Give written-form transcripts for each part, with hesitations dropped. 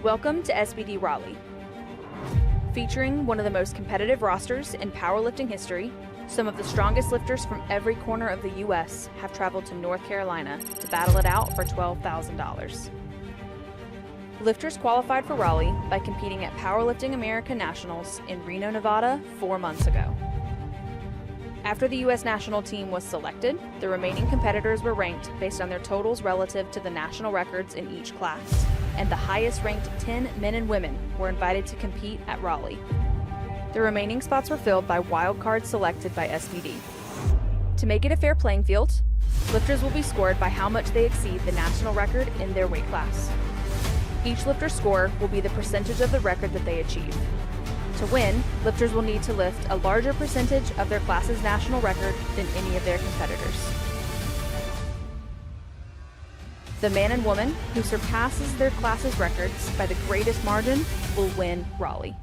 Welcome to SBD Raleigh. Featuring one of the most competitive rosters in powerlifting history, some of the strongest lifters from every corner of the U.S. have traveled to North Carolina to battle it out for $12,000. Lifters qualified for Raleigh by competing at Powerlifting America Nationals in Reno, Nevada 4 months ago. After the U.S. national team was selected, the remaining competitors were ranked based on their totals relative to the national records in each class, and the highest ranked 10 men and women were invited to compete at Raleigh. The remaining spots were filled by wild cards selected by SBD. To make it a fair playing field, lifters will be scored by how much they exceed the national record in their weight class. Each lifter's score will be the percentage of the record that they achieve. To win, lifters will need to lift a larger percentage of their class's national record than any of their competitors. The man and woman who surpasses their class's records by the greatest margin will win Raleigh.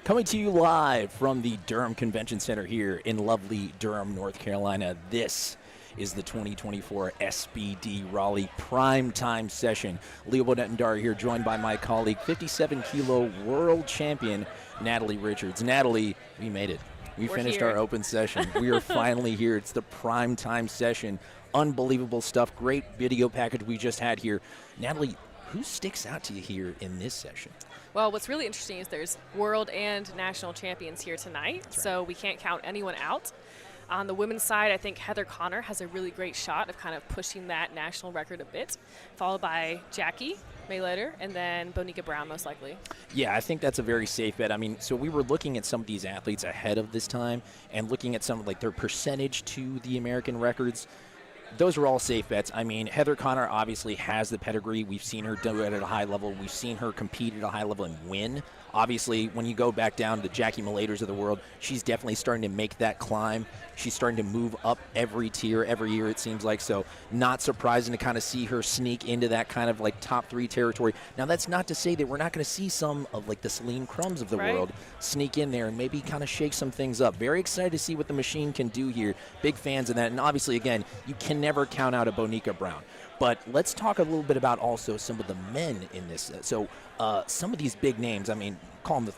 Coming to you live from the Durham Convention Center here in lovely Durham, North Carolina. This is the 2024 SBD Raleigh Primetime session. Kloie Nutt here, joined by my colleague, 57-kilo world champion, Natalie Richards. Natalie, we made it. We finished our open session. We are finally here. It's the Primetime session. Unbelievable stuff. Great video package we just had here. Natalie, who sticks out to you here in this session? Well, what's really interesting is there's world and national champions here tonight, so we can't count anyone out. On the women's side, I think Heather Connor has a really great shot of kind of pushing that national record a bit, followed by Jackie Malayter, and then Bonica Brown most likely. Yeah, I think that's a very safe bet. I mean, so we were looking at some of these athletes ahead of this time and looking at some of like their percentage to the American records. Those are all safe bets. I mean, Heather Connor obviously has the pedigree. We've seen her do it at a high level. We've seen her compete at a high level and win. Obviously, when you go back down to the Jackie Malayters of the world, she's definitely starting to make that climb. She's starting to move up every tier, every year it seems like. So not surprising to kind of see her sneak into that kind of like top 3 territory. Now, that's not to say that we're not going to see some of like the Celine Crums of the world sneak in there and maybe kind of shake some things up. Very excited to see what the machine can do here. Big fans of that. And obviously, again, you can never count out a Bonica Brown. But let's talk a little bit about also some of the men in this. So some of these big names, I mean, call them the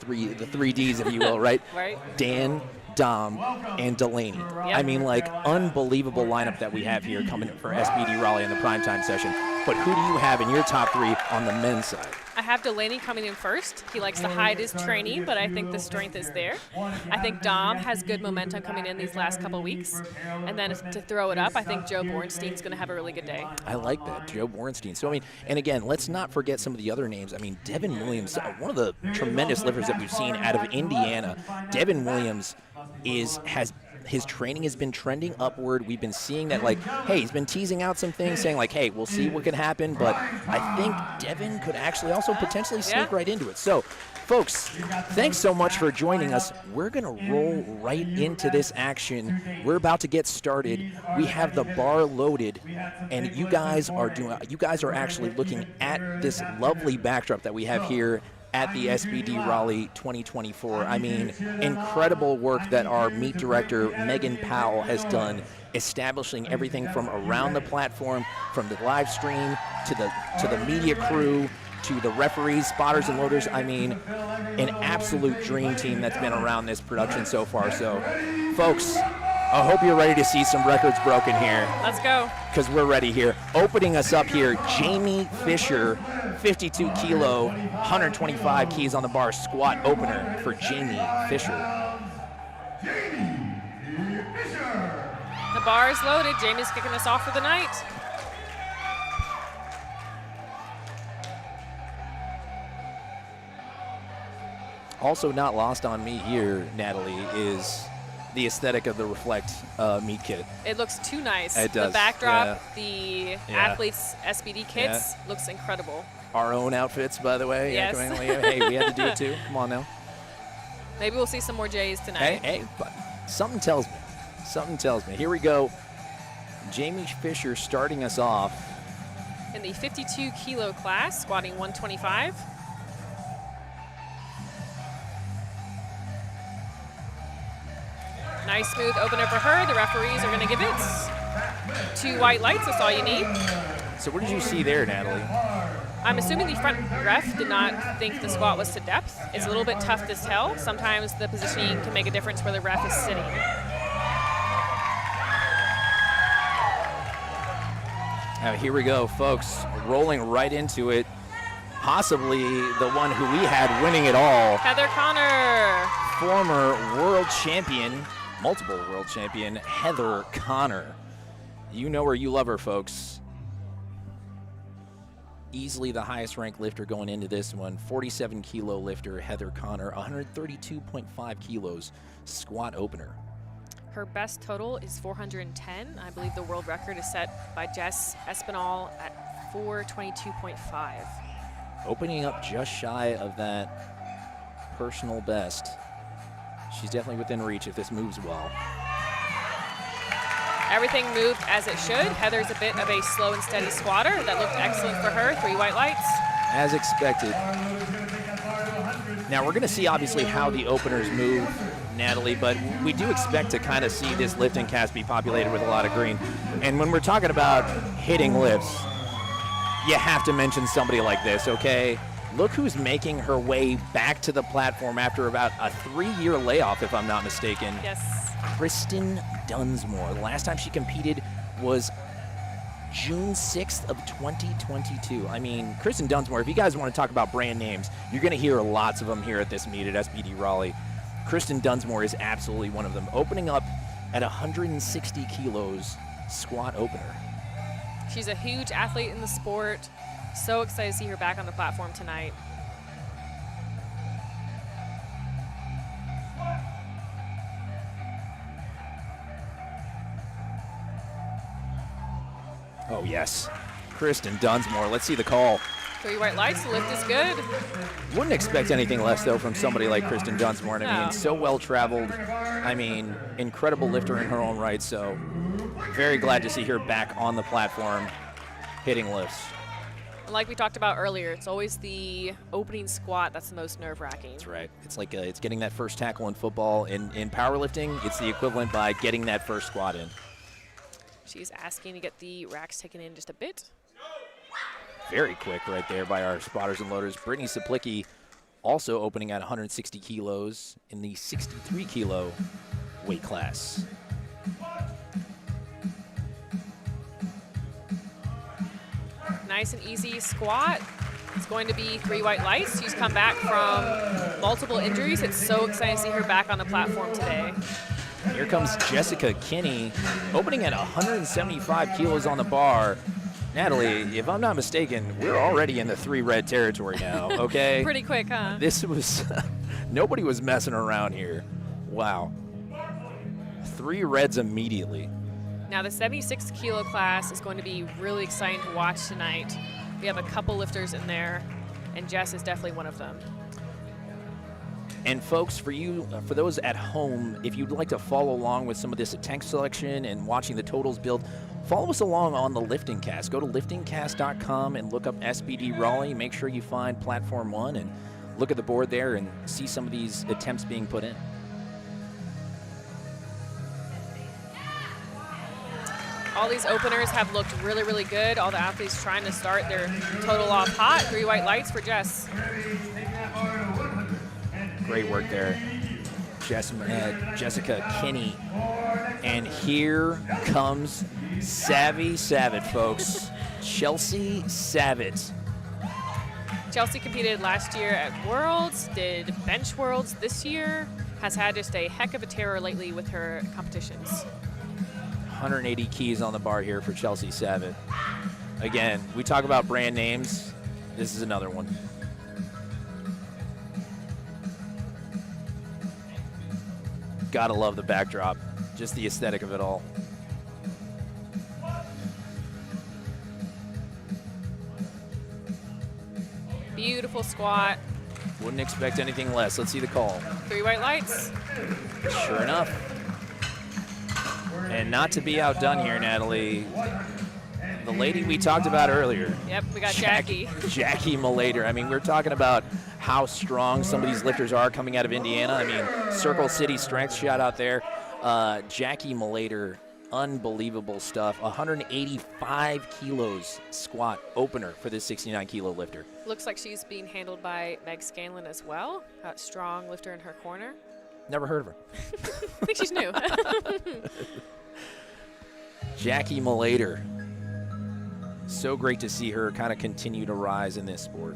three Ds, if you will, right? Right. Dan, Dom, and Delaney. Yep. I mean, like, unbelievable lineup that we have here coming for SBD Raleigh in the primetime session. But who do you have in your top 3 on the men's side? I have Delaney coming in first. He likes to hide his training, but I think the strength is there. I think Dom has good momentum coming in these last couple weeks. And then to throw it up, I think Joe Bornstein's going to have a really good day. I like that, Joe Bornstein. So, I mean, and again, let's not forget some of the other names. I mean, Devin Williams, one of the tremendous lifters that we've seen out of Indiana. Devin Williams his training has been trending upward. We've been seeing that, like, hey, he's been teasing out some things, saying, like, hey, we'll see what can happen. But I think Devin could actually also potentially sneak right into it. So, folks, thanks so much for joining us. We're going to roll right into this action. We're about to get started. We have the bar loaded, and you guys are actually looking at this lovely backdrop that we have here at the SBD Raleigh 2024. I mean, incredible work that our meet director, Megan Powell, has done, establishing everything from around the platform, from the live stream to the media crew, to the referees, spotters, and loaders. I mean, an absolute dream team that's been around this production so far. So, folks, I hope you're ready to see some records broken here. Let's go. Because we're ready here. Opening us up here, Jamie Fisher, 52 kilo, 125 keys on the bar, squat opener for Jamie Fisher. The bar is loaded. Jamie's kicking us off for the night. Also not lost on me here, Natalie, is the aesthetic of the Reflect meat kit. It looks too nice. It does. The backdrop, the athletes' SBD kits looks incredible. Our own outfits, by the way. Yes. Hey, we had to do it too. Come on now. Maybe we'll see some more J's tonight. Hey, but something tells me. Something tells me. Here we go. Jamie Fisher starting us off. in the 52 kilo class, squatting 125. Nice smooth opener for her. The referees are going to give it 2 white lights. That's all you need. So what did you see there, Natalie? I'm assuming the front ref did not think the squat was to depth. It's a little bit tough to tell. Sometimes the positioning can make a difference where the ref is sitting. Now here we go, folks, rolling right into it. Possibly the one who we had winning it all. Heather Connor. Former world champion, multiple world champion, Heather Connor. You know her, you love her, folks. Easily the highest ranked lifter going into this one. 47 kilo lifter, Heather Connor, 132.5 kilos, squat opener. Her best total is 410. I believe the world record is set by Jess Espinal at 422.5. Opening up just shy of that personal best. She's definitely within reach if this moves well. Everything moved as it should. Heather's a bit of a slow and steady squatter. That looked excellent for her. 3 white lights. As expected. Now we're going to see obviously how the openers move, Natalie, but we do expect to kind of see this lifting cast be populated with a lot of green. And when we're talking about hitting lifts, you have to mention somebody like this, okay? Look who's making her way back to the platform after about a 3-year layoff, if I'm not mistaken. Yes. Kristen Dunsmore. The last time she competed was June 6th of 2022. I mean, Kristen Dunsmore, if you guys want to talk about brand names, you're going to hear lots of them here at this meet at SBD Raleigh. Kristen Dunsmore is absolutely one of them. Opening up at 160 kilos, squat opener. She's a huge athlete in the sport. So excited to see her back on the platform tonight. Oh, yes. Kristen Dunsmore. Let's see the call. 3 white lights. The lift is good. Wouldn't expect anything less, though, from somebody like Kristen Dunsmore. And I mean, No. so well-traveled. I mean, incredible lifter in her own right. So very glad to see her back on the platform hitting lifts. And like we talked about earlier, it's always the opening squat that's the most nerve-wracking. That's right. It's like it's getting that first tackle in football. In powerlifting, it's the equivalent by getting that first squat in. She's asking to get the racks taken in just a bit. Very quick right there by our spotters and loaders. Brittany Suplicki also opening at 160 kilos in the 63 kilo weight class. Nice and easy squat. It's going to be 3 white lights. She's come back from multiple injuries. It's so exciting to see her back on the platform today. Here comes Jessica Kinney, opening at 175 kilos on the bar. Natalie, if I'm not mistaken, we're already in the 3 red territory now, okay? Pretty quick, huh? This was, nobody was messing around here. Wow. 3 reds immediately. Now the 76 kilo class is going to be really exciting to watch tonight. We have a couple lifters in there, and Jess is definitely one of them. And folks, for those at home, if you'd like to follow along with some of this tank selection and watching the totals build, follow us along on the Lifting Cast. Go to liftingcast.com and look up SBD Raleigh. Make sure you find Platform 1 and look at the board there and see some of these attempts being put in. All these openers have looked really, really good. All the athletes trying to start their total off hot. 3 white lights for Jess. Great work there, Jessica Kinney. And here comes Savit, folks. Chelsea Savit. Chelsea competed last year at Worlds, did Bench Worlds this year, has had just a heck of a terror lately with her competitions. 180 keys on the bar here for Chelsea Savit. Again, we talk about brand names. This is another one. Gotta love the backdrop, just the aesthetic of it all. Beautiful squat. Wouldn't expect anything less. Let's see the call. 3 white lights. Sure enough. And not to be outdone here, Natalie. the lady we talked about earlier. Yep, we got Jackie. Jackie Malayter. I mean, we're talking about how strong some of these lifters are coming out of Indiana. I mean, Circle City Strength, shout out there. Jackie Malayter, unbelievable stuff. 185 kilos squat opener for this 69-kilo lifter. Looks like she's being handled by Meg Scanlon as well. Got strong lifter in her corner. Never heard of her. I think she's new. Jackie Malayter. So great to see her kind of continue to rise in this sport.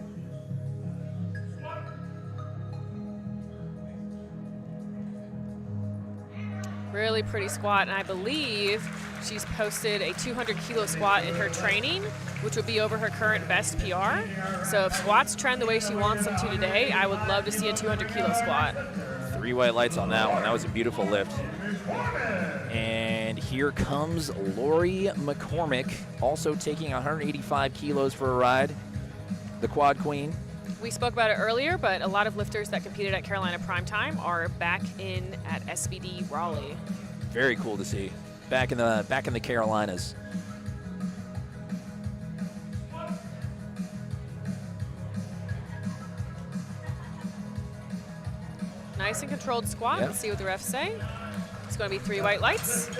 Really pretty squat, and I believe she's posted a 200-kilo squat in her training, which would be over her current best PR. So if squats trend the way she wants them to today, I would love to see a 200-kilo squat. 3 white lights on that one. That was a beautiful lift. And here comes Lori McCormick, also taking 185 kilos for a ride. The quad queen. We spoke about it earlier, but a lot of lifters that competed at Carolina Primetime are back in at SBD Raleigh. Very cool to see. Back in the Carolinas. Nice and controlled squat. Yep. Let's see what the refs say. It's going to be 3 white lights.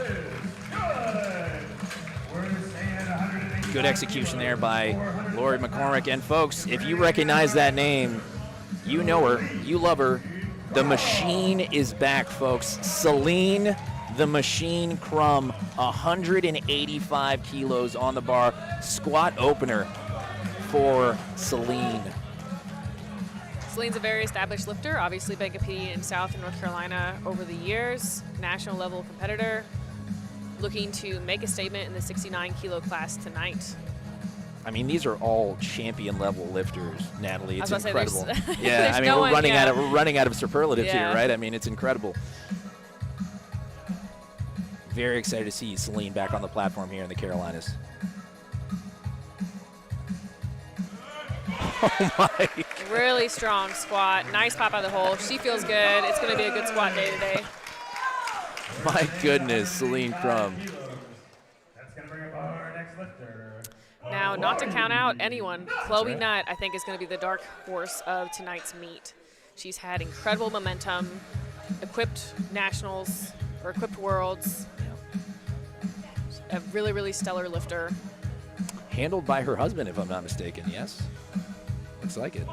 Good execution there by Lori McCormick. And folks, if you recognize that name, you know her, you love her. The machine is back, folks. Celine the Machine Crum, 185 kilos on the bar. Squat opener for Celine. Celine's a very established lifter, obviously been competing in South and North Carolina over the years, national level competitor, looking to make a statement in the 69-kilo class tonight. I mean, these are all champion level lifters, Natalie. It's incredible. Yeah, I mean, we're running out of superlatives here, right? I mean, it's incredible. Very excited to see Celine back on the platform here in the Carolinas. Oh my. Really strong squat. Nice pop out of the hole. She feels good. It's going to be a good squat day today. My goodness, Celine Crum. That's going to bring up our next lifter. Now, not to count out anyone, Kloie Nutt, I think, is going to be the dark horse of tonight's meet. She's had incredible momentum, equipped nationals, or equipped worlds. A really, really stellar lifter. Handled by her husband, if I'm not mistaken, yes? Looks like it.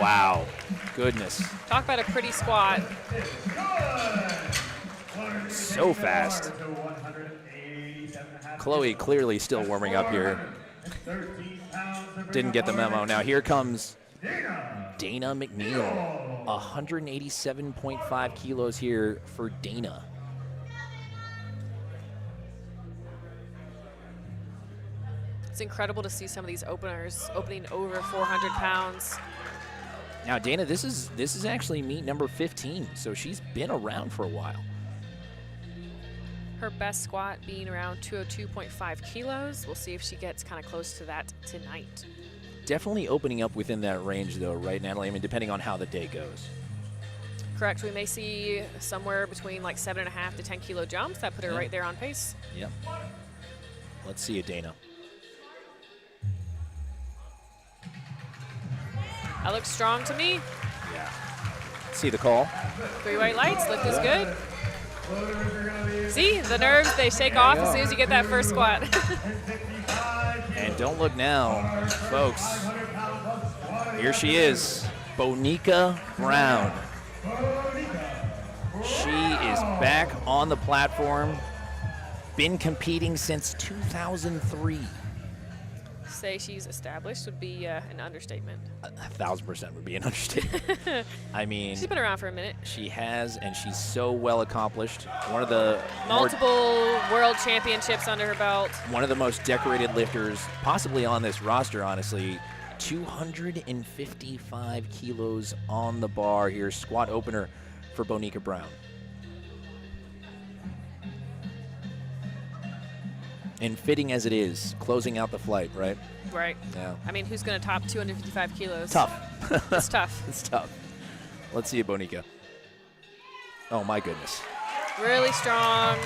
Wow. Goodness. Talk about a pretty squat. So fast. Kloie clearly still warming up here. Didn't get the memo. Now here comes Dayna McNeal. 187.5 kilos here for Dayna. It's incredible to see some of these openers opening over 400 pounds. Now, Dayna, this is actually meet number 15, so she's been around for a while. Her best squat being around 202.5 kilos. We'll see if she gets kind of close to that tonight. Definitely opening up within that range, though, right, Natalie? I mean, depending on how the day goes. Correct. We may see somewhere between like 7.5 to 10 kilo jumps. That put her right there on pace. Yep. Let's see it, Dayna. That looks strong to me. Yeah. See the call. 3 white lights. Lift is good. See, the nerves, they shake off as soon as you get that first squat. And don't look now, folks. Here she is, Bonica Brown. She is back on the platform. Been competing since 2003. Say she's established would be an understatement. 1,000% would be an understatement. I mean, she's been around for a minute. She has, and she's so well accomplished. One of the multiple world championships under her belt. One of the most decorated lifters possibly on this roster, honestly. 255 kilos on the bar here. Squat opener for Bonica Brown. And fitting as it is, closing out the flight, right? Right. Yeah. I mean, who's going to top 255 kilos? Tough. It's tough. It's tough. Let's see it, Bonica. Oh, my goodness. Really strong.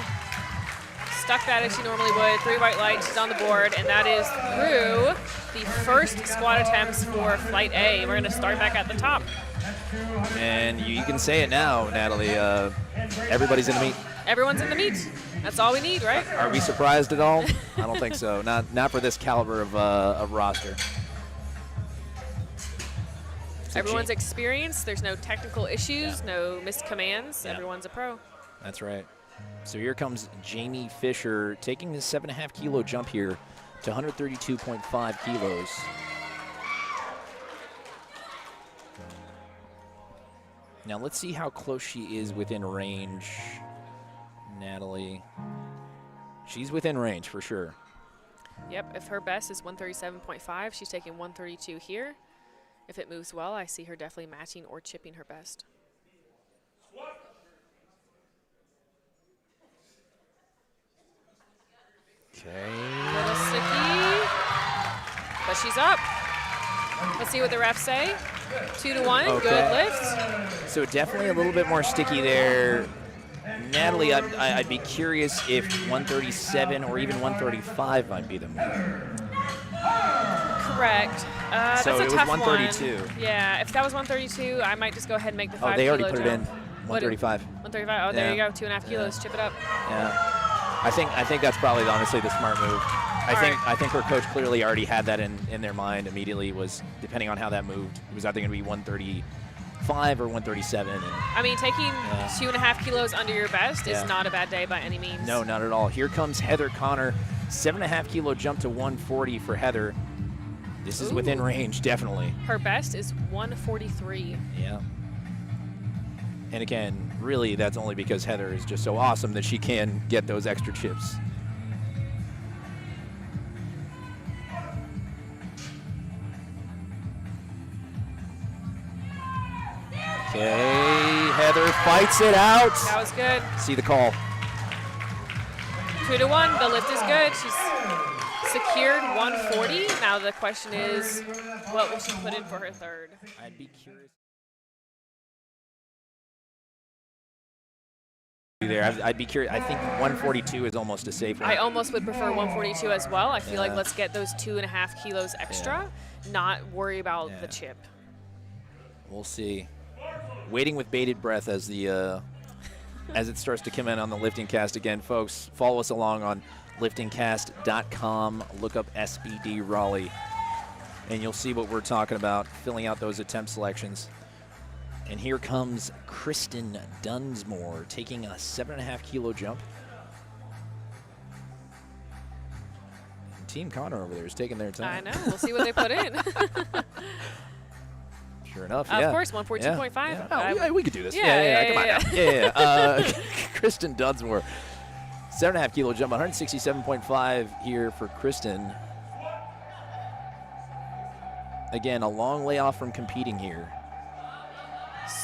stuck that as she normally would. 3 white lights, she's on the board, and that is through the first squat attempts for Flight A. We're going to start back at the top. And you can say it now, Natalie. Everybody's in the meet. Everyone's in the meet. That's all we need, right? Are we surprised at all? I don't think so. Not for this caliber of roster. Everyone's experienced. There's no technical issues, no missed commands. Everyone's a pro. That's right. So here comes Jamie Fisher taking his 7.5 kilo jump here to 132.5 kilos. Now let's see how close she is within range, Natalie. She's within range for sure. Yep, if her best is 137.5, she's taking 132 here. If it moves well, I see her definitely matching or chipping her best. Okay. Little sticky, but she's up. Let's see what the refs say. 2-1, Okay. good lift. So definitely a little bit more sticky there. Natalie, I'd be curious if 137 or even 135 might be the move. Correct. So that's a it was tough 132. one. Yeah, if that was 132, I might just go ahead and make the 5 Oh, they already kilo put it in. jump. 135. 135. Oh, there you go. 2.5 kilos. Chip it up. Yeah. I think that's probably honestly the smart move. I think her coach clearly already had that in their mind immediately. Was depending on how that moved, it was either going to be 135 or 137. And I mean, taking 2.5 kilos under your best is not a bad day by any means. no, not at all. Here comes Heather Connor, 7.5 kilo jump to 140 for Heather. This is within range, definitely. Her best is 143. Yeah. And again, really, that's only because Heather is just so awesome that she can get those extra chips. Okay, Heather fights it out. That was good. See the call. 2-1. The lift is good. She's secured 140. Now the question is, what will she put in for her third? I'd be curious. I'd be curious. I think 142 is almost a safe one. I almost would prefer 142 as well. I feel like let's get those 2.5 kilos extra, not worry about the chip. We'll see. Waiting with bated breath as the as it starts to come in on the Lifting Cast again, folks. Follow us along on liftingcast.com. Look up SBD Raleigh, and you'll see what we're talking about, filling out those attempt selections. And here comes Kristen Dunsmore taking a 7.5 kilo jump. And Team Connor over there is taking their time. I know. We'll see what they put in. Sure enough, Of course, 142.5. Yeah. Oh, we could do this. Yeah, Come on now. Yeah. Kristen Dunsmore, 7.5 kilo jump, 167.5 here for Kristen. Again, a long layoff from competing here.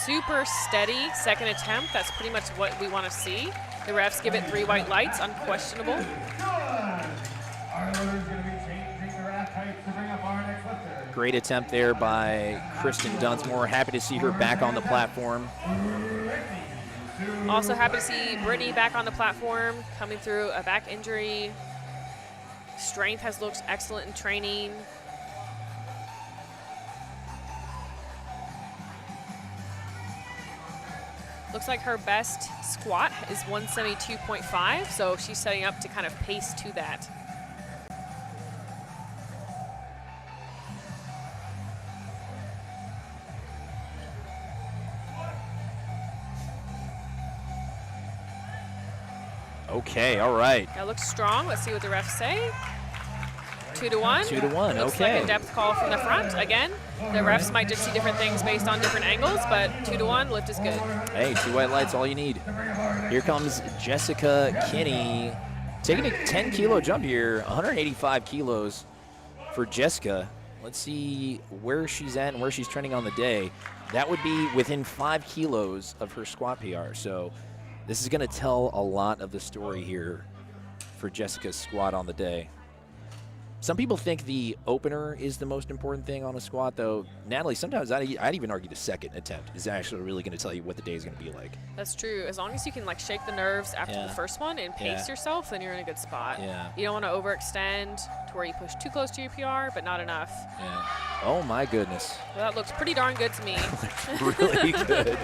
Super steady second attempt. That's pretty much what we want to see. The refs give it 3 white lights, unquestionable. Our loader's going to be changing the rack height to bring up our next lifter. Great attempt there by Kristen Dunsmore. Happy to see her back on the platform. Also happy to see Brittany back on the platform, coming through a back injury. Strength has looked excellent in training. Looks like her best squat is 172.5, so she's setting up to kind of pace to that. Okay, all right. That looks strong. Let's see what the refs say. 2-1. 2-1, Looks okay. like a depth call from the front. Again, the refs might just see different things based on different angles, but 2-1, lift is good. Hey, 2 white lights, all you need. Here comes Jessica Kinney, taking a 10 kilo jump here, 185 kilos for Jessica. Let's see where she's at and where she's trending on the day. That would be within 5 kilos of her squat PR. So this is going to tell a lot of the story here for Jessica's squat on the day. Some people think the opener is the most important thing on a squat, though. Natalie, sometimes I'd even argue the second attempt is actually really going to tell you what the day is going to be like. That's true. As long as you can like shake the nerves after the first one and pace yourself, then you're in a good spot. Yeah. You don't want to overextend to where you push too close to your PR, but not enough. Yeah. Oh my goodness. Well, that looks pretty darn good to me. Really good.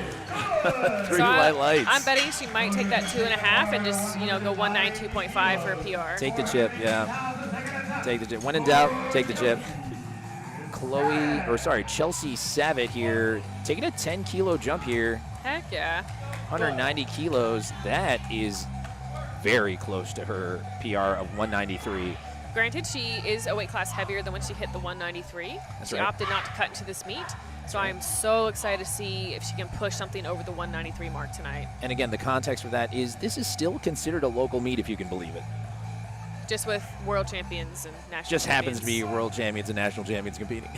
Three white lights. I'm betting she might take that 2.5 and just go 192.5 for a PR. Take the chip, yeah. Take the chip. When in doubt, take the chip. Chelsea Savit here, taking a 10-kilo jump here. Heck yeah. 190 kilos. That is very close to her PR of 193. Granted, she is a weight class heavier than when she hit the 193. She opted not to cut into this meet. So I'm so excited to see if she can push something over the 193 mark tonight. And again, the context for that is this is still considered a local meet, if you can believe it. Just with world champions and national Just champions. happens to be world champions and national champions competing.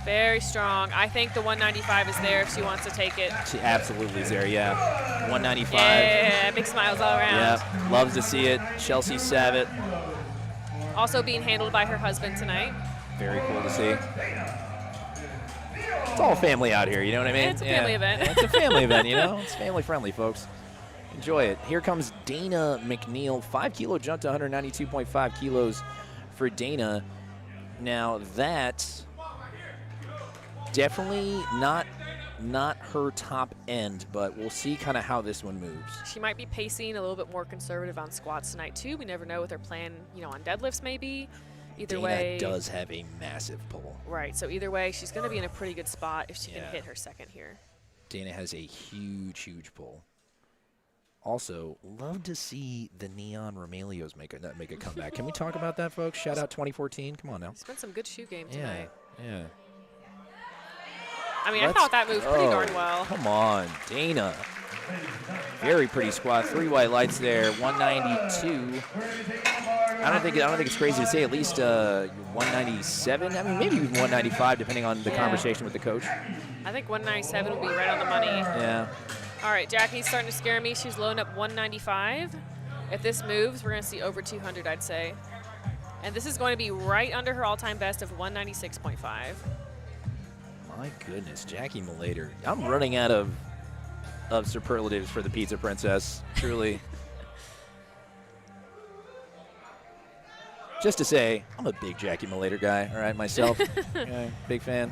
Very strong. I think the 195 is there if she wants to take it. She absolutely is there, yeah. 195. Yeah, big smiles all around. Yeah, loves to see it. Chelsea Savit. Also being handled by her husband tonight. Very cool to see. It's all family out here, you know what I mean? It's a family event. It's a family event, It's family friendly, folks. Enjoy it. Here comes Dayna McNeal. 5-kilo jump to 192.5 kilos for Dayna. Now that definitely not her top end, but we'll see kind of how this one moves. She might be pacing a little bit more conservative on squats tonight too. We never know what her plan, on deadlifts maybe. Either way, Dayna does have a massive pull. Right. So either way, she's going to be in a pretty good spot if she can hit her second here. Dayna has a huge pull. Also, love to see the Neon Romelios make a comeback. Can we talk about that, folks? Shout out 2014. Come on now. It's been some good shoe game tonight. Yeah. I mean, I thought that moved pretty darn well. Come on, Dayna. Very pretty squat. 3 white lights there. 192. I don't think it's crazy to say at least 197. I mean, maybe even 195, depending on the conversation with the coach. I think 197 will be right on the money. Yeah. All right, Jackie's starting to scare me. She's loading up 195. If this moves, we're going to see over 200, I'd say. And this is going to be right under her all-time best of 196.5. My goodness, Jackie Malayter. I'm running out of superlatives for the Pizza Princess, truly. Just to say, I'm a big Jackie Malayter guy, all right, myself. Big fan.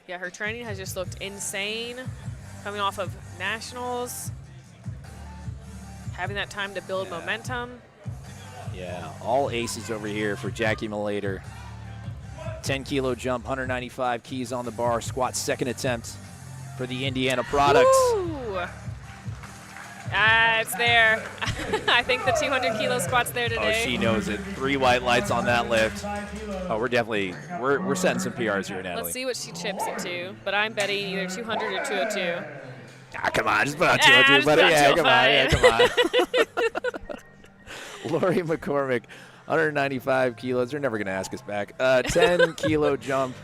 Yeah, her training has just looked insane. Coming off of nationals, having that time to build momentum. Yeah, all aces over here for Jackie Malayter. 10-kilo jump, 195 keys on the bar, squat second attempt for the Indiana product. Woo! It's there. I think the 200-kilo squat's there today. Oh, she knows it. 3 white lights on that lift. Oh, we're setting some PRs here, Natalie. Let's see what she chips it to, but I'm betting either 200 or 202. Ah, come on, just put on 202, buddy. Yeah, come on. Lori McCormick, 195 kilos. They're never going to ask us back. 10-kilo jump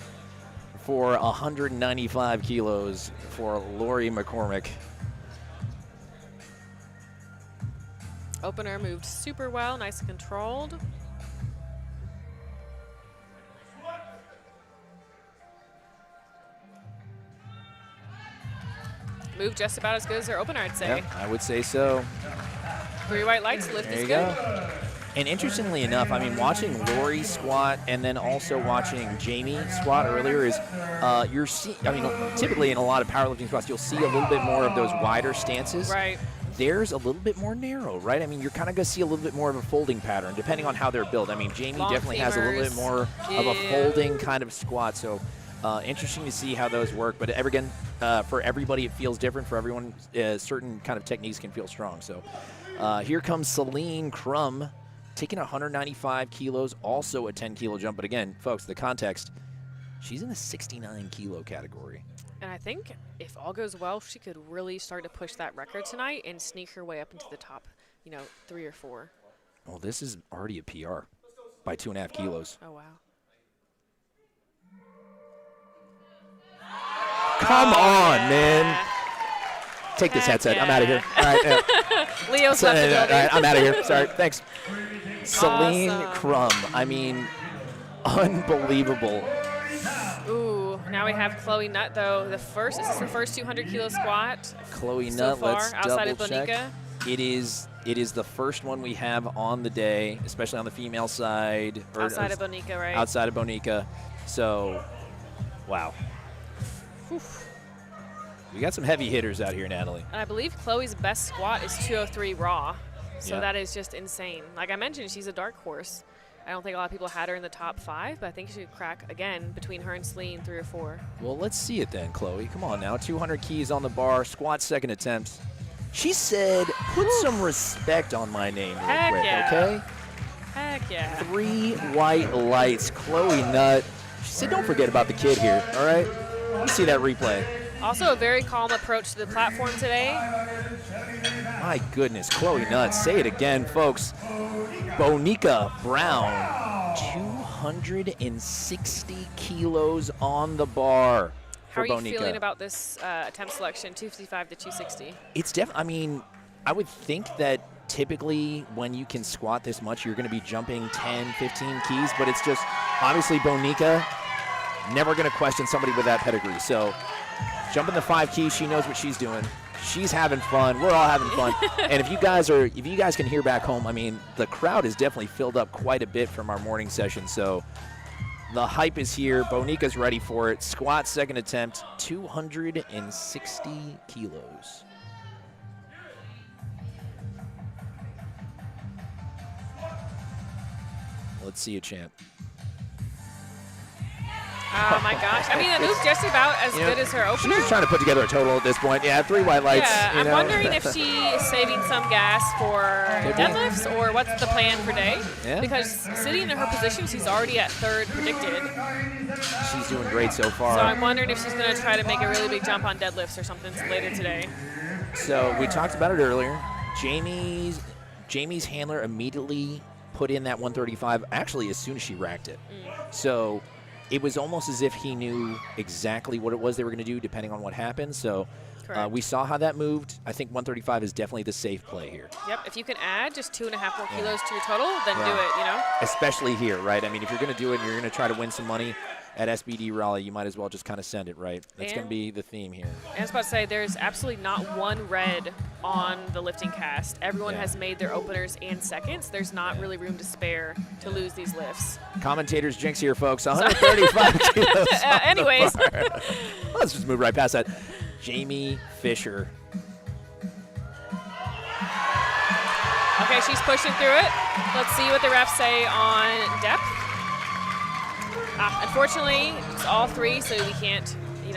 for 195 kilos for Lori McCormick. Opener moved super well, nice and controlled. Moved just about as good as her opener, I'd say. Yep, I would say so. 3 white lights, lift There is you good. go. And interestingly enough, I mean, watching Lori squat and then also watching Jamie squat earlier is typically in a lot of powerlifting squats, you'll see a little bit more of those wider stances. Right. Theirs a little bit more narrow, right? I mean, you're kind of going to see a little bit more of a folding pattern depending on how they're built. I mean, Jamie Long definitely has a little bit femurs. more of a folding kind of squat. So interesting to see how those work. But again, for everybody, it feels different. For everyone, certain kind of techniques can feel strong. So here comes Celine Crum, taking 195 kilos, also a 10-kilo jump. But again, folks, the context, she's in the 69-kilo category. And I think if all goes well, she could really start to push that record tonight and sneak her way up into the top, 3 or 4. Well, this is already a PR by 2.5 kilos. Oh, wow. Come on, man. Take this headset. Yeah. I'm out of here. All right. Leo's left the building. I'm out of here. Sorry. Thanks. Celine Awesome. Crum. I mean, unbelievable. Ooh, now we have Kloie Nutt, though. This is the first 200 kilo squat Kloie so Nutt, far, let's outside of double check. Bonica. It is the first one we have on the day, especially on the female side. Outside of Bonica, right? Outside of Bonica. So, wow. We got some heavy hitters out here, Natalie. And I believe Chloe's best squat is 203 raw. So Yeah. that is just insane. Like I mentioned, she's a dark horse. I don't think a lot of people had her in the top 5, but I think she could crack, again, between her and Celine, 3 or 4. Well, let's see it then, Kloie. Come on now. 200 keys on the bar, squat second attempt. She said, put some respect on my name real Heck quick, yeah. okay? Heck yeah. 3 white lights, Kloie Nutt. She said, don't forget about the kid here, all right? Let me see that replay. Also a very calm approach to the platform today. My goodness, Kloie Nutt. Say it again, folks. Bonica Brown, 260 kilos on the bar. How are you Bonica. feeling about this attempt selection, 255 to 260? It's I mean, I would think that typically when you can squat this much, you're going to be jumping 10, 15 keys, but it's just obviously Bonica, never going to question somebody with that pedigree. So jumping the 5 keys, she knows what she's doing. She's having fun. We're all having fun. And if you guys can hear back home, I mean, the crowd is definitely filled up quite a bit from our morning session. So the hype is here. Bonica's ready for it. Squat second attempt, 260 kilos. Let's see it, champ. Oh my gosh. I mean, it moves just about as You know, good as her She's opener. just trying to put together a total at this point. Yeah, 3 white lights. Yeah, you I'm know. wondering if she's saving some gas for Could be. deadlifts or what's the plan for day. Yeah. Because sitting in her position, she's already at 3rd predicted. She's doing great so far. So I'm wondering if she's going to try to make a really big jump on deadlifts or something later today. So we talked about it earlier. Jamie's handler immediately put in that 135 actually as soon as she racked it. So it was almost as if he knew exactly what it was they were going to do depending on what happened. So we saw how that moved. I think 135 is definitely the safe play here. Yep, if you can add just 2.5 more kilos to your total, then do it, you know? Especially here, right? I mean, if you're going to do it and you're going to try to win some money at SBD Raleigh, you might as well just kind of send it, right? That's going to be the theme here. I was about to say, there's absolutely not one red on the lifting cast. Everyone has made their openers and seconds. There's not really room to spare to lose these lifts. Commentators jinx here, folks. 135 kilos. Anyways. Let's just move right past that. Jamie Fisher. Okay, she's pushing through it. Let's see what the refs say on depth. Unfortunately, it's all 3, so we can't,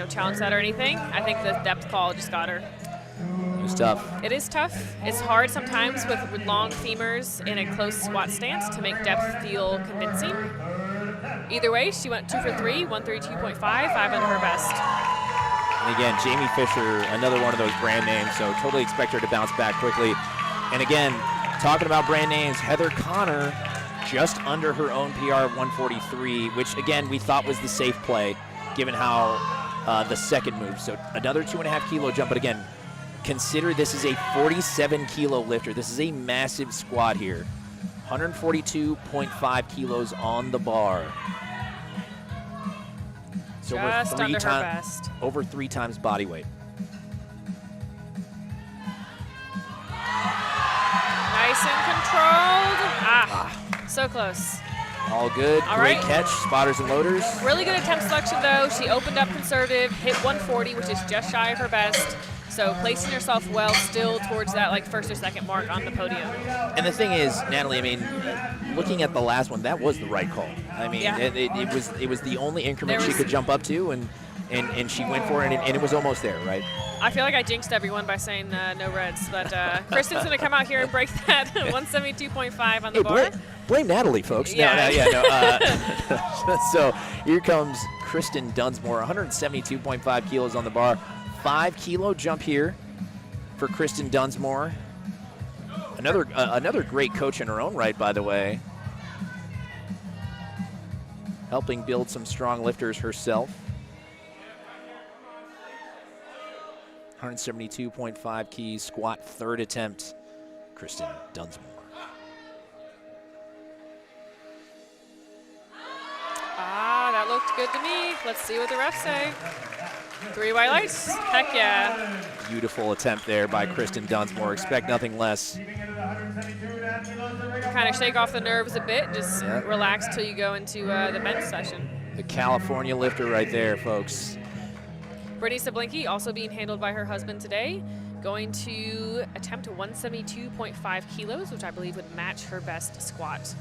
challenge that or anything. I think the depth call just got her. It was tough. It is tough. It's hard sometimes with long femurs in a close squat stance to make depth feel convincing. Either way, she went 2 for 3, 132.5, 5 under her best. And again, Jamie Fisher, another one of those brand names, so totally expect her to bounce back quickly. And again, talking about brand names, Heather Connor just under her own PR of 143, which again we thought was the safe play given how the second move. So another 2.5 kilo jump, but again, consider this is a 47 kilo lifter. This is a massive squat here. 142.5 kilos on the bar. So just under her best. Over 3 times body weight. Nice and controlled. So close. All good. All Great right. catch. Spotters and loaders. Really good attempt selection, though. She opened up conservative, hit 140, which is just shy of her best. So placing herself well still towards that first or second mark on the podium. And the thing is, Natalie, I mean, looking at the last one, that was the right call. I mean, it was the only increment she could jump up to, and she went for it, and it was almost there, right? I feel like I jinxed everyone by saying no reds, but Kristen's going to come out here and break that 172.5 on the bar. Blame Natalie, folks. Yeah. No. So here comes Kristen Dunsmore, 172.5 kilos on the bar. 5 kilo jump here for Kristen Dunsmore. Another great coach in her own right, by the way. Helping build some strong lifters herself. 172.5 keys, squat third attempt. Kristen Dunsmore. Ah, that looked good to me. Let's see what the refs say. 3 white lights. Heck yeah. Beautiful attempt there by Kristen Dunsmore. Expect nothing less. Kind of shake off the nerves a bit. Just relax till you go into the bench session. The California lifter right there, folks. Brittany Suplicki also being handled by her husband today. Going to attempt 172.5 kilos, which I believe would match her best squat.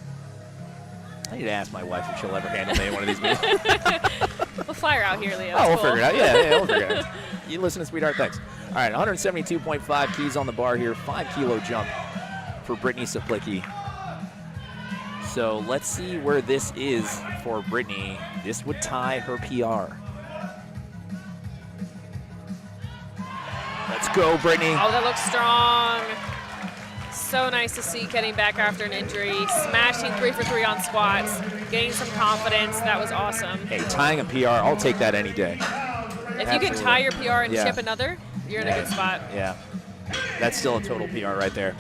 I need to ask my wife if she'll ever handle me in one of these meetings. We'll fly her out here, Leah. Oh, we'll figure it out. Yeah, we'll figure it out. You listen to Sweetheart, thanks. All right, 172.5 keys on the bar here. 5-kilo jump for Brittany Suplicki. So let's see where this is for Brittany. This would tie her PR. Let's go, Brittany. Oh, that looks strong. So nice to see getting back after an injury, smashing 3 for 3 on squats, getting some confidence. That was awesome. Hey, tying a PR, I'll take that any day. If you can tie your PR and chip another, you're in a good spot. Yeah, that's still a total PR right there.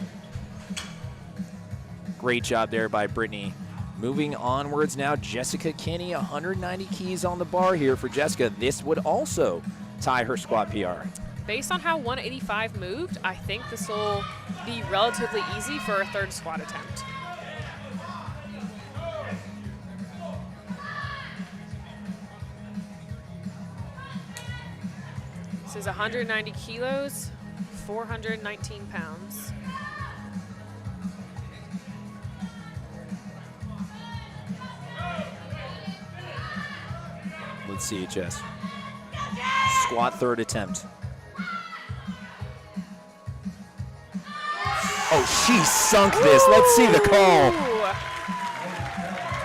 Great job there by Brittany. Moving onwards now, Jessica Kinney, 190 keys on the bar here for Jessica. This would also tie her squat PR. Based on how 185 moved, I think this will be relatively easy for a third squat attempt. This is 190 kilos, 419 pounds. Let's see it, Jess. Squat third attempt. Oh, she sunk this. Let's see the call.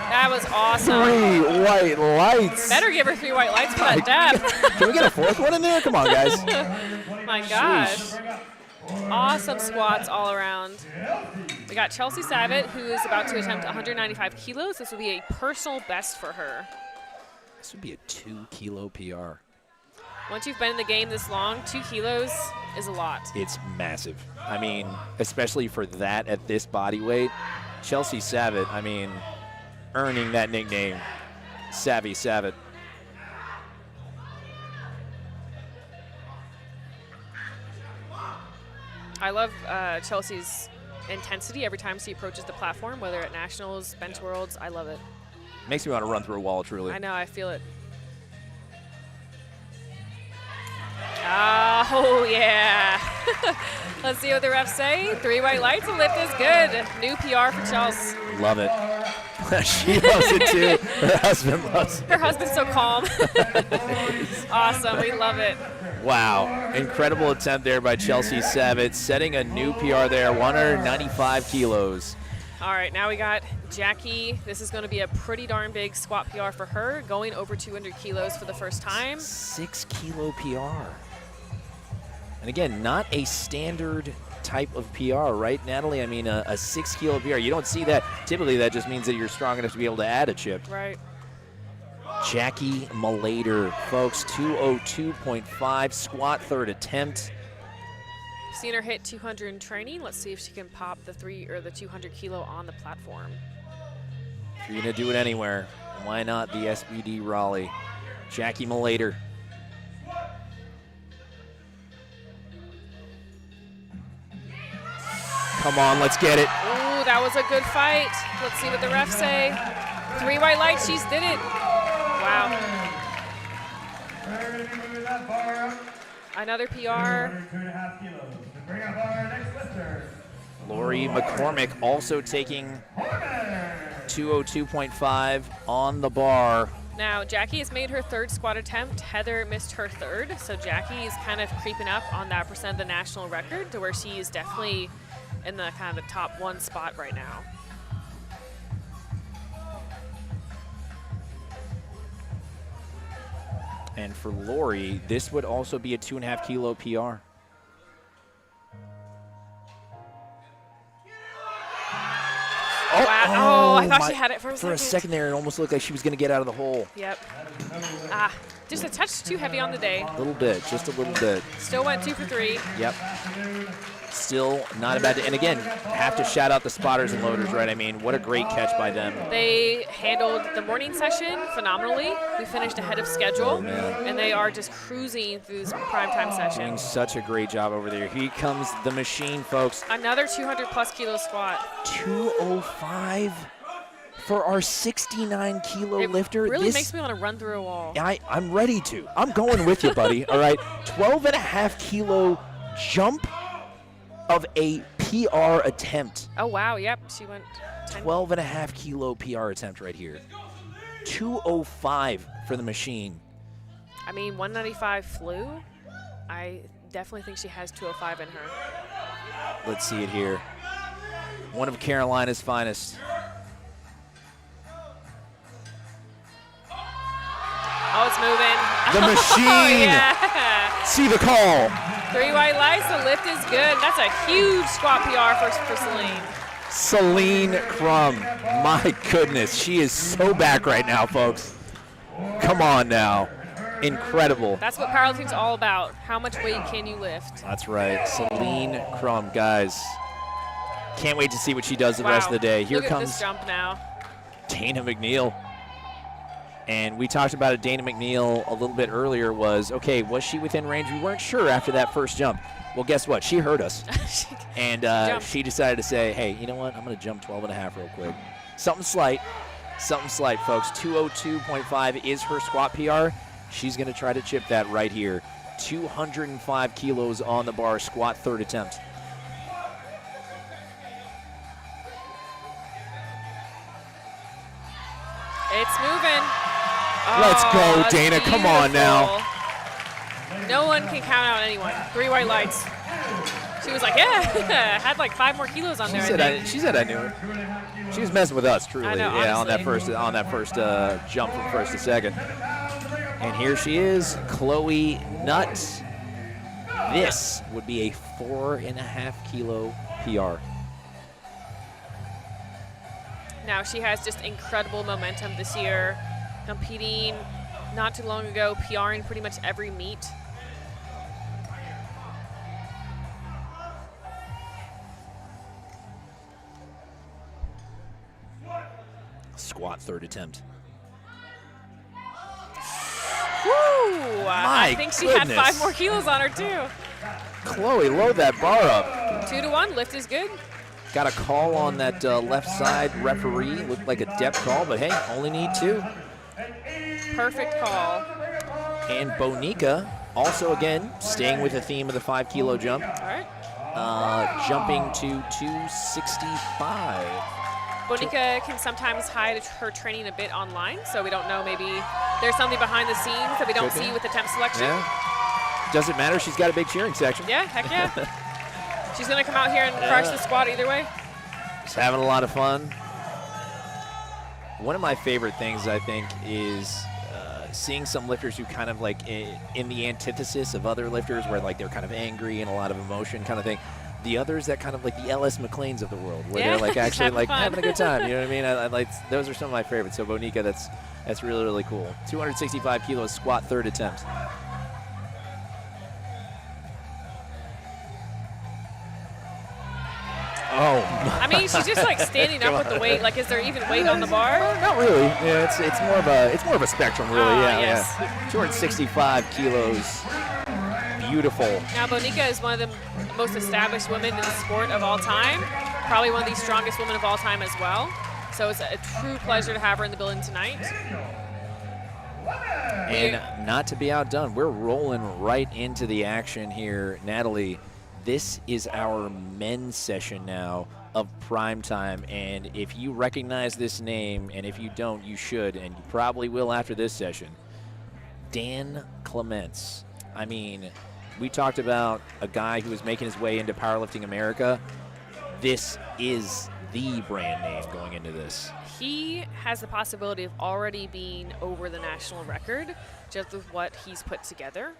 That was awesome. 3 white lights. Better give her 3 white lights for that dab. Can we get a 4th one in there? Come on, guys. My gosh. Sheesh. Awesome squats all around. We got Chelsea Savit, who is about to attempt 195 kilos. This will be a personal best for her. This would be a 2-kilo PR. Once you've been in the game this long, 2 kilos is a lot. It's massive. I mean, especially for that at this body weight. Chelsea Savit, I mean, earning that nickname, Savvy Savit. I love Chelsea's intensity every time she approaches the platform, whether at Nationals, Bench Worlds. I love it. Makes me want to run through a wall, truly. I know, I feel it. Oh, yeah. Let's see what the refs say. 3 white lights, the lift is good. New PR for Chelsea. Love it. She loves it, too. Her husband loves it. Her husband's so calm. Awesome, we love it. Wow. Incredible attempt there by Chelsea Savit, setting a new PR there, 195 kilos. All right, now we got Jackie. This is going to be a pretty darn big squat PR for her, going over 200 kilos for the first time. 6-kilo PR. And again, not a standard type of PR, right, Natalie? I mean, a 6-kilo PR. You don't see that. Typically, that just means that you're strong enough to be able to add a chip. Right. Jackie Malayter, folks, 202.5, squat third attempt. Seen her hit 200 in training. Let's see if she can pop the 200 kilo on the platform. If you're going to do it anywhere, why not the SBD Raleigh? Jackie Malayter. Come on, let's get it. Ooh, that was a good fight. Let's see what the refs say. 3 white lights, she's did it. Wow. Another PR. Lori McCormick also taking 202.5 on the bar. Now, Jackie has made her 3rd squat attempt. Heather missed her 3rd. So Jackie is kind of creeping up on that percent of the national record to where she is definitely in the kind of the top 1 spot right now. And for Lori, this would also be a 2.5-kilo PR. Wow. Oh, I thought she had it for a second. For a second there, it almost looked like she was going to get out of the hole. Yep. Just a touch too heavy on the day. A little bit, just a little bit. Still went 2 for 3. Yep. Still not a bad day. And again, have to shout out the spotters and loaders, right? I mean, what a great catch by them. They handled the morning session phenomenally. We finished ahead of schedule, and they are just cruising through this primetime session. Doing such a great job over there. Here comes the machine, folks. Another 200-plus kilo squat. 205 for our 69-kilo lifter. It really this makes me want to run through a wall. I'm ready to. I'm going with you, buddy. All right, 12.5-kilo jump of a PR attempt. Oh, wow. Yep. She went 12.5-kilo PR attempt right here. 205 for the machine. I mean, 195 flew. I definitely think she has 205 in her. Let's see it here. One of Carolina's finest. Oh, it's moving. The machine. Oh, yeah. See the call. 3 white lights. The lift is good. That's a huge squat PR for Celine. Celine Crum. My goodness, she is so back right now, folks. Come on now. Incredible. That's what powerlifting's all about. How much weight can you lift? That's right. Celine Crum, guys. Can't wait to see what she does the rest of the day. Here Look comes at this jump now. Dayna McNeal. And we talked about it, Dayna McNeal, a little bit earlier was, okay, was she within range? We weren't sure after that first jump. Well, guess what? She heard us. And she decided to say, hey, you know what? I'm going to jump 12.5 real quick. Something slight, folks. 202.5 is her squat PR. She's going to try to chip that right here. 205 kilos on the bar, squat third attempt. It's moving. Let's go, Dayna. Come on now. No one can count out anyone. 3 white lights. She was like, yeah, had like 5 more kilos on there. She said I knew it. She was messing with us, truly. I know, yeah, honestly. on that first jump from first to second. And here she is, Kloie Nutt. This would be a 4.5-kilo PR. Now she has just incredible momentum this year, competing not too long ago, PRing pretty much every meet. Squat third attempt. Woo! I think she had 5 more kilos on her too. Kloie, load that bar up. 2-to-1, lift is good. Got a call on that left side referee. Looked like a depth call, but hey, only need 2. Perfect call. And Bonica, also again, staying with the theme of the 5-kilo jump. All right. Jumping to 265. Bonica can sometimes hide her training a bit online, so we don't know, maybe there's something behind the scenes that we don't see with the temp selection. Yeah. Doesn't matter, she's got a big cheering section. Yeah, heck yeah. She's going to come out here and crush the squat either way. Just having a lot of fun. One of my favorite things, I think, is seeing some lifters who kind of like in the antithesis of other lifters where like they're kind of angry and a lot of emotion kind of thing. The others that kind of like the Ellis McLeans of the world where they're like actually like having a good time. You know what I mean? I like those are some of my favorites. So Bonica, that's really, really cool. 265 kilos squat third attempt. Oh. I mean, she's just like standing up with the weight. Like, is there even weight on the bar? Not really. Yeah, it's more of a spectrum, really. Yeah. 265 kilos. Beautiful. Now, Bonica is one of the most established women in the sport of all time. Probably one of the strongest women of all time as well. So it's a true pleasure to have her in the building tonight. And not to be outdone, we're rolling right into the action here, Natalie. This is our men's session now of Primetime, and if you recognize this name, and if you don't, you should, and you probably will after this session, Dan Clements. I mean, we talked about a guy who was making his way into Powerlifting America. This is the brand name going into this. He has the possibility of already being over the national record just with what he's put together.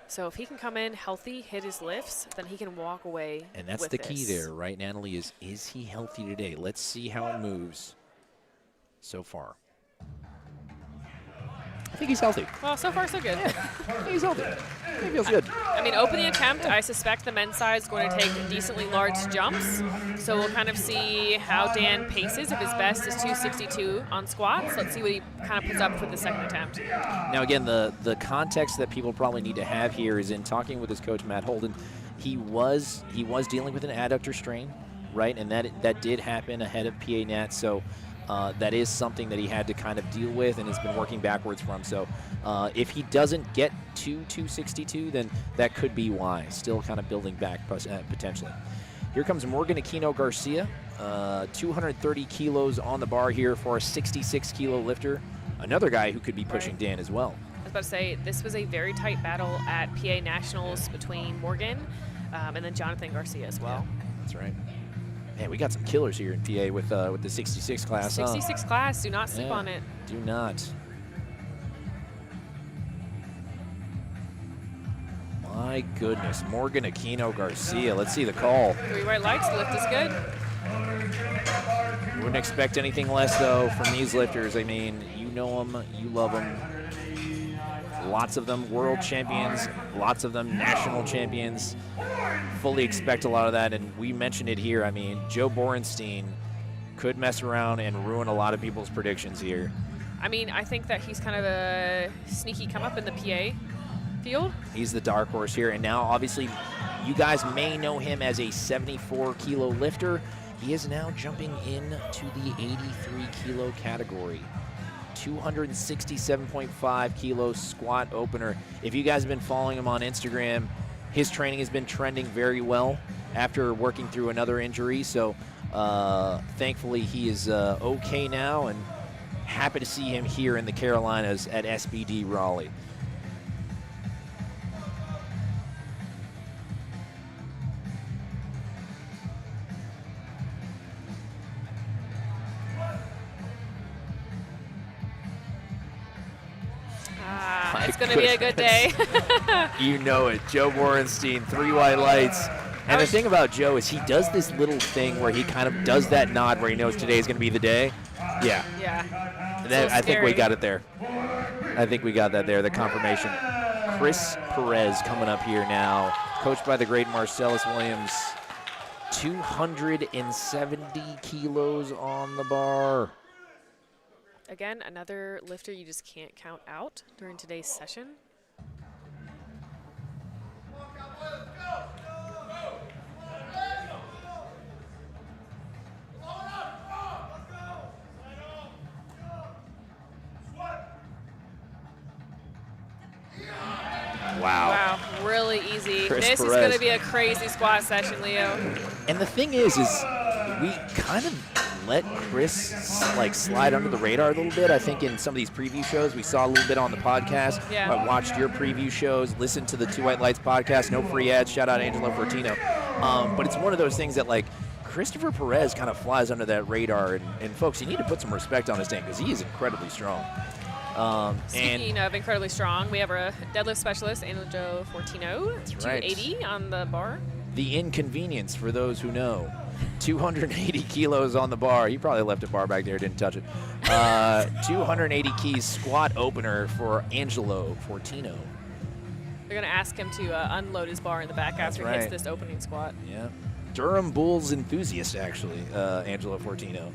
So if he can come in healthy, hit his lifts, then he can walk away. And that's the key there, right, Natalie, is he healthy today? Let's see how it moves so far. I think he's healthy. Well, so far so good. He's healthy. He feels good. I mean, opening attempt, I suspect the men's side is going to take decently large jumps. So we'll kind of see how Dan paces. If his best is 262 on squats, let's see what he kind of puts up for the second attempt. Now, again, the context that people probably need to have here is in talking with his coach, Matt Holden, he was dealing with an adductor strain, right? And that did happen ahead of PA Nat. So that is something that he had to kind of deal with and has been working backwards from. So if he doesn't get to 262, then that could be why. Still kind of building back potentially. Here comes Morgan Aquino Garcia, 230 kilos on the bar here for a 66-kilo lifter. Another guy who could be pushing Dan as well. I was about to say, this was a very tight battle at PA Nationals between Morgan and then Jonathan Garcia as well. Yeah, that's right. Man, we got some killers here in PA with the 66 class. 66 class, do not sleep on it. Do not. My goodness, Morgan Aquino Garcia. Let's see the call. 3 white lights, the lift is good. Wouldn't expect anything less, though, from these lifters. I mean, you know them, you love them. Lots of them world champions, lots of them national champions. Fully expect a lot of that, and we mentioned it here. I mean, Joe Borenstein could mess around and ruin a lot of people's predictions here. I mean, I think that he's kind of a sneaky come up in the PA field. He's the dark horse here, and now obviously you guys may know him as a 74-kilo lifter. He is now jumping into the 83-kilo category. 267.5 kilo squat opener. If you guys have been following him on Instagram, his training has been trending very well after working through another injury. So thankfully he is okay now, and happy to see him here in the Carolinas at SBD Raleigh. It's going to be a good day. You know it. Joe Borenstein, 3 white lights. And the thing about Joe is he does this little thing where he kind of does that nod where he knows today is going to be the day. Yeah. Yeah. I think we got it there. I think we got that there, the confirmation. Chris Perez coming up here now, coached by the great Marcellus Williams. 270 kilos on the bar. Again, another lifter you just can't count out during today's session. Wow, really easy. Chris This Perez. is going to be a crazy squat session, Leo. And the thing is we kind of let Chris like slide under the radar a little bit. I think in some of these preview shows, we saw a little bit on the podcast. Yeah. I watched your preview shows, listened to the 2 White Lights podcast, no free ads, shout out Angelo Fortino. But it's one of those things that like Christopher Perez kind of flies under that radar. And folks, you need to put some respect on his name because he is incredibly strong. Speaking of incredibly strong, we have our deadlift specialist, Angelo Fortino. That's 280 right. on the bar. The inconvenience for those who know. 280 kilos on the bar. He probably left a bar back there, didn't touch it. 280 keys squat opener for Angelo Fortino. They're going to ask him to unload his bar in the back after he hits this opening squat. Yeah. Durham Bulls enthusiast, actually, Angelo Fortino.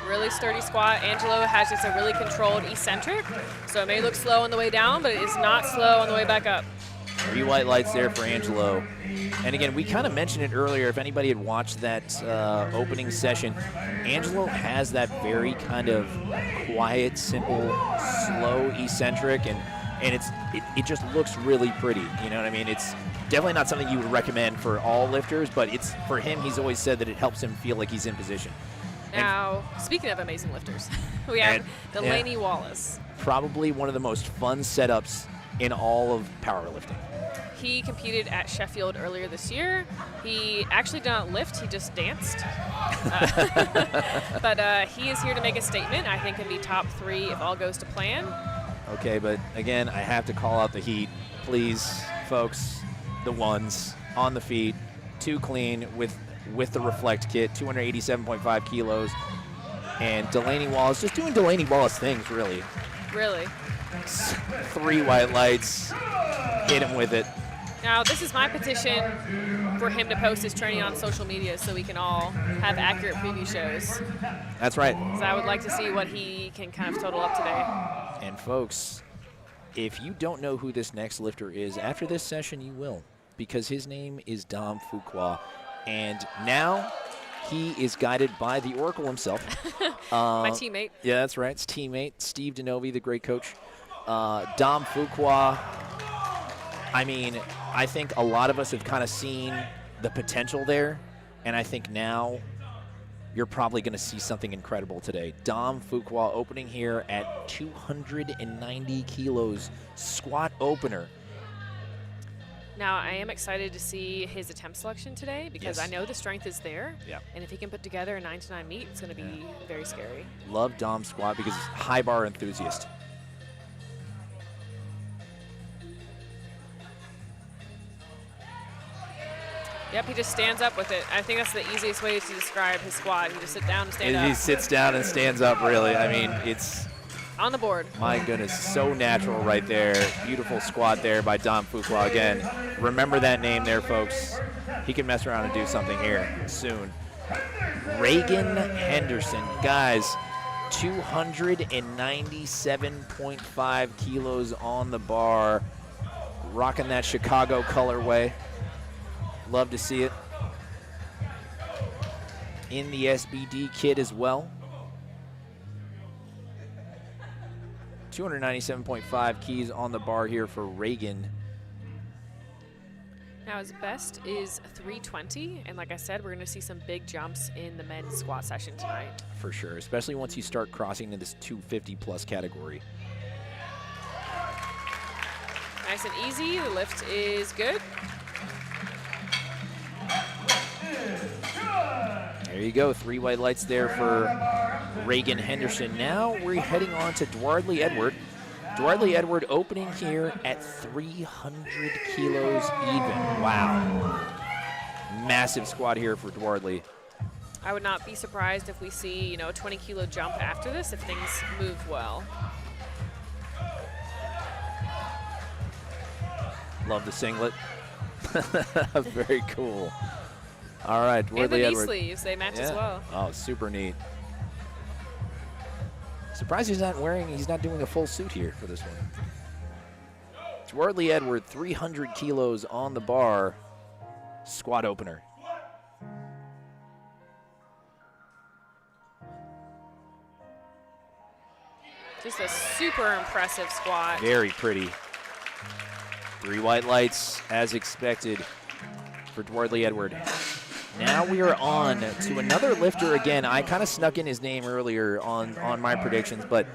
Really sturdy squat. Angelo has just a really controlled eccentric, so it may look slow on the way down, but it is not slow on the way back up. 3 white lights there for Angelo. And again, we kind of mentioned it earlier. If anybody had watched that opening session, Angelo has that very kind of quiet, simple, slow eccentric, and it just looks really pretty. You know what I mean? It's definitely not something you would recommend for all lifters, but it's for him. He's always said that it helps him feel like he's in position. Now, speaking of amazing lifters, we have Delaney Wallace. Probably one of the most fun setups in all of powerlifting. He competed at Sheffield earlier this year. He actually did not lift, he just danced. But he is here to make a statement. I think can be top 3 if all goes to plan. Okay, but again, I have to call out the heat. Please, folks, the ones on the feet, too clean with with the Reflect kit, 287.5 kilos. And Delaney Wallace, just doing Delaney Wallace things, really. Really. 3 white lights, hit him with it. Now, this is my petition for him to post his training on social media so we can all have accurate preview shows. That's right. So I would like to see what he can kind of total up today. And folks, if you don't know who this next lifter is, after this session you will, because his name is Dom Fuqua. And now he is guided by the Oracle himself. My teammate. Yeah, that's right. It's teammate, Steve Denovi, the great coach. Dom Fuqua, I mean, I think a lot of us have kind of seen the potential there, and I think now you're probably going to see something incredible today. Dom Fuqua opening here at 290 kilos, squat opener. Now, I am excited to see his attempt selection today because I know the strength is there. Yeah. And if he can put together a 9-to-9 meet, it's going to be very scary. Love Dom's squat because he's a high bar enthusiast. Yep, he just stands up with it. I think that's the easiest way to describe his squat. He just sit down and stand up. He sits down and stands up, really. I mean, it's... on the board. My goodness, so natural right there. Beautiful squat there by Dom Fuqua. Again, remember that name there, folks. He can mess around and do something here soon. Ragan Henderson. Guys, 297.5 kilos on the bar. Rocking that Chicago colorway. Love to see it. In the SBD kit as well. 297.5 keys on the bar here for Ragan. Now his best is 320, and like I said, we're going to see some big jumps in the men's squat session tonight. For sure, especially once you start crossing into this 250-plus category. Nice and easy. The lift is good. There you go, 3 white lights there for Ragan Henderson. Now we're heading on to Dwardly Edouard. Dwardly Edouard opening here at 300 kilos even. Wow. Massive squat here for Dwardly. I would not be surprised if we see, a 20-kilo jump after this if things move well. Love the singlet. Very cool. All right, and the Dwardly knee Edouard. sleeves, they match as well. Oh, super neat. Surprised he's not doing a full suit here for this one. Dwardly Edouard, 300 kilos on the bar, squat opener. Just a super impressive squat. Very pretty. 3 white lights, as expected, for Dwardly Edouard. Now we are on to another lifter again. I kind of snuck in his name earlier on my predictions, but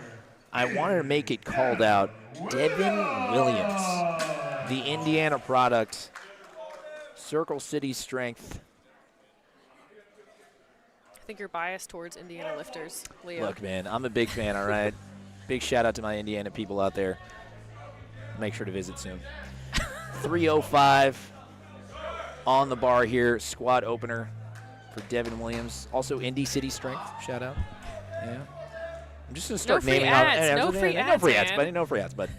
I wanted to make it called out. Devin Williams, the Indiana product, Circle City strength. I think you're biased towards Indiana lifters, Leo. Look, man, I'm a big fan, all right? Big shout out to my Indiana people out there. Make sure to visit soon. 305. On the bar here, squat opener for Devin Williams. Also, Indy City Strength, shout out. Yeah. I'm just going to start naming out. No free ads, No free ads, but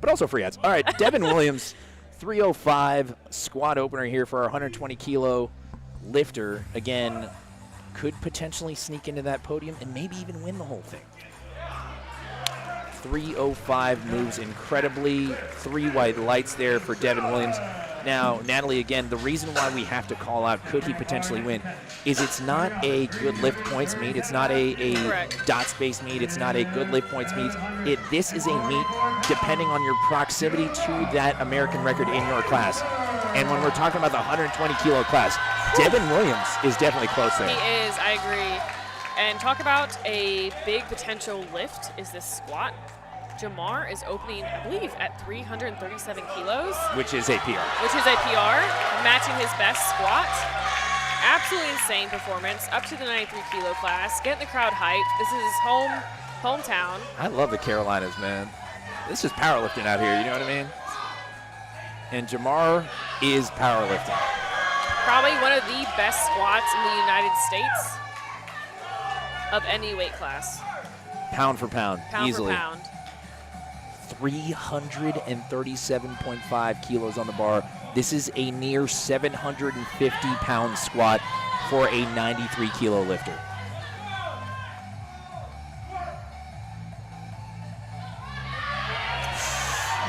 also free ads. All right, Devin Williams, 305, squat opener here for our 120-kilo lifter. Again, could potentially sneak into that podium and maybe even win the whole thing. 305 moves incredibly. 3 white lights there for Devin Williams. Now, Natalie, again, the reason why we have to call out could he potentially win is it's not a good lift points meet. It's not a dot space meet. It's not a good lift points meet. This is a meet depending on your proximity to that American record in your class. And when we're talking about the 120-kilo class, Devin Williams is definitely close there. He is, I agree. And talk about a big potential lift is this squat. JamaRR is opening, I believe, at 337 kilos. Which is a PR. Matching his best squat. Absolutely insane performance, up to the 93-kilo class, getting the crowd hyped. This is his hometown. I love the Carolinas, man. This is powerlifting out here, you know what I mean? And JamaRR is powerlifting. Probably one of the best squats in the United States of any weight class. Pound for pound, easily. Pound for pound. 337.5 kilos on the bar. This is a near 750-pound squat for a 93-kilo lifter.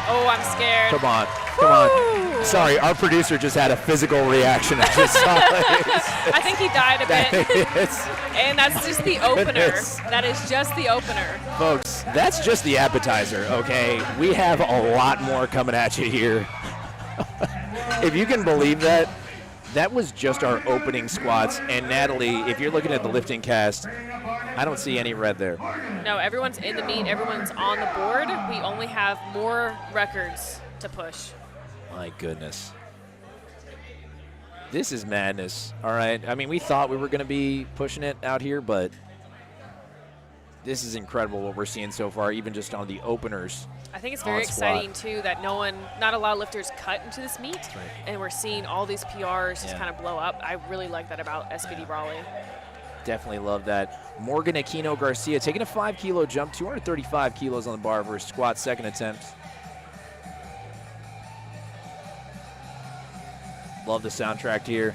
Oh, I'm scared. Come on, come on. Sorry, our producer just had a physical reaction. I just saw it. I think he died a bit. And that's just the opener. That is just the opener. Folks, that's just the appetizer, okay? We have a lot more coming at you here. If you can believe that, that was just our opening squats. And Natalie, if you're looking at the lifting cast, I don't see any red there. No, everyone's in the meet. Everyone's on the board. We only have more records to push. My goodness. This is madness, all right? I mean, we thought we were going to be pushing it out here, but this is incredible what we're seeing so far, even just on the openers. I think it's very exciting, too, that not a lot of lifters cut into this meet, and we're seeing all these PRs just kind of blow up. I really like that about SBD Raleigh. Definitely love that. Morgan Aquino Garcia taking a 5-kilo jump, 235 kilos on the bar for his squat second attempt. Love the soundtrack here.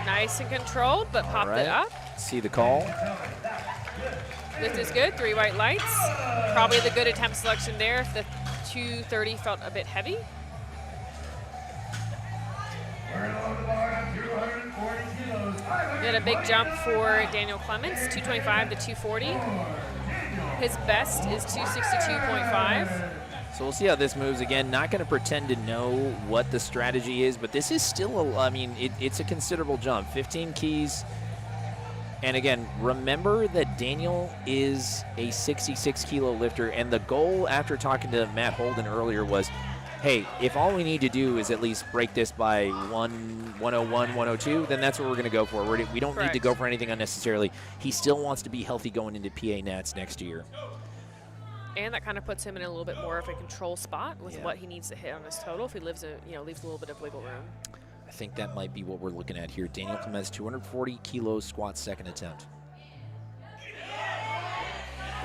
Nice and controlled, but popped it up. See the call. Lift is good, 3 white lights. Probably the good attempt selection there if the 230 felt a bit heavy. We had a big jump for Daniel Clements, 225 to 240. His best is 262.5. So we'll see how this moves. Again, not going to pretend to know what the strategy is, but this is still, it's a considerable jump. 15 keys. And again, remember that Daniel is a 66-kilo lifter, and the goal after talking to Matt Holden earlier was, hey, if all we need to do is at least break this by 101, 102, then that's what we're going to go for. We don't need to go for anything unnecessarily. He still wants to be healthy going into PA Nats next year. And that kind of puts him in a little bit more of a control spot with what he needs to hit on his total if he leaves a little bit of wiggle room. I think that might be what we're looking at here. Daniel Clements, 240 kilos squat second attempt.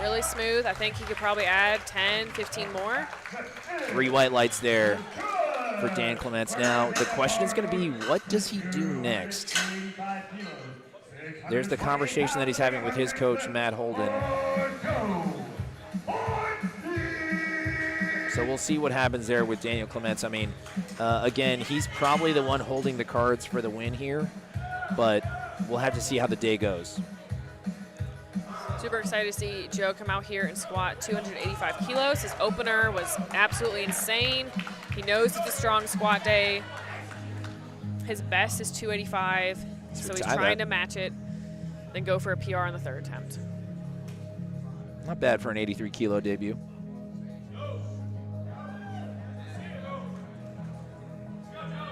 Really smooth. I think he could probably add 10, 15 more. 3 white lights there for Dan Clements. Now, the question is going to be, what does he do next? There's the conversation that he's having with his coach, Matt Holden. So we'll see what happens there with Daniel Clements. I mean, again, he's probably the one holding the cards for the win here, but we'll have to see how the day goes. Super excited to see Joe come out here and squat 285 kilos. His opener was absolutely insane. He knows it's a strong squat day. His best is 285, so he's trying to match it, then go for a PR on the third attempt. Not bad for an 83-kilo debut.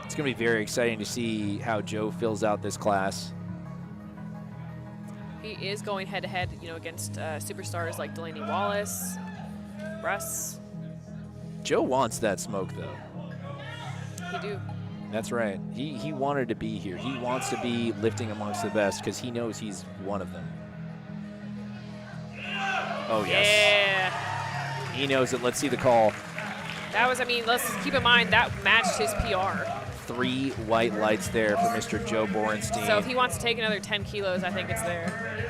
It's going to be very exciting to see how Joe fills out this class. He is going head-to-head, against superstars like Delaney Wallace, Russ. Joe wants that smoke, though. He do. That's right. He wanted to be here. He wants to be lifting amongst the best because he knows he's one of them. Oh, yes. Yeah. He knows it. Let's see the call. That was, let's keep in mind, that matched his PR. 3 white lights there for Mr. Joe Borenstein. So if he wants to take another 10 kilos, I think it's there.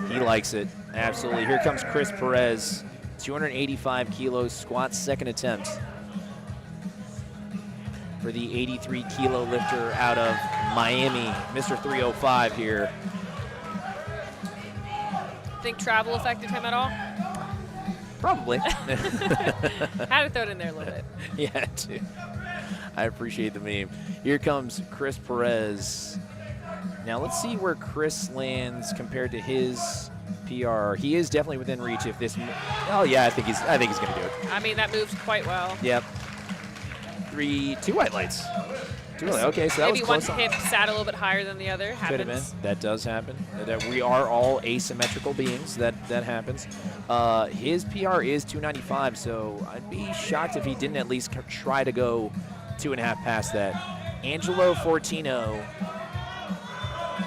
He likes it. Absolutely. Here comes Chris Perez, 285 kilos, squat second attempt for the 83-kilo lifter out of Miami, Mr. 305 here. Think travel affected him at all? Probably. Had to throw it in there a little bit. Yeah, too. I appreciate the meme. Here comes Chris Perez. Now let's see where Chris lands compared to his PR. He is definitely within reach if this. Oh yeah, I think he's going to do it. That moved quite well. Yep. 2 white lights. Really? Okay, so that maybe was one close. hip sat a little bit higher than the other. Could have been. Happens. That does happen. That we are all asymmetrical beings. That happens. His PR is 295, so I'd be shocked if he didn't at least try to go 2.5 past that. Angelo Fortino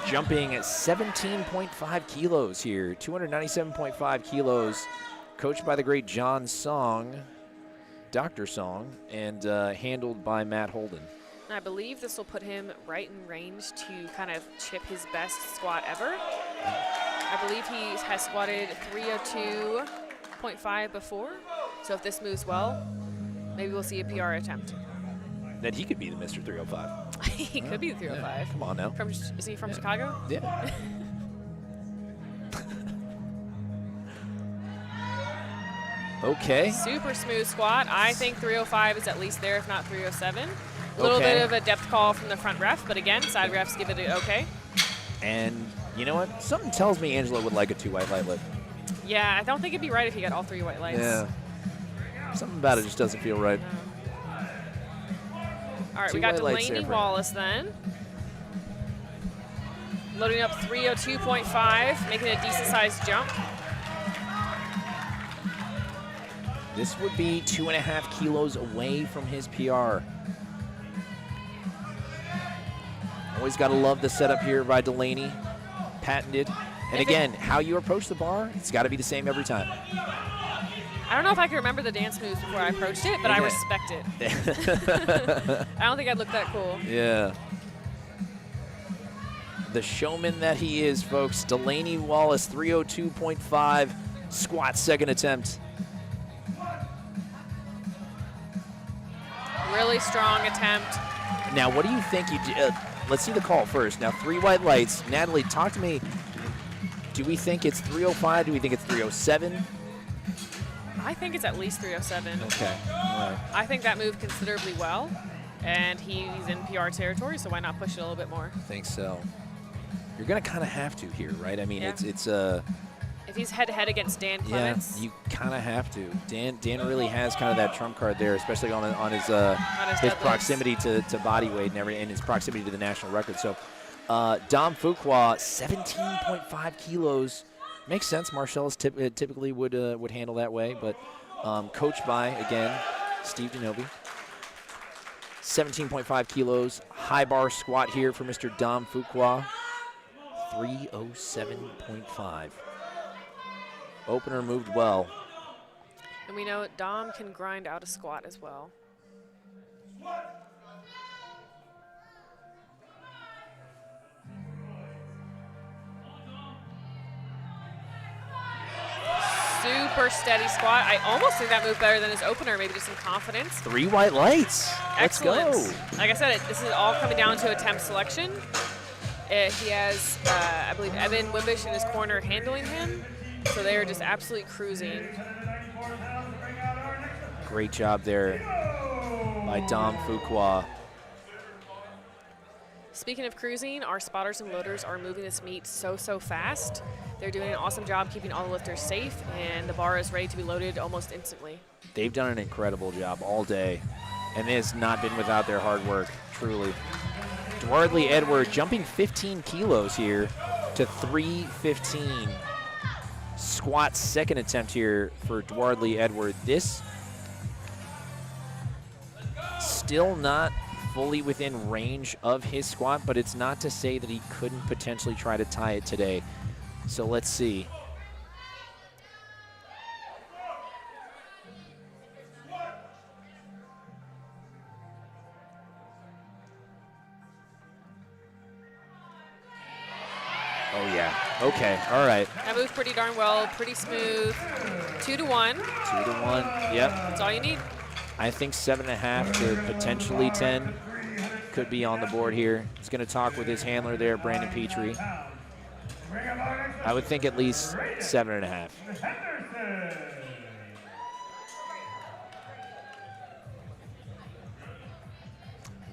jumping at 17.5 kilos here, 297.5 kilos, coached by the great John Song, Dr. Song, and handled by Matt Holden. I believe this will put him right in range to kind of chip his best squat ever. I believe he has squatted 302.5 before. So if this moves well, maybe we'll see a PR attempt. That he could be the Mr. 305. He could be the 305. Yeah, come on now. Is he from Chicago? Yeah. Okay. Super smooth squat. I think 305 is at least there, if not 307. A little bit of a depth call from the front ref, but again, side refs give it an okay. And you know what? Something tells me Angelo would like a 2 white light lift. Yeah, I don't think it'd be right if he got all 3 white lights. Yeah. Something about it just doesn't feel right. No. All right, 2 we got white lights Delaney there, Wallace then. Loading up 302.5, making a decent-sized jump. This would be 2.5 kilos away from his PR. Always got to love the setup here by Delaney. Patented. And again, how you approach the bar, it's got to be the same every time. I don't know if I can remember the dance moves before I approached it, but I respect it. I don't think I'd look that cool. Yeah. The showman that he is, folks. Delaney Wallace, 302.5, squat second attempt. Really strong attempt. Now, what do you think you do? Let's see the call first. Now, 3 white lights. Natalie, talk to me. Do we think it's 305? Do we think it's 307? I think it's at least 307. Okay. All right. I think that moved considerably well, and he's in PR territory, so why not push it a little bit more? I think so. You're going to kind of have to here, right? I mean, Yeah. it's If he's head-to-head against Dan Clements. Yeah, you kind of have to. Dan really has kind of that trump card there, especially on his proximity to body weight and his proximity to the national record. So Dom Fuqua, 17.5 kilos. Makes sense. Marcellus typically would handle that way, but coached by, again, Steve Denobi. 17.5 kilos. High bar squat here for Mr. Dom Fuqua. 307.5. Opener moved well. And we know Dom can grind out a squat as well. Super steady squat. I almost think that moved better than his opener, maybe just some confidence. 3 white lights. Excellent. Let's go. Like I said, this is all coming down to attempt selection. He has, I believe, Evan Wimbish in his corner handling him. So they are just absolutely cruising. Great job there by Dom Fuqua. Speaking of cruising, our spotters and loaders are moving this meet so fast. They're doing an awesome job keeping all the lifters safe, and the bar is ready to be loaded almost instantly. They've done an incredible job all day, and it has not been without their hard work, truly. Dwardly Edouard jumping 15 kilos here to 315. Squat second attempt here for Dwardly Edouard. This still not fully within range of his squat, but it's not to say that he couldn't potentially try to tie it today. So let's see. Oh, yeah. Okay. All right. That moved pretty darn well, pretty smooth. 2 to 1. 2 to 1. Yep. That's all you need. I think 7.5 to potentially 10 could be on the board here. He's going to talk with his handler there, Brandon Petrie. I would think at least 7.5.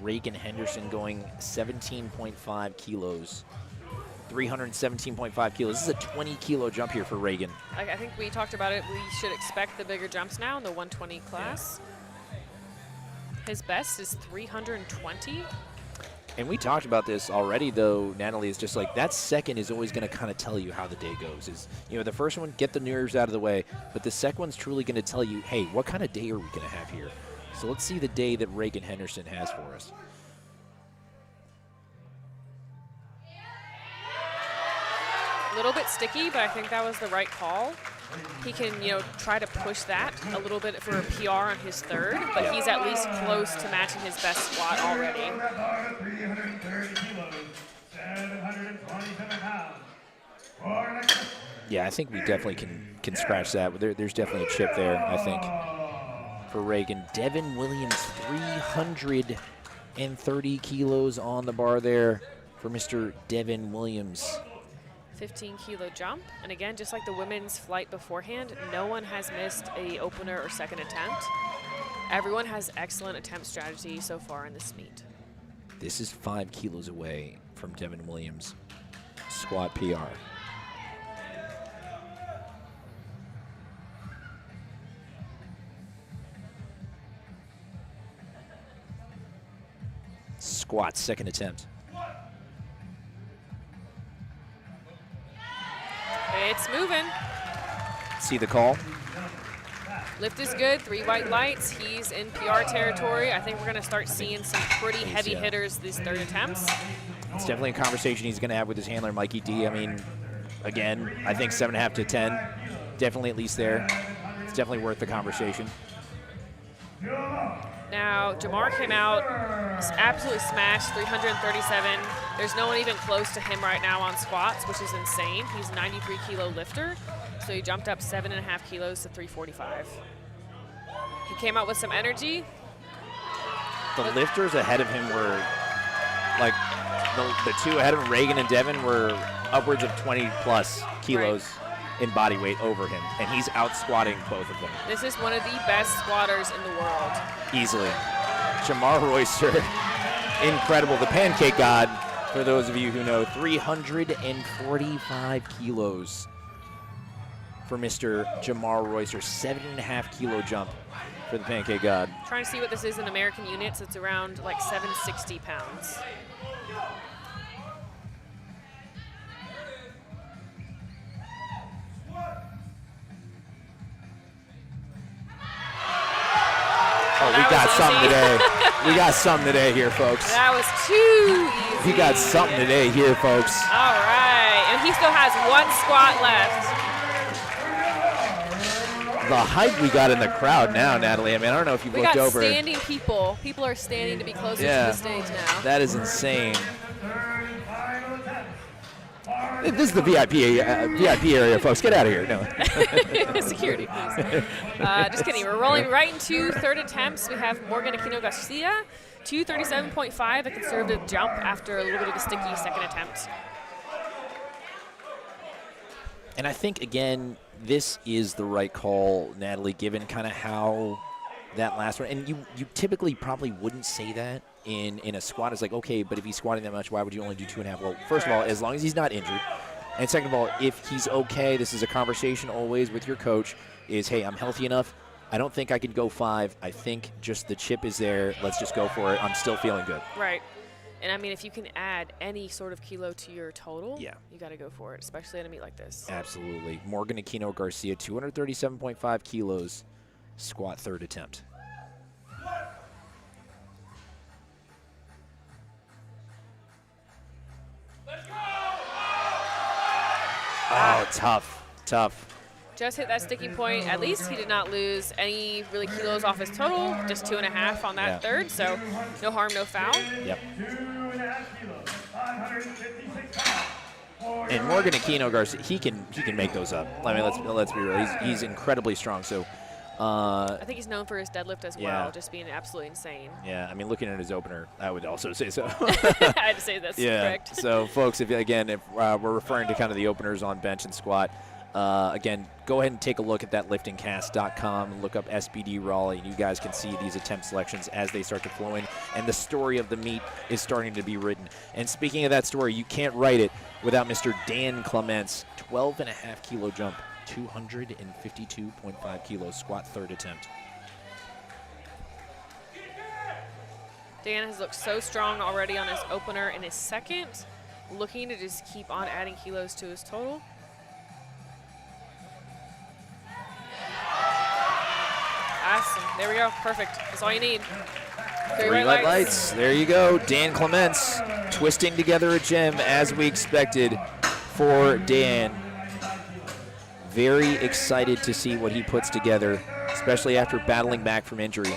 Ragan Henderson going 17.5 kilos. 317.5 kilos. This is a 20-kilo jump here for Ragan. I think we talked about it. We should expect the bigger jumps now in the 120 class. His best is 320. And we talked about this already, though, Natalie. Is just like that second is always going to kind of tell you how the day goes. Is, you know, the first one, get the nerves out of the way, but the second one's truly going to tell you, hey, what kind of day are we going to have here? So let's see the day that Ragan Henderson has for us. A little bit sticky, but I think that was the right call. He can, you know, try to push that a little bit for a PR on his third, but he's at least close to matching his best squat already. 330 kilos, 727 pounds. Yeah, I think we definitely can scratch that. There's definitely a chip there, I think, for Ragan. Devin Williams, 330 kilos on the bar there for Mr. Devin Williams. 15-kilo jump, and again, just like the women's flight beforehand, no one has missed a opener or second attempt. Everyone has excellent attempt strategy so far in this meet. This is 5 kilos away from Devin Williams' squat PR. Squat, second attempt. It's moving. See the call? Lift is good, 3 white lights. He's in PR territory. I think we're going to start seeing some pretty heavy hitters these third attempts. It's definitely a conversation he's going to have with his handler, Mikey D. I mean, again, I think 7.5 to 10. Definitely at least there. It's definitely worth the conversation. Now, JamaRR came out, absolutely smashed, 337. There's no one even close to him right now on squats, which is insane. He's a 93-kilo lifter, so he jumped up 7.5 kilos to 345. He came out with some energy. The lifters ahead of him were, like, the two ahead of him, Ragan and Devin, were upwards of 20-plus kilos. Right. In body weight over him, and he's out-squatting both of them. This is one of the best squatters in the world. Easily. JamaRR Royster, incredible. The pancake god, for those of you who know, 345 kilos for Mr. JamaRR Royster. 7.5-kilo jump for the pancake god. Trying to see what this is in American units. It's around like 760 pounds. Oh, we got something today. We got something today here, folks. That was too easy. We got something today here, folks. All right, and he still has 1 squat left. The hype we got in the crowd now, Natalie. I mean, I don't know if you've looked over. We got standing people. People are standing to be closer to the stage now. That is insane. This is the VIP area, folks. Get out of here. No. Security, please. Just kidding. We're rolling right into third attempts. We have Morgan Aquino Garcia, 237.5, a conservative jump after a little bit of a sticky second attempt. And I think, again, this is the right call, Natalie, given kind of how that last one. And you typically probably wouldn't say that in a squat. It's like, okay, but if he's squatting that much, why would you only do 2.5? Well, first of all, as long as he's not injured. And second of all, if he's okay, this is a conversation always with your coach is, hey, I'm healthy enough. I don't think I can go 5. I think just the chip is there. Let's just go for it. I'm still feeling good. Right. And, I mean, if you can add any sort of kilo to your total, yeah, you got to go for it, especially at a meet like this. Absolutely. Morgan Aquino Garcia, 237.5 kilos, squat third attempt. Oh, tough. Just hit that sticky point. At least he did not lose any really kilos off his total, just 2.5 on that third, so no harm, no foul. Yep. And Morgan Aquino Garcia, he can make those up. I mean, let's be real. He's incredibly strong. So I think he's known for his deadlift as well, just being absolutely insane. Yeah, I mean, looking at his opener, I would also say so. I had to say that's correct. So, folks, if we're referring to kind of the openers on bench and squat, again, go ahead and take a look at that liftingcast.com and look up SBD Raleigh, and you guys can see these attempt selections as they start to flow in, and the story of the meet is starting to be written. And speaking of that story, you can't write it without Mr. Dan Clements, 12.5-kilo jump, 252.5 kilos, squat third attempt. Dan has looked so strong already on his opener and his second, looking to just keep on adding kilos to his total. Awesome. There we go. Perfect. That's all you need. Three white lights. There you go. Dan Clements twisting together a gem as we expected for Dan. Very excited to see what he puts together, especially after battling back from injury.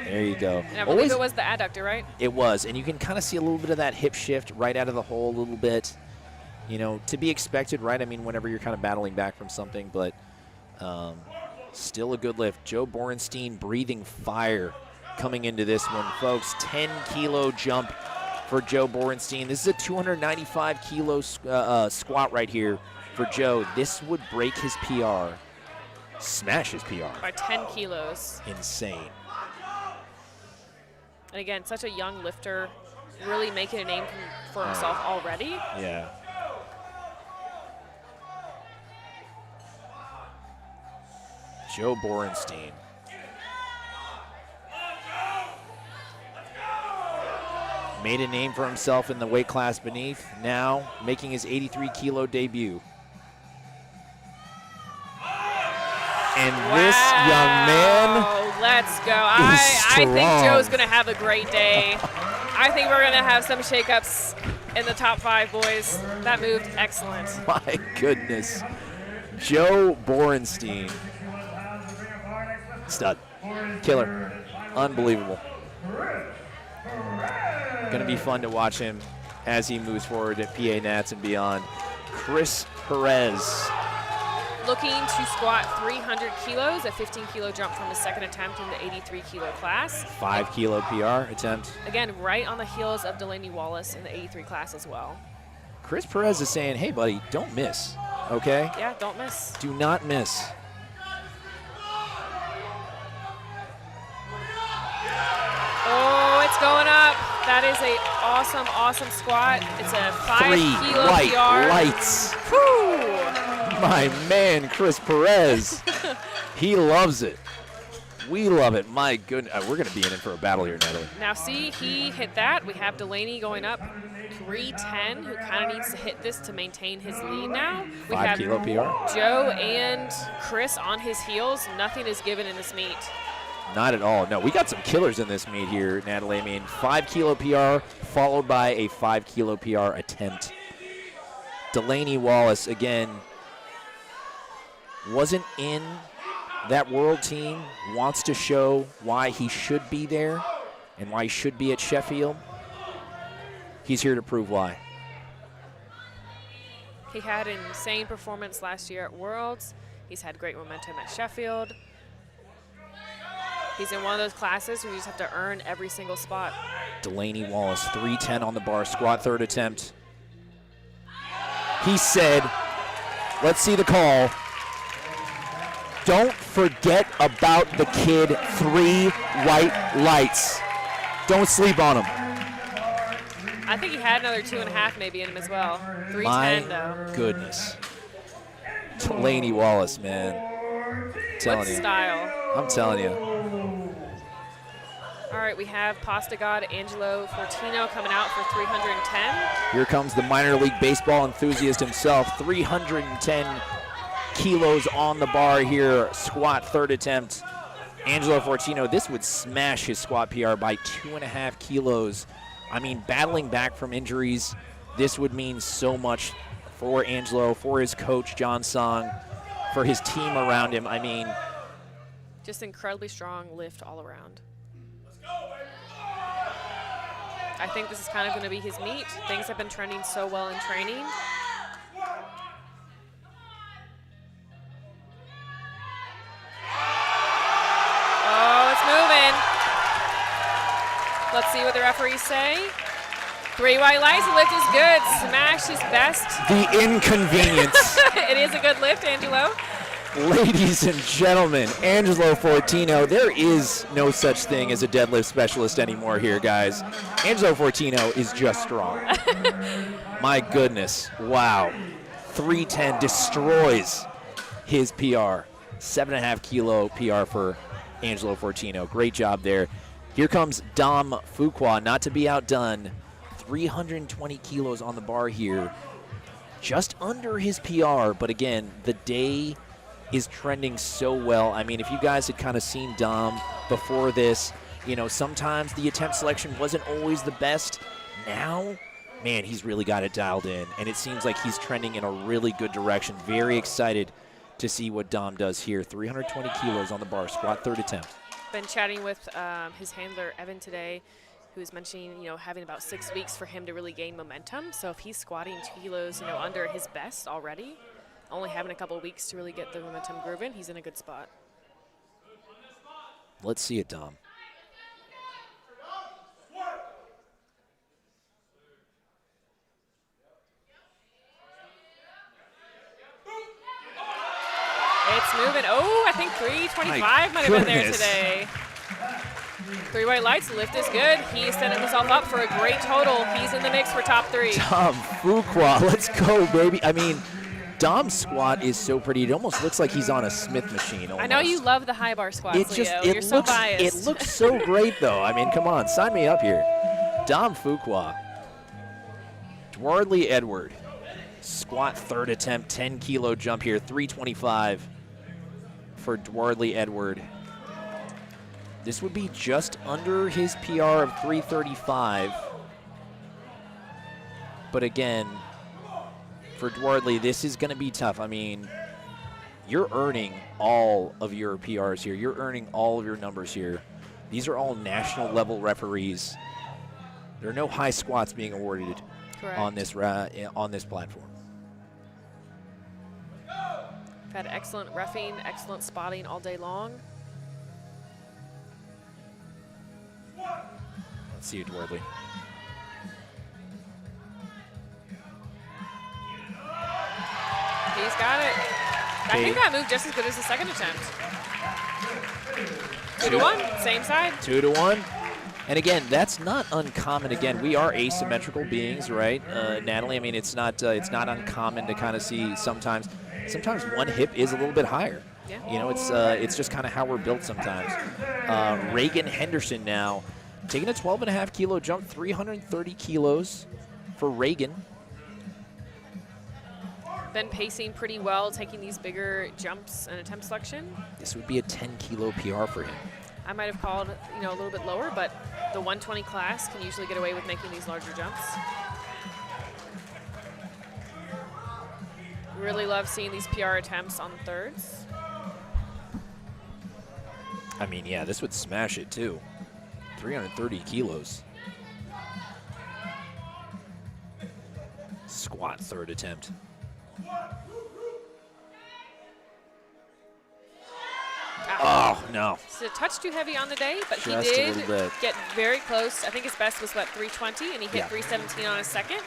There you go. And I believe it was the adductor, right? It was, and you can kind of see a little bit of that hip shift right out of the hole a little bit. You know, to be expected, right? I mean, whenever you're kind of battling back from something, but still a good lift. Joe Borenstein breathing fire coming into this one, folks. 10-kilo jump for Joe Borenstein. This is a 295-kilo squat right here for Joe. This would break his PR, smash his PR. By 10 kilos. Insane. And again, such a young lifter, really making a name for himself already. Yeah. Joe Borenstein. Made a name for himself in the weight class beneath, now making his 83-kilo debut. And this young man, let's go. I think Joe's going to have a great day. I think we're going to have some shakeups in the top 5, boys. That moved excellent. My goodness. Joe Borenstein. Stud. Killer. Unbelievable. Going to be fun to watch him as he moves forward at PA Nats and beyond. Chris Perez. Looking to squat 300 kilos, a 15-kilo jump from his second attempt in the 83-kilo class. 5-kilo PR attempt. Again, right on the heels of Delaney Wallace in the 83 class as well. Chris Perez is saying, hey, buddy, don't miss, okay? Yeah, don't miss. Do not miss. Oh, it's going up. That is a awesome, awesome squat. It's a 5-kilo white PR. Lights. Whew. My man, Chris Perez. He loves it. We love it. My goodness. We're going to be in it for a battle here, Natalie. Now, see, he hit that. We have Delaney going up 310, who kind of needs to hit this to maintain his lead now. We 5-kilo PR. Joe and Chris on his heels. Nothing is given in this meet. Not at all. No, we got some killers in this meet here, Natalie. I mean, 5-kilo PR followed by a 5-kilo PR attempt. Delaney Wallace, again, wasn't in that world team, wants to show why he should be there and why he should be at Sheffield. He's here to prove why. He had an insane performance last year at Worlds. He's had great momentum at Sheffield. He's in one of those classes where you just have to earn every single spot. Delaney Wallace, 310 on the bar, squat third attempt. He said, let's see the call. Don't forget about the kid, 3 white lights. Don't sleep on him. I think he had another 2.5 maybe in him as well. 310 My though. goodness. Delaney Wallace, man. What style. I'm telling you. All right, we have Pasta God Angelo Fortino coming out for 310. Here comes the minor league baseball enthusiast himself. 310 kilos on the bar here. Squat third attempt. Angelo Fortino, this would smash his squat PR by 2.5 kilos. I mean, battling back from injuries, this would mean so much for Angelo, for his coach, John Song, for his team around him. I mean, just incredibly strong lift all around. I think this is kind of going to be his meet. Things have been trending so well in training. Oh, it's moving. Let's see what the referees say. 3 white lights, the lift is good. Smash is best. The inconvenience. It is a good lift, Angelo. Ladies and gentlemen, Angelo Fortino. There is no such thing as a deadlift specialist anymore here, guys. Angelo Fortino is just strong. My goodness. Wow. 310 destroys his PR. 7.5 kilo PR for Angelo Fortino. Great job there. Here comes Dom Fuqua, not to be outdone. 320 kilos on the bar here. Just under his PR, but again, the day is trending so well. I mean, if you guys had kind of seen Dom before this, you know, sometimes the attempt selection wasn't always the best. Now, man, he's really got it dialed in, and it seems like he's trending in a really good direction. Very excited to see what Dom does here. 320 kilos on the bar, squat third attempt. Been chatting with his handler, Evan, today, who was mentioning, you know, having about 6 weeks for him to really gain momentum. So if he's squatting 2 kilos, you know, under his best already, only having a couple of weeks to really get the momentum grooving, he's in a good spot. Let's see it, Dom. It's moving. Oh, I think 325 might have been there today. 3 white lights. The lift is good. He's setting himself up for a great total. He's in the mix for top 3. Dom Fuqua, let's go, baby. I mean, Dom's squat is so pretty. It almost looks like he's on a Smith machine. Almost. I know you love the high bar squats, Leo. You're so biased. It looks so great, though. I mean, come on, sign me up here. Dom Fuqua. Dwardly Edouard. Squat third attempt, 10-kilo jump here, 325 for Dwardly Edouard. This would be just under his PR of 335. But again, for Dwardly, this is going to be tough. I mean, you're earning all of your PRs here. You're earning all of your numbers here. These are all national level referees. There are no high squats being awarded on this platform. Had excellent reffing, excellent spotting all day long. Let's see you, Dwardly. He's got it. I think that moved just as good as the second attempt. 2-1, same side. 2-1. And again, that's not uncommon. Again, we are asymmetrical beings, right, Natalie? I mean, it's not uncommon to kind of see sometimes one hip is a little bit higher. Yeah. You know, it's just kind of how we're built sometimes. Ragan Henderson now taking a 12.5-kilo jump, 330 kilos for Ragan. Been pacing pretty well, taking these bigger jumps and attempt selection. This would be a 10-kilo PR for him. I might have called, you know, a little bit lower, but the 120 class can usually get away with making these larger jumps. Really love seeing these PR attempts on the thirds. I mean, yeah, this would smash it too. 330 kilos. Squat third attempt. Oh, no. It's a touch too heavy on the day, but Just he did get very close. I think his best was, what, 320, and he hit 317 on his second.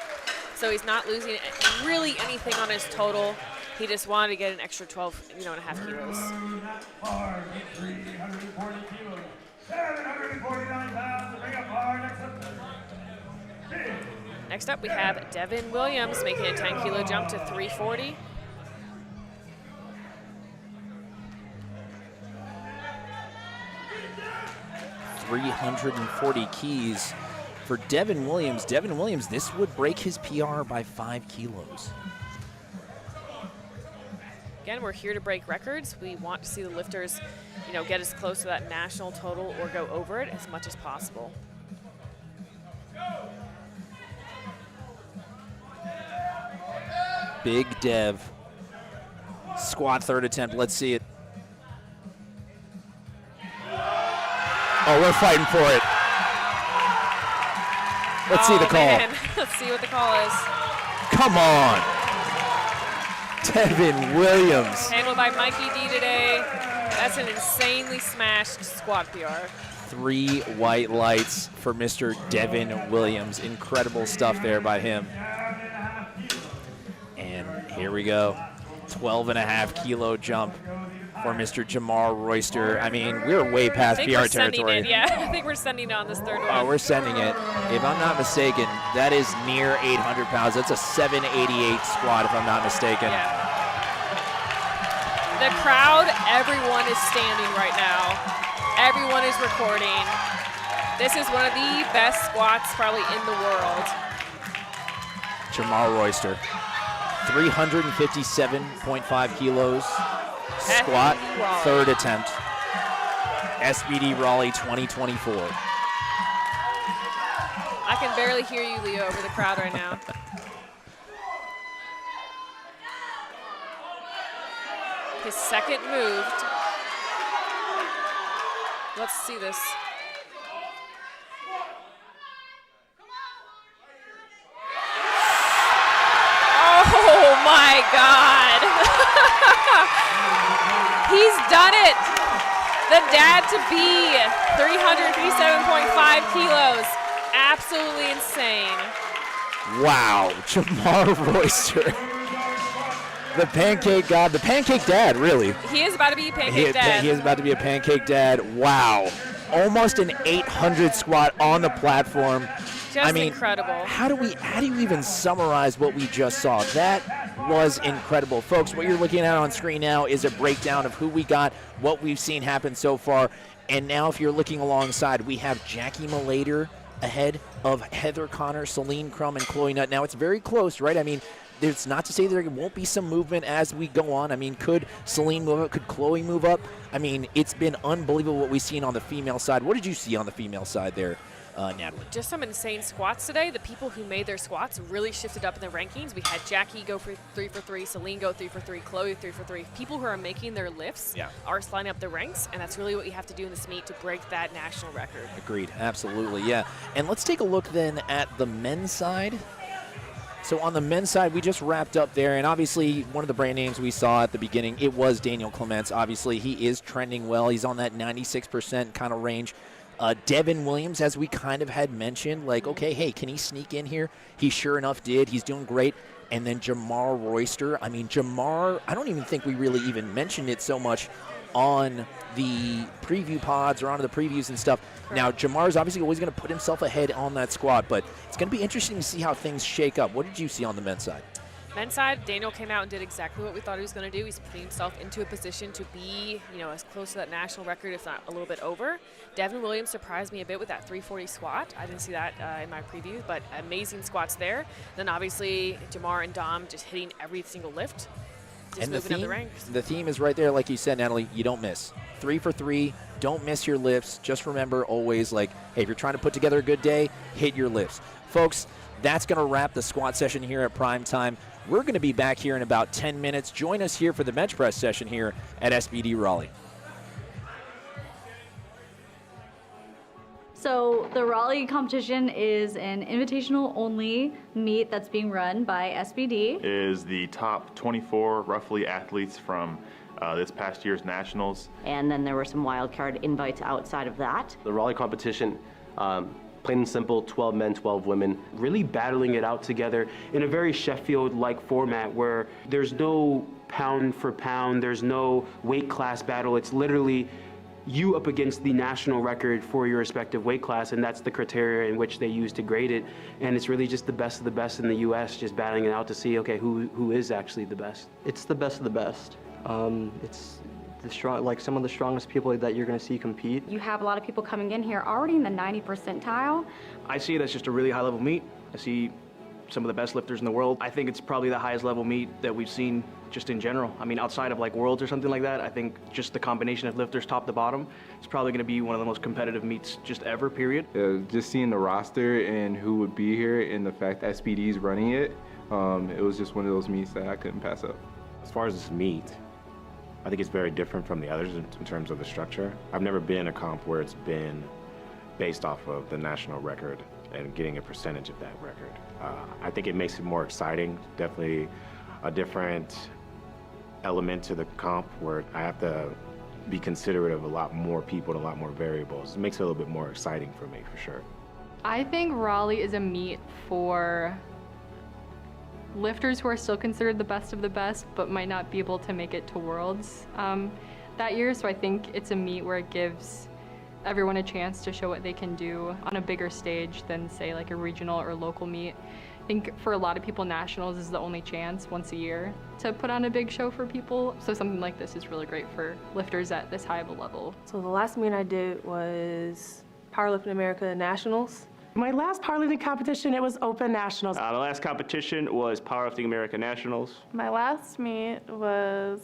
So he's not losing really anything on his total. He just wanted to get an extra 12.5 kilos. 340 kilos. 749 pounds to bring up our next up. Next up, we have Devin Williams making a 10-kilo jump to 340. .340 keys for Devin Williams. Devin Williams, this would break his PR by 5 kilos. Again, we're here to break records. We want to see the lifters, you know, get as close to that national total or go over it as much as possible. Big Dev. Squat third attempt. Let's see it. Oh, we're fighting for it. Let's see the call. Man. Let's see what the call is. Come on. Devin Williams. Handled by Mikey D today. That's an insanely smashed squat PR. 3 white lights for Mr. Devin Williams. Incredible stuff there by him. And here we go. 12.5-kilo jump for Mr. JamaRR Royster. I mean, we're way past PR territory. I think we're sending it on this third one. Oh, we're sending it. If I'm not mistaken, that is near 800 pounds. That's a 788 squat, if I'm not mistaken. Yeah. The crowd, everyone is standing right now. Everyone is recording. This is one of the best squats probably in the world. JamaRR Royster, 357.5 kilos. Squat, third attempt. SBD Raleigh 2024. I can barely hear you, Leo, over the crowd right now. His second moved. Let's see this. Oh my God. He's done it. The dad to be, 357.5 kilos. Absolutely insane. Wow, JamaRR Royster. The pancake god, the pancake dad, really. He is about to be pancake dad. He is about to be a pancake dad. Wow. Almost an 800 squat on the platform. Just incredible. How do you even summarize what we just saw? That was incredible. Folks, what you're looking at on screen now is a breakdown of who we got, what we've seen happen so far. And now if you're looking alongside, we have Jackie Malayter ahead of Heather Connor, Celine Crum, and Kloie Nutt. Now it's very close, right? I mean, it's not to say there won't be some movement as we go on. I mean, could Celine move up? Could Kloie move up? I mean, it's been unbelievable what we've seen on the female side. What did you see on the female side there, Natalie? Just some insane squats today. The people who made their squats really shifted up in the rankings. We had Jackie go for 3 for 3, Celine go 3 for 3, Kloie 3 for 3. People who are making their lifts are lining up the ranks, and that's really what you have to do in this meet to break that national record. Agreed, absolutely, yeah. And let's take a look then at the men's side. So on the men's side, we just wrapped up there, and obviously one of the brand names we saw at the beginning, it was Daniel Clements. Obviously, he is trending well. He's on that 96% kind of range. Devin Williams, as we kind of had mentioned, like, okay, hey, can he sneak in here? He sure enough did. He's doing great. And then JamaRR Royster. I mean, JamaRR, I don't even think we really even mentioned it so much on the preview pods or on the previews and stuff. Correct. Now, JamaRR's obviously always going to put himself ahead on that squad, but it's going to be interesting to see how things shake up. What did you see on the men's side? Men's side, Daniel came out and did exactly what we thought he was going to do. He's putting himself into a position to be, as close to that national record, if not a little bit over. Devin Williams surprised me a bit with that 340 squat. I didn't see that in my preview, but amazing squats there. Then obviously JamaRR and Dom just hitting every single lift. And the theme is right there, like you said, Natalie, you don't miss. 3 for 3, don't miss your lifts. Just remember always, like, hey, if you're trying to put together a good day, hit your lifts. Folks, that's going to wrap the squat session here at Primetime. We're going to be back here in about 10 minutes. Join us here for the bench press session here at SBD Raleigh. So the Raleigh competition is an invitational-only meet that's being run by SBD. Is the top 24 roughly athletes from this past year's nationals. And then there were some wildcard invites outside of that. The Raleigh competition, plain and simple, 12 men, 12 women, really battling it out together in a very Sheffield-like format where there's no pound for pound, there's no weight class battle. It's literally you up against the national record for your respective weight class, and that's the criteria in which they use to grade it. And it's really just the best of the best in the U.S. just battling it out to see, okay, who is actually the best. It's the best of the best. It's the strong, like some of the strongest people that you're going to see compete. You have a lot of people coming in here already in the 90 percentile. I see it as just a really high level meet. I see some of the best lifters in the world. I think it's probably the highest level meet that we've seen just in general. I mean, outside of like Worlds or something like that, I think just the combination of lifters top to bottom, it's probably going to be one of the most competitive meets just ever, period. Just seeing the roster and who would be here and the fact that SBD's running it, it was just one of those meets that I couldn't pass up. As far as this meet, I think it's very different from the others in terms of the structure. I've never been a comp where it's been based off of the national record and getting a percentage of that record. I think it makes it more exciting, definitely a different element to the comp where I have to be considerate of a lot more people and a lot more variables. It makes it a little bit more exciting for me, for sure. I think Raleigh is a meet for lifters who are still considered the best of the best, but might not be able to make it to Worlds that year. So I think it's a meet where it gives everyone a chance to show what they can do on a bigger stage than, say, like a regional or local meet. I think for a lot of people, nationals is the only chance once a year to put on a big show for people. So something like this is really great for lifters at this high of a level. So the last meet I did was Powerlifting America Nationals. My last powerlifting competition, it was Open Nationals. The last competition was Powerlifting America Nationals. My last meet was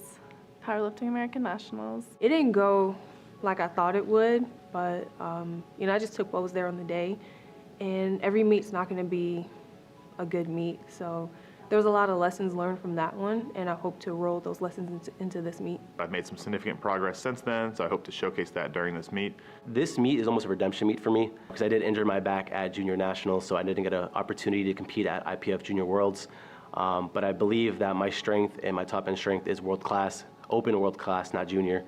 Powerlifting America Nationals. It didn't go like I thought it would, but you know, I just took what was there on the day, and every meet's not going to be a good meet. So there was a lot of lessons learned from that one, and I hope to roll those lessons into this meet. I've made some significant progress since then, so I hope to showcase that during this meet. This meet is almost a redemption meet for me because I did injure my back at Junior Nationals, so I didn't get an opportunity to compete at IPF Junior Worlds. But I believe that my strength and my top end strength is world class, open world class, not junior.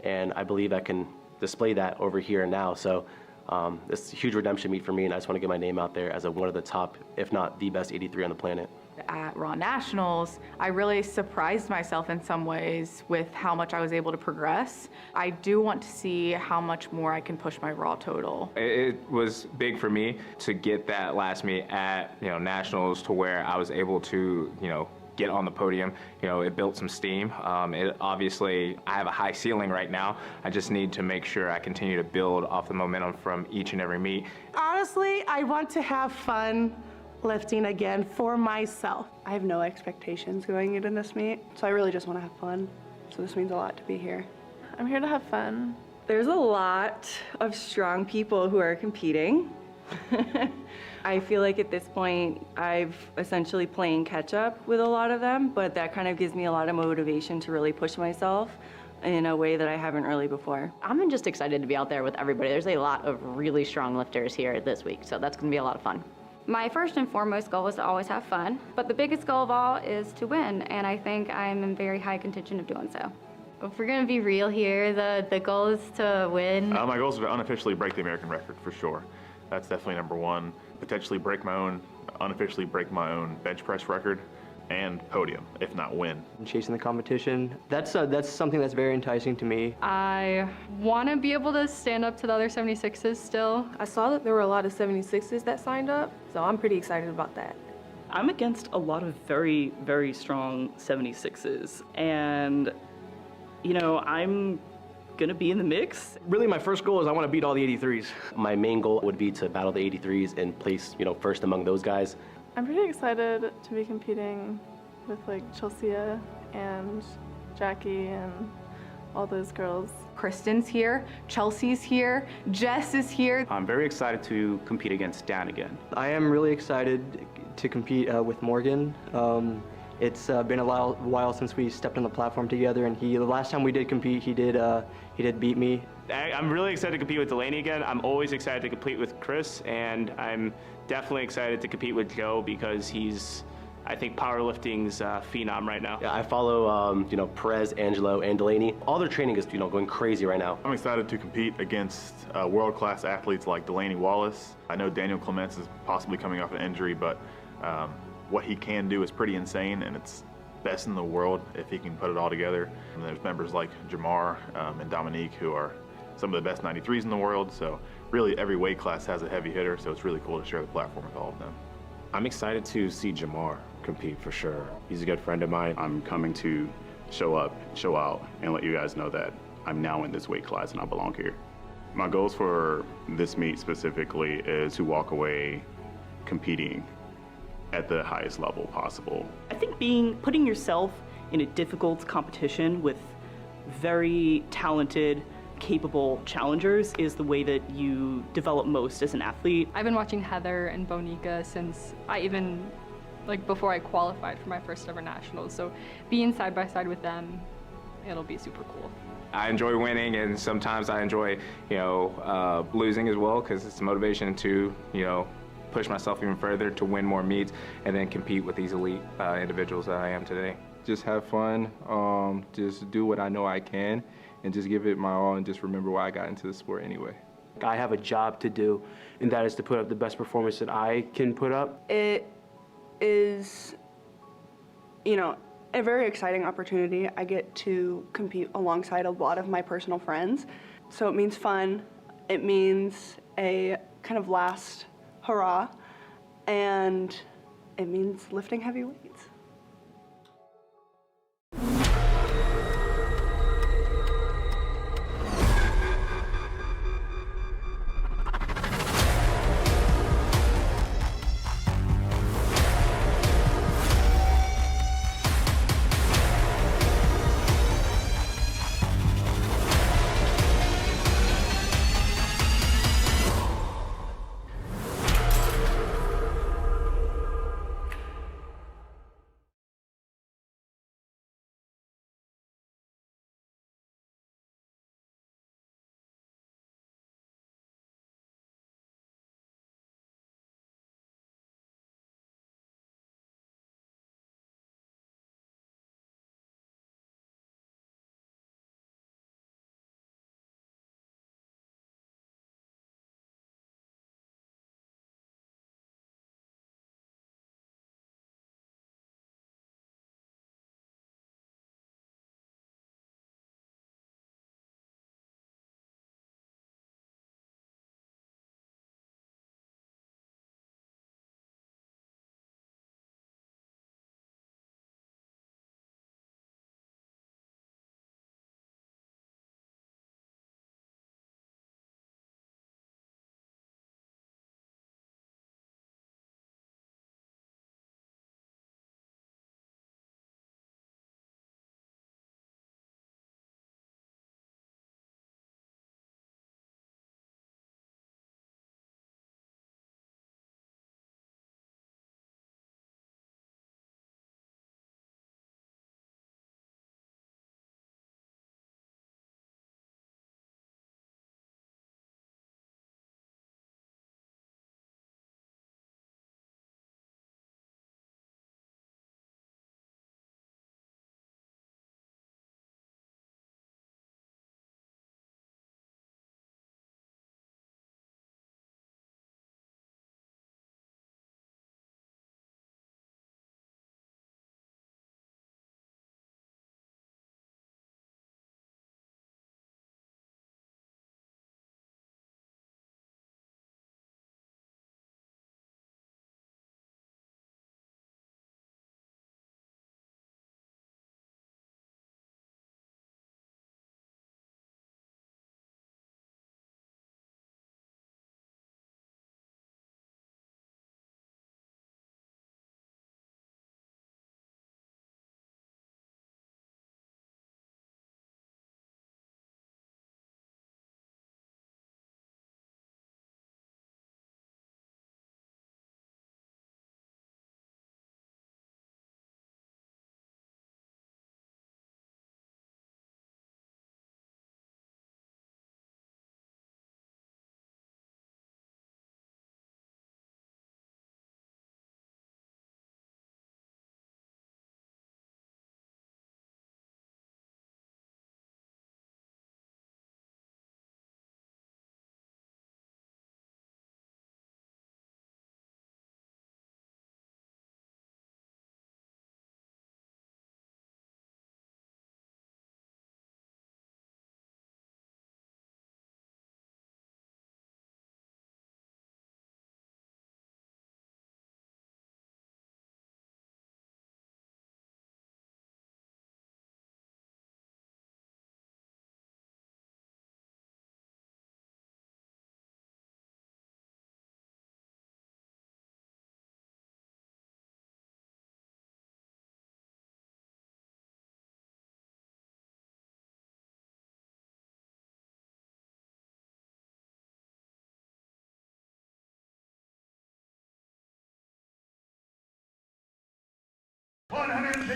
And I believe I can display that over here and now. So it's a huge redemption meet for me, and I just want to get my name out there as one of the top, if not the best 83 on the planet. At Raw Nationals, I really surprised myself in some ways with how much I was able to progress. I do want to see how much more I can push my Raw total. It was big for me to get that last meet at Nationals to where I was able to get on the podium. It built some steam. Obviously, I have a high ceiling right now. I just need to make sure I continue to build off the momentum from each and every meet. Honestly, I want to have fun lifting again for myself. I have no expectations going into this meet, so I really just want to have fun. So this means a lot to be here. I'm here to have fun. There's a lot of strong people who are competing. I feel like at this point, I've essentially playing catch up with a lot of them, but that kind of gives me a lot of motivation to really push myself in a way that I haven't really before. I'm just excited to be out there with everybody. There's a lot of really strong lifters here this week, so that's gonna be a lot of fun. My first and foremost goal was to always have fun, but the biggest goal of all is to win, and I think I'm in very high contention of doing so. If we're gonna be real here, the goal is to win. My goal is to unofficially break the American record for sure. That's definitely number one. Potentially unofficially break my own bench press record and podium, if not win. Chasing the competition, that's something that's very enticing to me. I want to be able to stand up to the other 76s still. I saw that there were a lot of 76s that signed up, so I'm pretty excited about that. I'm against a lot of very, very strong 76s, and I'm gonna be in the mix. Really, my first goal is I want to beat all the 83s. My main goal would be to battle the 83s and place, first among those guys. I'm pretty excited to be competing with Chelsea and Jackie and all those girls. Kristen's here, Chelsea's here, Jess is here. I'm very excited to compete against Dan again. I am really excited to compete with Morgan. It's been a while since we stepped on the platform together, and the last time we did compete, he did beat me. I'm really excited to compete with Delaney again. I'm always excited to compete with Chris, and I'm definitely excited to compete with Joe because he's, I think, powerlifting's phenom right now. Yeah, I follow, Perez, Angelo, and Delaney. All their training is, going crazy right now. I'm excited to compete against world-class athletes like Delaney Wallace. I know Daniel Clements is possibly coming off an injury, but what he can do is pretty insane, and it's best in the world if he can put it all together. And there's members like JamaRR and Dominique who are some of the best 93s in the world, so really every weight class has a heavy hitter, so it's really cool to share the platform with all of them. I'm excited to see JamaRR compete for sure. He's a good friend of mine. I'm coming to show up, show out, and let you guys know that I'm now in this weight class and I belong here. My goals for this meet specifically is to walk away competing at the highest level possible. I think putting yourself in a difficult competition with very talented, capable challengers is the way that you develop most as an athlete. I've been watching Heather and Bonica since before I qualified for my first ever nationals, so being side by side with them, it'll be super cool. I enjoy winning, and sometimes I enjoy, losing as well, because it's a motivation to, push myself even further to win more meets and then compete with these elite individuals that I am today. Just have fun, just do what I know I can, and just give it my all, and just remember why I got into the sport anyway. I have a job to do, and that is to put up the best performance that I can put up. It is, a very exciting opportunity. I get to compete alongside a lot of my personal friends, so it means fun. It means a kind of last hurrah, and it means lifting heavy weights.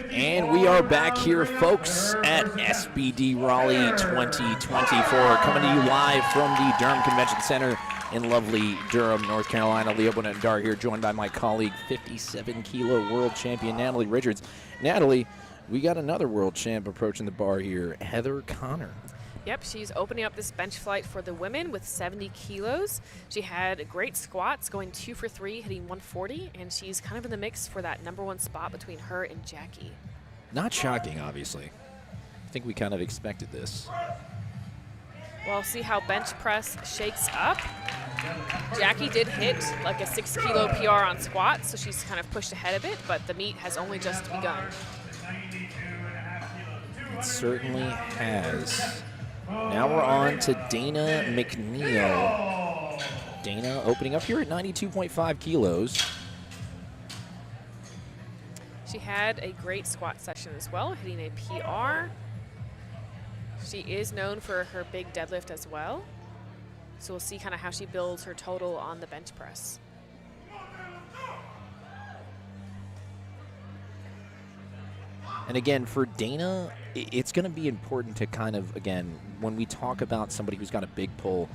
And we are back here, folks, at SBD Raleigh 2024, coming to you live from the Durham Convention Center in lovely Durham, North Carolina. Leo Bonendar here, joined by my colleague, 57-kilo world champion Natalie Richards. Natalie, we got another world champ approaching the bar here, Heather Connor. Yep, she's opening up this bench flight for the women with 70 kilos. She had great squats, going 2 for 3, hitting 140, and she's kind of in the mix for that #1 spot between her and Jackie. Not shocking, obviously. I think we kind of expected this. We'll see how bench press shakes up. Jackie did hit like a 6 kilo PR on squat, so she's kind of pushed ahead of it, but the meet has only just begun. It certainly has. Now we're on to Dayna McNeal. Dayna opening up here at 92.5 kilos. She had a great squat session as well, hitting a PR. She is known for her big deadlift as well. So we'll see kind of how she builds her total on the bench press. And again, for Dayna, it's going to be important to kind of, again, when we talk about somebody who's got a big pull,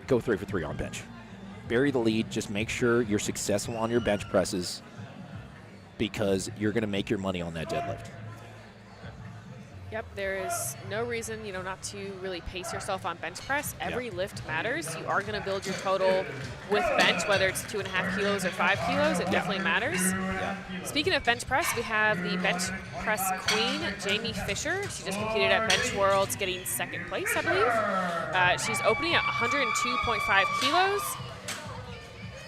go 3 for 3 on bench. Bury the lead. Just make sure you're successful on your bench presses because you're going to make your money on that deadlift. Yep, there is no reason, not to really pace yourself on bench press. Every lift matters. You are going to build your total with bench, whether it's 2.5 kilos or 5 kilos. It definitely matters. Speaking of bench press, we have the bench press queen, Jamie Fisher. She just competed at Bench Worlds, getting 2nd place, I believe. She's opening at 102.5 kilos.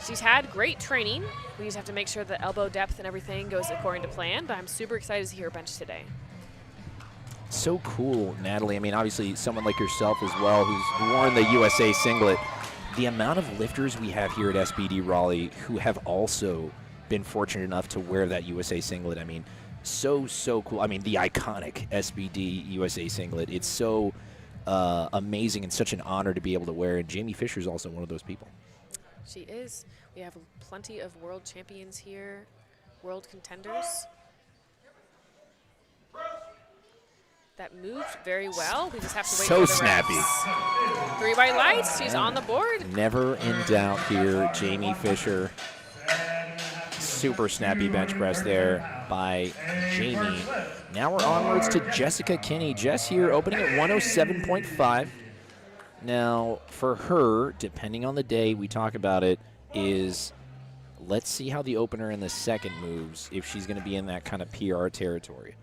She's had great training. We just have to make sure the elbow depth and everything goes according to plan, but I'm super excited to see her bench today. So cool, Natalie. I mean, obviously, someone like yourself as well who's worn the USA singlet. The amount of lifters we have here at SBD Raleigh who have also been fortunate enough to wear that USA singlet. I mean, so cool. I mean, the iconic SBD USA singlet. It's so amazing and such an honor to be able to wear. And Jamie Fisher is also one of those people. She is. We have plenty of world champions here, world contenders. That moved very well. We just have to wait for the snappy. reps. 3 white lights. She's on the board. Never in doubt here, Jamie Fisher. Super snappy bench press there by Jamie. Now we're onwards to Jessica Kinney. Jess here opening at 107.5. Now, for her, depending on the day we talk about it, is let's see how the opener in the second moves, if she's going to be in that kind of PR territory.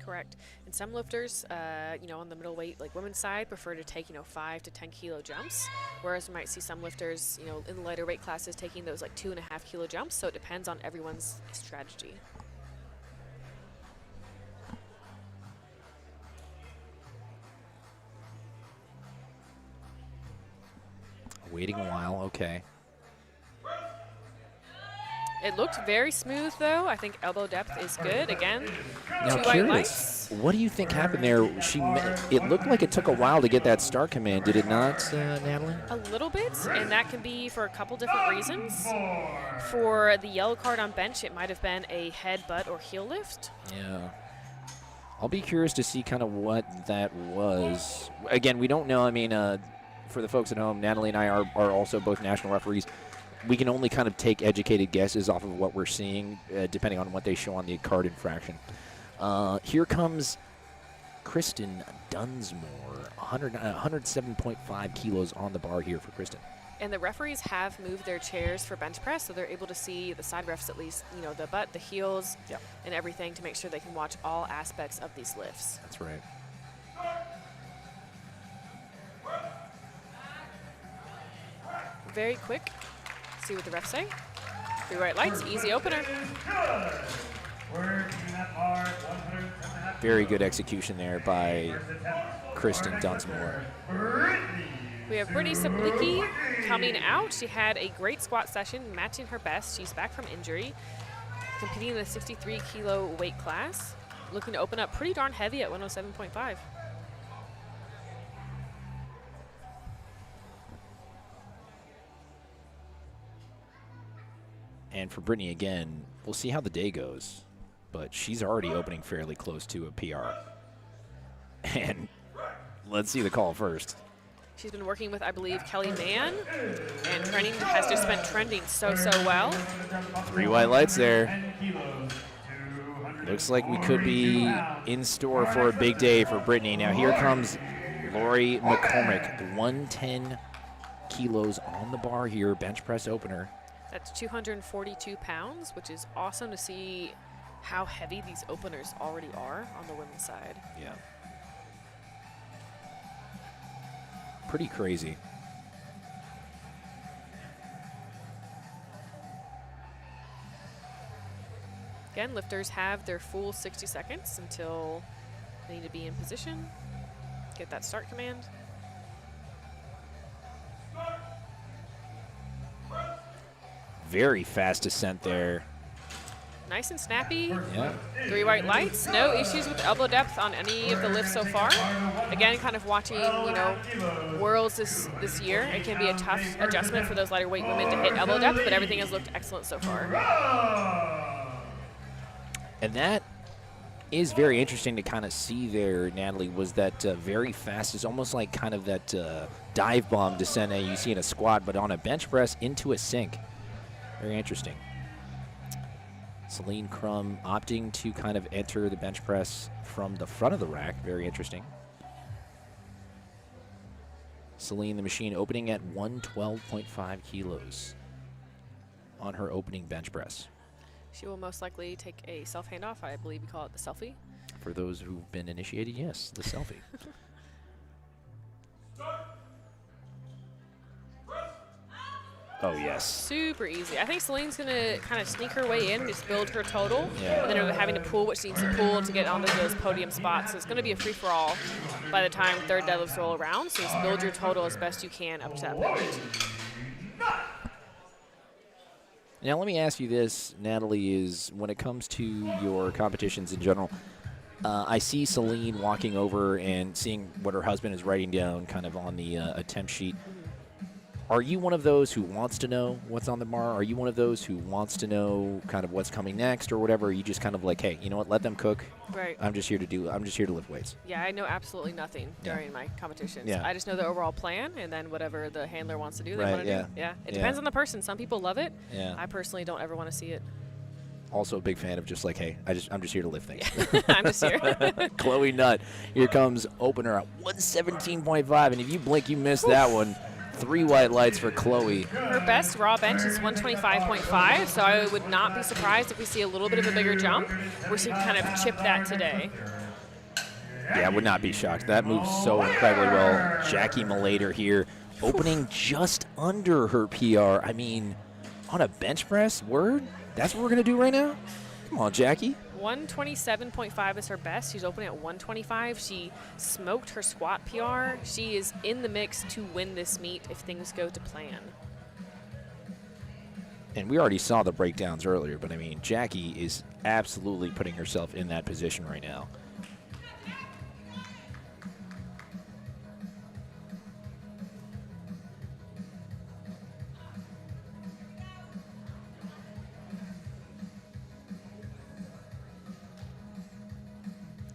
Correct. And some lifters, on the middleweight, like women's side, prefer to take, 5 to 10 kilo jumps, whereas we might see some lifters, in the lighter weight classes taking those like 2.5 kilo jumps. So it depends on everyone's strategy. Waiting a while, okay. It looked very smooth, though. I think elbow depth is good. Again, Now, 2 white curious, lights. what do you think happened there? It looked like it took a while to get that start command. Did it not, Natalie? A little bit, and that can be for a couple different reasons. For the yellow card on bench, it might have been a head, butt, or heel lift. Yeah. I'll be curious to see kind of what that was. Again, we don't know. I mean, for the folks at home, Natalie and I are also both national referees. We can only kind of take educated guesses off of what we're seeing, depending on what they show on the card infraction. Here comes Kristen Dunsmore, 107.5 kilos on the bar here for Kristen. And the referees have moved their chairs for bench press, so they're able to see the side refs at least, the butt, the heels, and everything to make sure they can watch all aspects of these lifts. That's right. Very quick. See what the refs say. 3 white lights, easy opener. Very good execution there by Kristen Dunsmore. We have Brittany Suplicki coming out. She had a great squat session, matching her best. She's back from injury, competing in the 63 kilo weight class, looking to open up pretty darn heavy at 107.5. And for Brittany, again, we'll see how the day goes, but she's already opening fairly close to a PR. And let's see the call first. She's been working with, I believe, Kelly Mann, and training has just been trending so well. 3 white lights there. Looks like we could be in store for a big day for Brittany. Now here comes Lori McCormick, 110 kilos on the bar here, bench press opener. That's 242 pounds, which is awesome to see how heavy these openers already are on the women's side. Yeah. Pretty crazy. Again, lifters have their full 60 seconds until they need to be in position. Get that start command. Very fast descent there. Nice and snappy. Yeah. 3 white lights. No issues with elbow depth on any of the lifts so far. Again, kind of watching, Worlds this year. It can be a tough adjustment for those lighter weight women to hit elbow depth, but everything has looked excellent so far. And that is very interesting to kind of see there, Natalie, was that very fast. It's almost like kind of that dive bomb descent that you see in a squat, but on a bench press into a sink. Very interesting. Celine Crum opting to kind of enter the bench press from the front of the rack. Very interesting. Celine, the machine, opening at 112.5 kilos on her opening bench press. She will most likely take a self handoff. I believe you call it the selfie. For those who've been initiated, yes, the selfie. Oh, yes. Super easy. I think Celine's going to kind of sneak her way in, just build her total, Yeah. and then having to pull what she needs to pull to get onto those podium spots. So it's going to be a free-for-all by the time third deadlifts roll around. So just build your total as best you can up to that point. Now, let me ask you this, Natalie, is when it comes to your competitions in general, I see Celine walking over and seeing what her husband is writing down kind of on the attempt sheet. Are you one of those who wants to know what's on the bar? Are you one of those who wants to know kind of what's coming next or whatever? Are you just kind of like, hey, you know what, let them cook. Right. I'm just here to lift weights. Yeah, I know absolutely nothing during my competitions. Yeah. I just know the overall plan, and then whatever the handler wants to do, they Right, want to do. Yeah, it depends on the person. Some people love it. Yeah. I personally don't ever want to see it. Also a big fan of just like, hey, I'm just here to lift things. I'm just here. Kloie Nutt, here comes opener at 117.5, and if you blink, you missed that one. 3 white lights for Kloie. Her best raw bench is 125.5, so I would not be surprised if we see a little bit of a bigger jump where she can kind of chip that today. Yeah, I would not be shocked. That moves so incredibly well. Jacqueline Malayter here, opening just under her PR. I mean, on a bench press, word? That's what we're going to do right now? Come on, Jackie. 127.5 is her best. She's opening at 125. She smoked her squat PR. She is in the mix to win this meet if things go to plan. And we already saw the breakdowns earlier, but I mean, Jackie is absolutely putting herself in that position right now.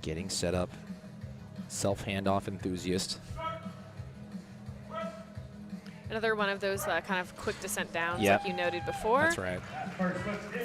Getting set up, self-handoff enthusiast. Another one of those kind of quick descent downs Yep. like you noted before. That's right.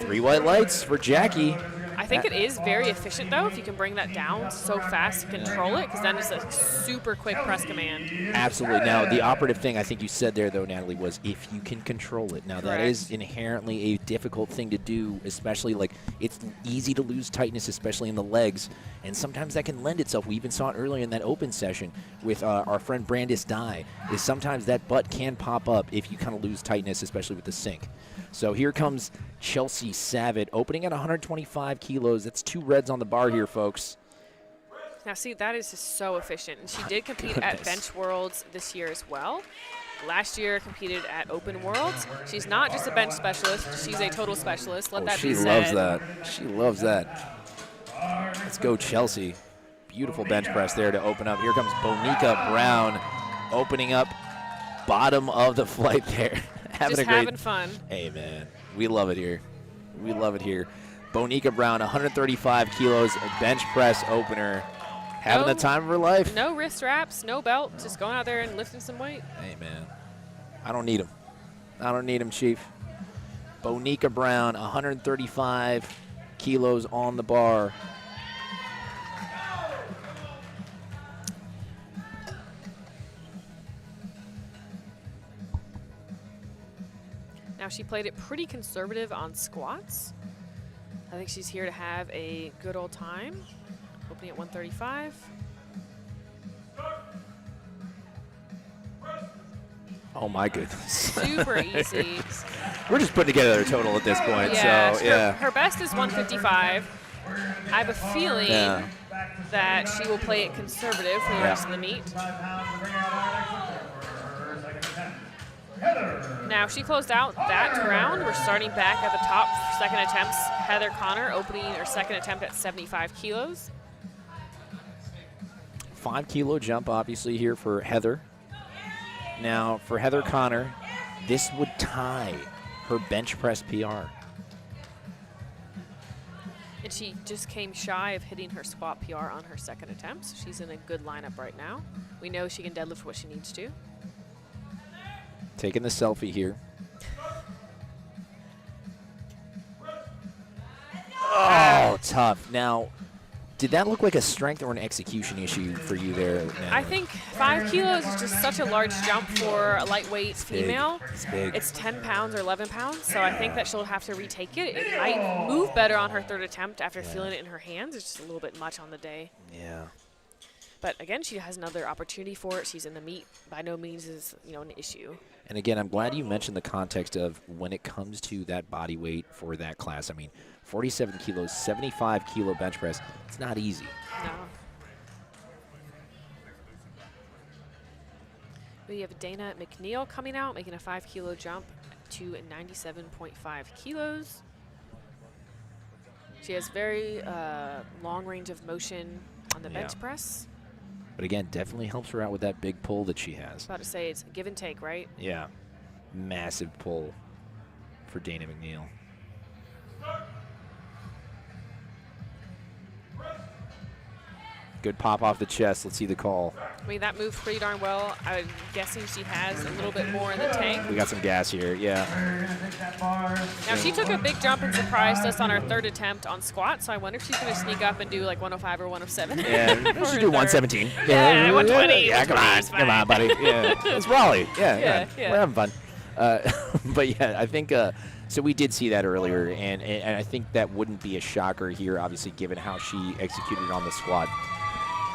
3 white lights for Jackie. I think it is very efficient, though, if you can bring that down so fast and control it, because then it's a super quick press command. Absolutely. Now, the operative thing I think you said there, though, Natalie, was if you can control it. Now, that is inherently a difficult thing to do, especially, like, it's easy to lose tightness, especially in the legs, and sometimes that can lend itself. We even saw it earlier in that open session with our friend Brandis Dye, is sometimes that butt can pop up if you kind of lose tightness, especially with the sink. So here comes Chelsea Savit, opening at 125 kilos. That's 2 reds on the bar here, folks. Now, see, that is just so efficient. And she did compete at Bench Worlds this year as well. Last year competed at Open Worlds. She's not just a bench specialist. She's a total specialist. Let that be said. She loves that. She loves that. Let's go, Chelsea. Beautiful bench press there to open up. Here comes Bonica Brown opening up. Bottom of the flight there. Having fun. Hey, man. We love it here. We love it here. Bonica Brown, 135 kilos, a bench press opener. Having the time of her life. No wrist wraps, no belt, just going out there and lifting some weight. Hey, man. I don't need him. I don't need him, Chief. Bonica Brown, 135 kilos on the bar. Now, she played it pretty conservative on squats. I think she's here to have a good old time. Opening at 135. Oh, my goodness. Super easy. We're just putting together a total at this point. Yeah, So, yeah. her best is 155. I have a feeling that she will play it conservative for the rest of the meet. Now, she closed out that round. We're starting back at the top for second attempts. Heather Connor opening her second attempt at 75 kilos. 5 kilo jump, obviously, here for Heather. Now, for Heather Connor, this would tie her bench press PR. And she just came shy of hitting her squat PR on her second attempt. So she's in a good lineup right now. We know she can deadlift what she needs to. Taking the selfie here. Oh, tough. Now, did that look like a strength or an execution issue for you there, Natalie? I think 5 kilos is just such a large jump for a lightweight female. It's big. It's 10 pounds or 11 pounds, so I think that she'll have to retake it. It might move better on her third attempt after feeling it in her hands. It's just a little bit much on the day. Yeah. But again, she has another opportunity for it. She's in the meet. By no means is an issue. And again, I'm glad you mentioned the context of when it comes to that body weight for that class. I mean, 47 kilos, 75 kilo bench press. It's not easy. No. We have Dayna McNeal coming out, making a 5 kilo jump to 97.5 kilos. She has very long range of motion on the bench press. But again, definitely helps her out with that big pull that she has. About to say it's give and take, right? Yeah. Massive pull for Dayna McNeal. Good pop off the chest. Let's see the call. I mean, that moved pretty darn well. I'm guessing she has a little bit more in the tank. We got some gas here, yeah. Now, she took a big jump and surprised us on her third attempt on squat, so I wonder if she's going to sneak up and do like 105 or 107. Yeah, we should do 117. Yeah, 120. Yeah, come on, buddy. Yeah, it's Raleigh. Yeah, we're having fun. But yeah, I think, so we did see that earlier, and I think that wouldn't be a shocker here, obviously, given how she executed on the squat.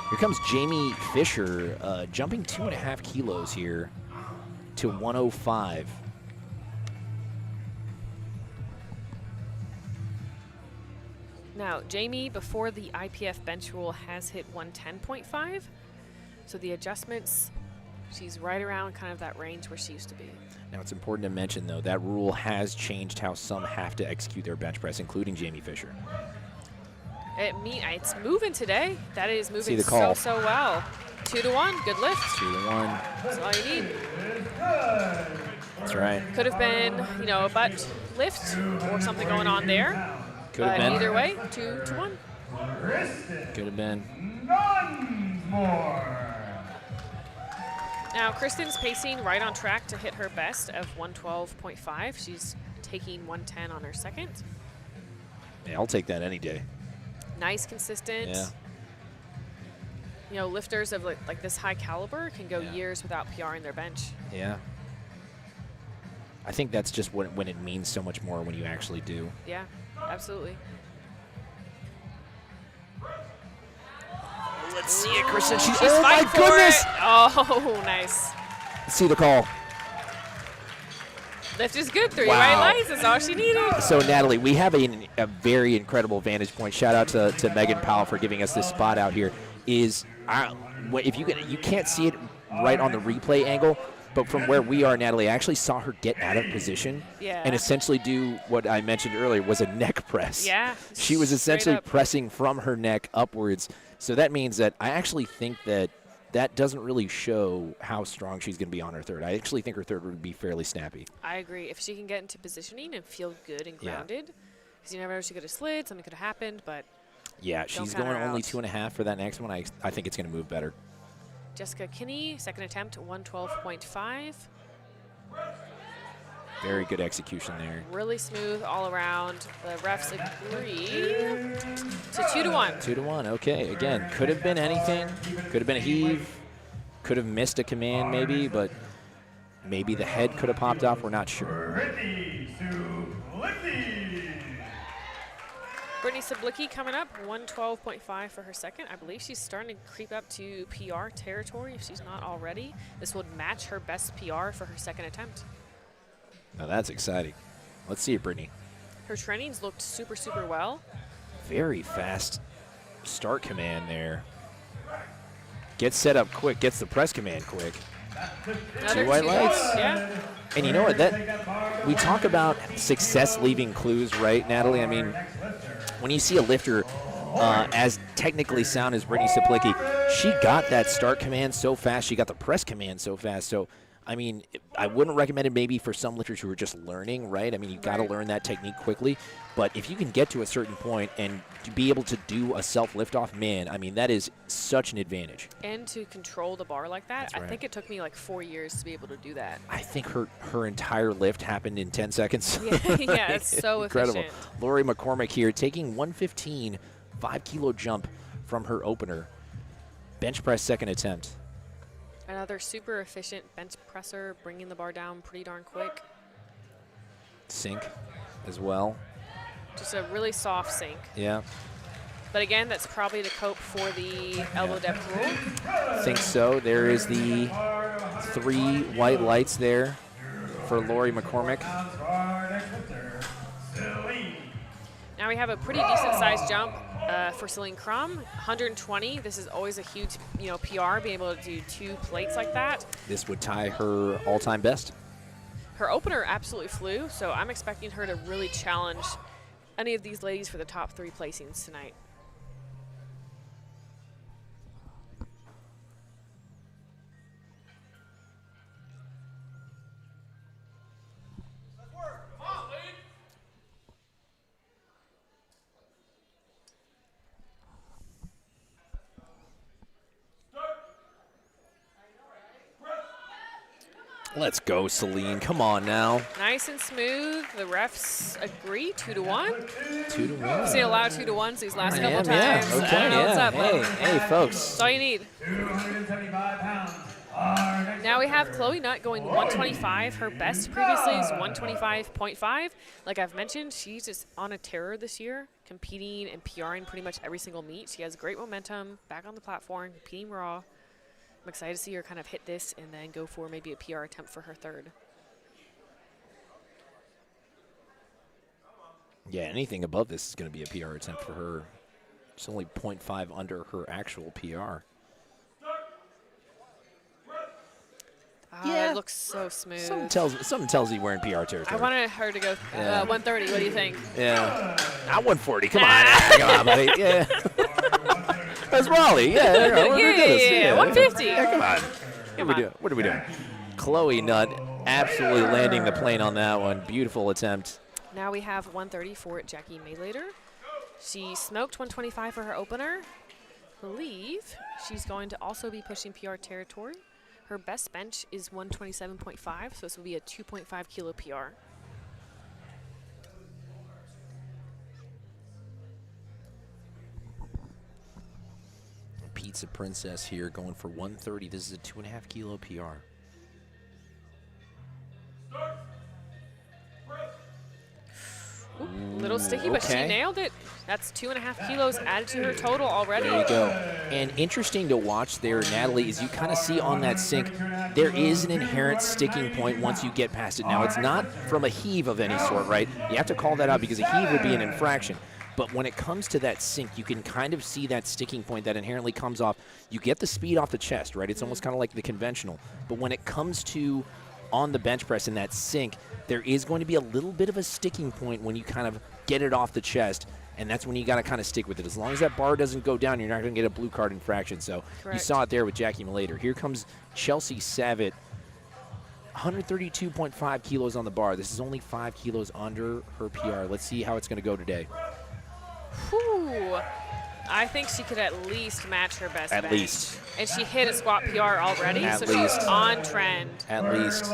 Here comes Jamie Fisher, jumping 2.5 kilos here to 105. Now, Jamie, before the IPF bench rule, has hit 110.5. So the adjustments, she's right around kind of that range where she used to be. Now, it's important to mention, though, that rule has changed how some have to execute their bench press, including Jamie Fisher. It's moving today. That is moving See the call. so well. 2-1, good lift. 2-1. That's all you need. That's right. Could have been, a butt lift or something going on there. Could have been. Either way, 2-1. Could have been. Now, Kristen's pacing right on track to hit her best of 112.5. She's taking 110 on her second. Yeah, I'll take that any day. Nice, consistent. Yeah. Lifters of like this high caliber can go years without PRing their bench. Yeah. I think that's just when it means so much more when you actually do. Yeah, absolutely. Let's see it, Kristen. She's oh my fighting for goodness! it. Oh, nice. Let's see the call. Lift is good. 3 Wow. right lights. That's all she needed. So, Natalie, we have a very incredible vantage point. Shout out to Megan Powell for giving us this spot out here. If you can't see it right on the replay angle, but from where we are, Natalie, I actually saw her get out of position and essentially do what I mentioned earlier was a neck press. Yeah. She was essentially pressing from her neck upwards. So that means that I actually think that doesn't really show how strong she's going to be on her third. I actually think her third would be fairly snappy. I agree. If she can get into positioning and feel good and grounded, because you never know, she could have slid, something could have happened, but yeah, she's going only 2.5 for that next one. I think it's going to move better. Jessica Kinney, second attempt, 112.5. Very good execution there. Really smooth all around. The refs agree to 2-1. 2-1, okay. Again, could have been anything. Could have been a heave. Could have missed a command maybe, but maybe the head could have popped off. We're not sure. Brittany Suplicki coming up, 112.5 for her second. I believe she's starting to creep up to PR territory if she's not already. This would match her best PR for her second attempt. Now that's exciting. Let's see it, Brittany. Her trainings looked super, super well. Very fast start command there. Gets set up quick, gets the press command quick. Another 2 white lights. Yeah. And you know what? That we talk about success leaving clues, right, Natalie? I mean, when you see a lifter as technically sound as Brittany Suplicki, she got that start command so fast. She got the press command so fast. So, I mean, I wouldn't recommend it maybe for some lifters who are just learning, right? I mean, you've got to learn that technique quickly. But if you can get to a certain point and to be able to do a self liftoff, man, I mean, that is such an advantage. And to control the bar like that, That's right. I think it took me like 4 years to be able to do that. I think her entire lift happened in 10 seconds. Yeah, it's so incredible. efficient. Lori McCormick here taking 115, 5-kilo jump from her opener. Bench press second attempt. Another super efficient bench presser, bringing the bar down pretty darn quick. Sink as well. Just a really soft sink. Yeah. But again, that's probably to cope for the elbow depth rule. I think so. There is the 3 white lights there for Lori McCormick. Now we have a pretty decent sized jump for Celine Crum, 120. This is always a huge, PR, being able to do 2 plates like that. This would tie her all-time best. Her opener absolutely flew, so I'm expecting her to really challenge any of these ladies for the top 3 placings tonight. Let's go, Celine. Come on now. Nice and smooth. The refs agree, 2-1. 2-1. We've seen a lot of 2-1s these last couple times. Yeah, okay, I don't know what's up, hey, folks. That's all you need. 275 pounds. Now we have Kloie Nutt going 125. Her best previously is 125.5. Like I've mentioned, she's just on a tear this year, competing and PRing pretty much every single meet. She has great momentum, back on the platform, competing raw. I'm excited to see her kind of hit this and then go for maybe a PR attempt for her third. Yeah, anything above this is going to be a PR attempt for her. It's only 0.5 under her actual PR. Yeah, it looks so smooth. Something tells you we're in PR territory. I wanted her to go 130. What do you think? Yeah. At 140. Come on. Come on, buddy. Yeah. That's Raleigh. Yeah. Yeah. 150. Yeah, come on. What are we doing? Kloie Nutt absolutely landing the plane on that one. Beautiful attempt. Now we have 130 for Jacqueline Malayter. She smoked 125 for her opener. I believe she's going to also be pushing PR territory. Her best bench is 127.5, so this will be a 2.5 kilo PR. Pizza Princess here going for 130. This is a 2.5 kilo PR. Ooh, little sticky, but she nailed it. That's 2.5 kilos added to her total already. There you go. And interesting to watch there, Natalie, is you kind of see on that sink, there is an inherent sticking point once you get past it. Now, it's not from a heave of any sort, right? You have to call that out because a heave would be an infraction. But when it comes to that sink, you can kind of see that sticking point that inherently comes off. You get the speed off the chest, right? It's almost kind of like the conventional. But when it comes to on the bench press in that sink, there is going to be a little bit of a sticking point when you kind of get it off the chest, and that's when you got to kind of stick with it. As long as that bar doesn't go down, you're not going to get a blue card infraction. So you saw it there with Jacqueline Malayter. Here comes Chelsea Savit, 132.5 kilos on the bar. This is only 5 kilos under her PR. Let's see how it's going to go today. Whew. I think she could at least match her best bench. At least. And she hit a squat PR already, At so least. she's on trend. At least.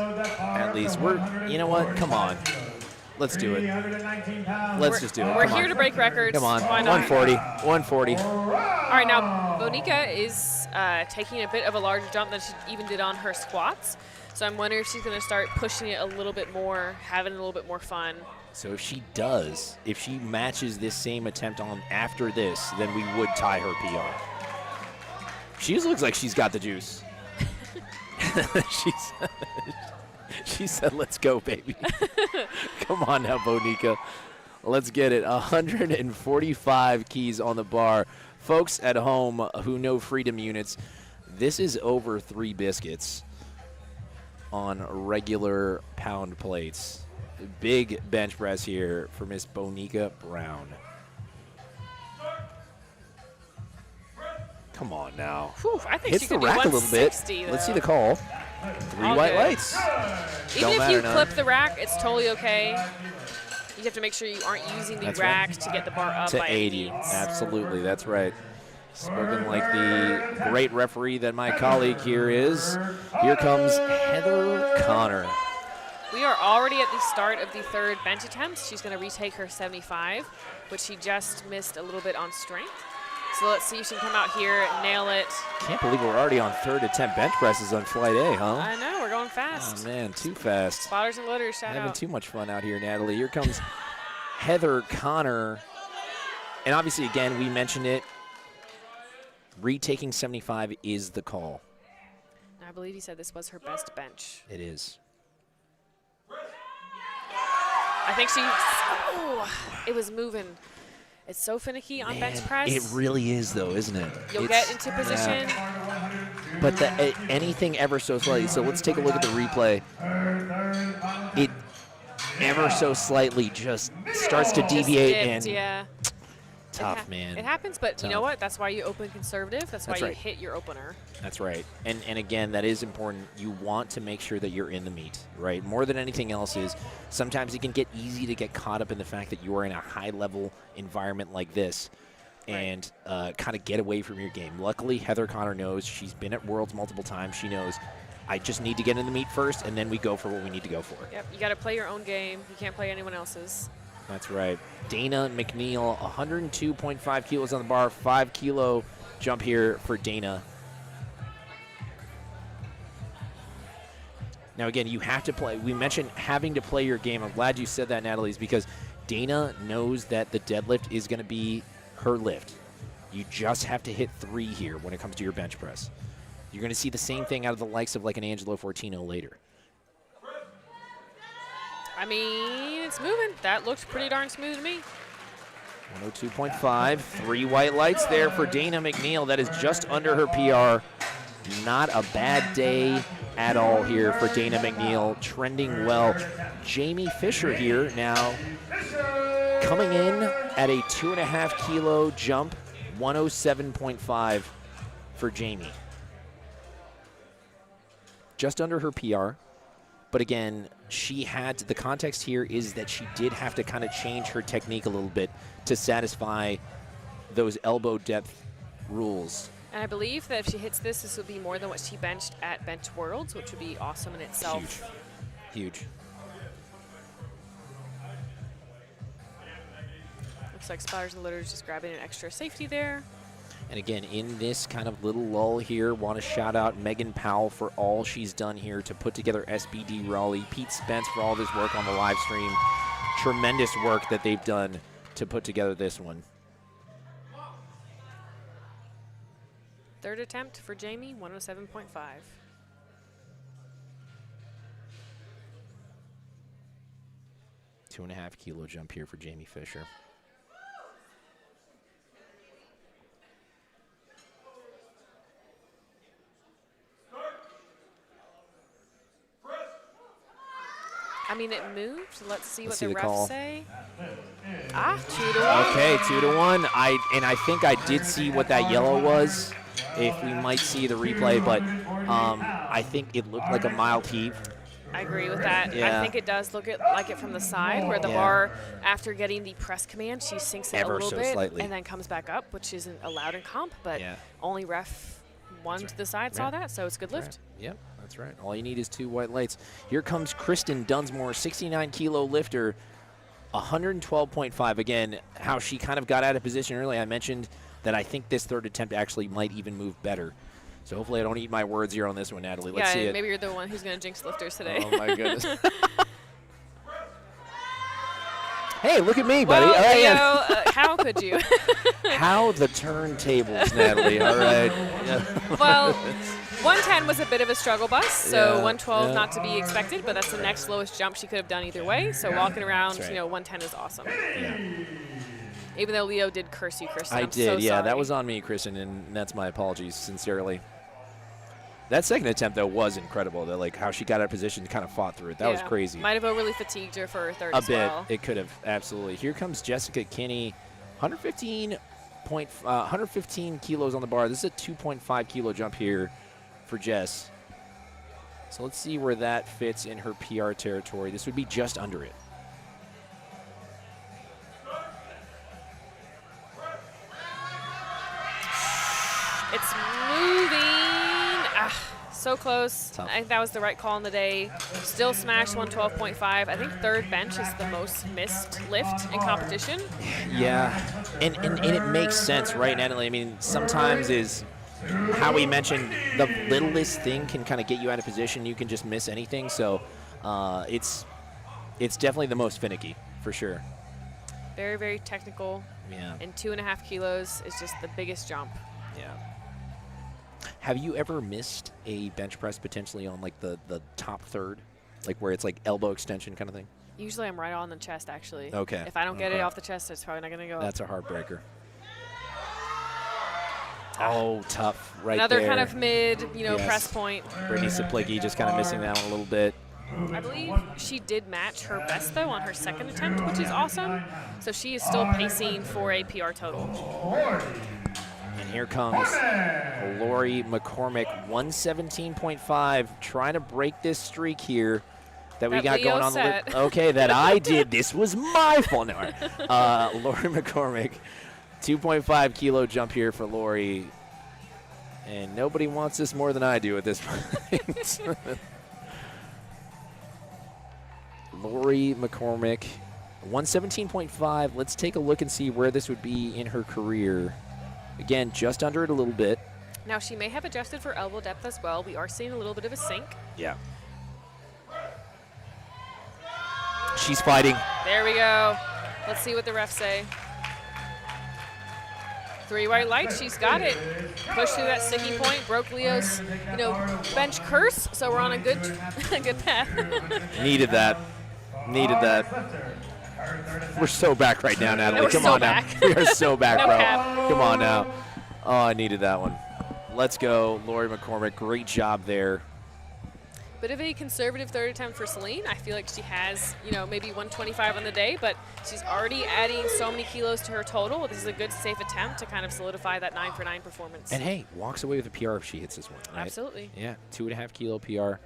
You know what? Come on. Let's do it. Let's just do it. We're Come here on. to break records. Come on. Why not? 140. All right, now Bonica is taking a bit of a larger jump than she even did on her squats. So I'm wondering if she's going to start pushing it a little bit more, having a little bit more fun. So if she does, if she matches this same attempt on after this, then we would tie her PR. She just looks like she's got the juice. She said, let's go, baby. Come on now, Bonica. Let's get it. 145 keys on the bar. Folks at home who know Freedom units, this is over 3 biscuits on regular pound plates. Big bench press here for Miss Bonica Brown. Come on now. Whew, I think Hits she the could be rack a little bit. 160, Let's see though. the call. 3 All white good. lights. Even Don't if you matter clip none. the rack, it's totally okay. You have to make sure you aren't using the That's rack right. to get the bar up To by aid any you. means. Absolutely, that's right. Spoken like the great referee that my colleague here is. Here comes Heather Connor. We are already at the start of the 3rd bench attempt. She's going to retake her 75, but she just missed a little bit on strength. So let's see if she can come out here, nail it. Can't believe we're already on 3rd attempt bench presses on flight A, huh? I know, we're going fast. Oh, man, too fast. Spotters and loaders, shout Having out. too much fun out here, Natalie. Here comes Heather Connor. And obviously, again, we mentioned it. Retaking 75 is the call. I believe you said this was her best bench. It is. I think she, oh, it was moving. It's so finicky on bench press. It really is, though, isn't it? You'll get into position. But anything ever so slightly. So let's take a look at the replay. It ever so slightly just starts to deviate Just dipped, and yeah. tough, man. It happens, but you know Tough. what? That's why you open conservative. That's why That's you right. hit your opener. That's right. And again, that is important. You want to make sure that you're in the meet, right? More than anything else is sometimes it can get easy to get caught up in the fact that you are in a high-level environment like this and kind of get away from your game. Luckily, Heather Connor knows. She's been at Worlds multiple times. She knows I just need to get in the meet first, and then we go for what we need to go for. Yep, you got to play your own game. You can't play anyone else's. That's right. Dayna McNeal, 102.5 kilos on the bar, 5 kilo jump here for Dayna. Now, again, you have to play. We mentioned having to play your game. I'm glad you said that, Natalie, is because Dayna knows that the deadlift is going to be her lift. You just have to hit 3 here when it comes to your bench press. You're going to see the same thing out of the likes of like an Angelo Fortino later. I mean, it's moving. That looked pretty darn smooth to me. 102.5, 3 white lights there for Dayna McNeal. That is just under her PR. Not a bad day at all here for Dayna McNeal, trending well. Jamie Fisher here now coming in at a 2.5 kilo jump, 107.5 for Jamie. Just under her PR. But again, she had the context here is that she did have to kind of change her technique a little bit to satisfy those elbow depth rules. And I believe that if she hits this, this would be more than what she benched at Bench Worlds, which would be awesome in itself. Huge. Looks like Spotters and Loaders just grabbing an extra safety there. And again, in this kind of little lull here, want to shout out Megan Powell for all she's done here to put together SBD Raleigh. Pete Spence for all this work on the live stream. Tremendous work that they've done to put together this one. 3rd attempt for Jamie, 107.5. $2.5 kilo jump here for Jamie Fisher. I mean, it moved. Let's see Let's what see the the refs call. say. Ah, 2-1. Okay, 2-1. I think I did see what that yellow was. If we might see the replay, but I think it looked like a mild heave. I agree with that. Yeah. I think it does look like it from the side, where the bar, after getting the press command, she sinks it Ever a little so bit slightly. and then comes back up, which isn't allowed in comp, but Yeah. only ref one to the side saw that, so it's a good lift. Yep, that's right. All you need is 2 white lights. Here comes Kristen Dunsmore, 69 kilo lifter, 112.5. Again, how she kind of got out of position early. I mentioned that I think this 3rd attempt actually might even move better. So hopefully I don't eat my words here on this one, Natalie. Let's see Yeah, it. maybe you're the one who's going to jinx lifters today. Oh, my goodness. Hey, look at me, buddy. Well, All right, Leo, how could you? How the turntables, Natalie. All right. Well, 110 was a bit of a struggle bus, so Yeah, 112 yeah. not to be expected, but that's the next lowest jump she could have done either way. So walking around, That's right. you know, 110 is awesome. Yeah. Even though Leo did curse you, Kristen. I I'm did, so yeah. sorry. That was on me, Kristen, and that's my apologies, sincerely. That second attempt, though, was incredible. Though, like how she got out of position and kind of fought through it. That was Yeah. crazy. Might have overly fatigued her for her third A as bit. well. It could have, absolutely. Here comes Jessica Kinney, 115 kilos on the bar. This is a 2.5 kilo jump here for Jess. So let's see where that fits in her PR territory. This would be just under it. It's moving. So close. Tough. I think that was the right call on the day. Still smashed 112.5. I think third bench is the most missed lift in competition. Yeah, and it makes sense, right, Natalie? I mean, sometimes is how we mentioned the littlest thing can kind of get you out of position. You can just miss anything. So it's definitely the most finicky, for sure. Very, very technical. Yeah. And 2.5 kilos is just the biggest jump. Yeah. Have you ever missed a bench press potentially on like the top third, like where it's like elbow extension kind of thing? Usually I'm right on the chest, actually. Okay. If I don't get it Okay. off the chest, it's probably not going to go. That's a heartbreaker. Oh, tough right Another there. kind of mid, Yes. press point. Brittany Suplicki just kind of missing that one a little bit. I believe she did match her best, though, on her second attempt, which is awesome. So she is still pacing for a PR total. And here comes Kloie McCormick, 117.5, trying to break this streak here that we That got Leo going on. set. Okay, that I did. This was my fault. No, Kloie McCormick, 2.5 kilo jump here for Kloie. And nobody wants this more than I do at this point. Kloie McCormick, 117.5. Let's take a look and see where this would be in her career. Again, just under it a little bit. Now, she may have adjusted for elbow depth as well. We are seeing a little bit of a sink. Yeah. She's fighting. There we go. Let's see what the refs say. 3 white lights, she's got it. Pushed through that sticky point, broke Leo's, bench curse. So we're on a good, good path. Needed that. Needed that. We're so back right now, Natalie. We're Come so on back. now. We are so back, No bro. cap. Come on now. Oh, I needed that one. Let's go, Kloie McCormick. Great job there. Bit of a conservative third attempt for Celine. I feel like she has, maybe 125 on the day, but she's already adding so many kilos to her total. This is a good, safe attempt to kind of solidify that 9 for 9 performance. And hey, walks away with a PR if she hits this one. Right? Absolutely. Yeah, 2.5 kilo PR.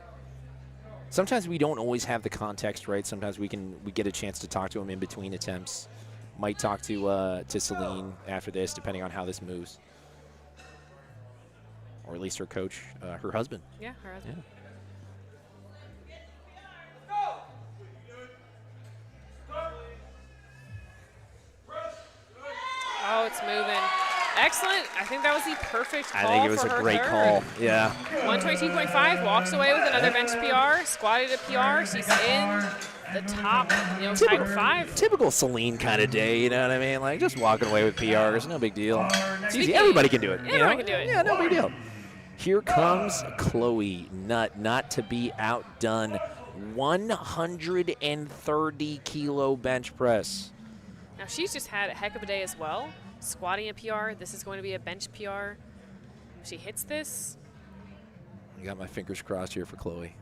Sometimes we don't always have the context, right? Sometimes we get a chance to talk to him in between attempts. Might talk to Celine after this, depending on how this moves. Or at least her coach, her husband. Yeah, her husband. Yeah. Oh, it's moving. Excellent. I think that was the perfect call. I think it was for a her great third. call. Yeah. 122.5, walks away with another bench PR, squatted a PR. She's in the top, title 5. Typical Celine kind of day, you know what I mean? Like just walking away with PRs, no big deal. It's easy. Speaking- Everybody can do it. you Everyone know? can do it. Yeah, no big deal. Here comes Kloie Nutt, not to be outdone. 130 kilo bench press. Now, she's just had a heck of a day as well. Squatting a PR. This is going to be a bench PR. If she hits this, I got my fingers crossed here for Kloie.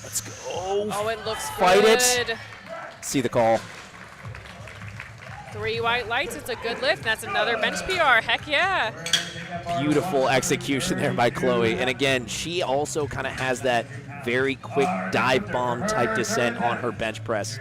Let's go. oh, it looks Fight good. it. See the call. 3 white lights. It's a good lift. That's another bench PR. Heck yeah. Beautiful execution there by Kloie. And again, she also kind of has that very quick dive bomb type descent on her bench press.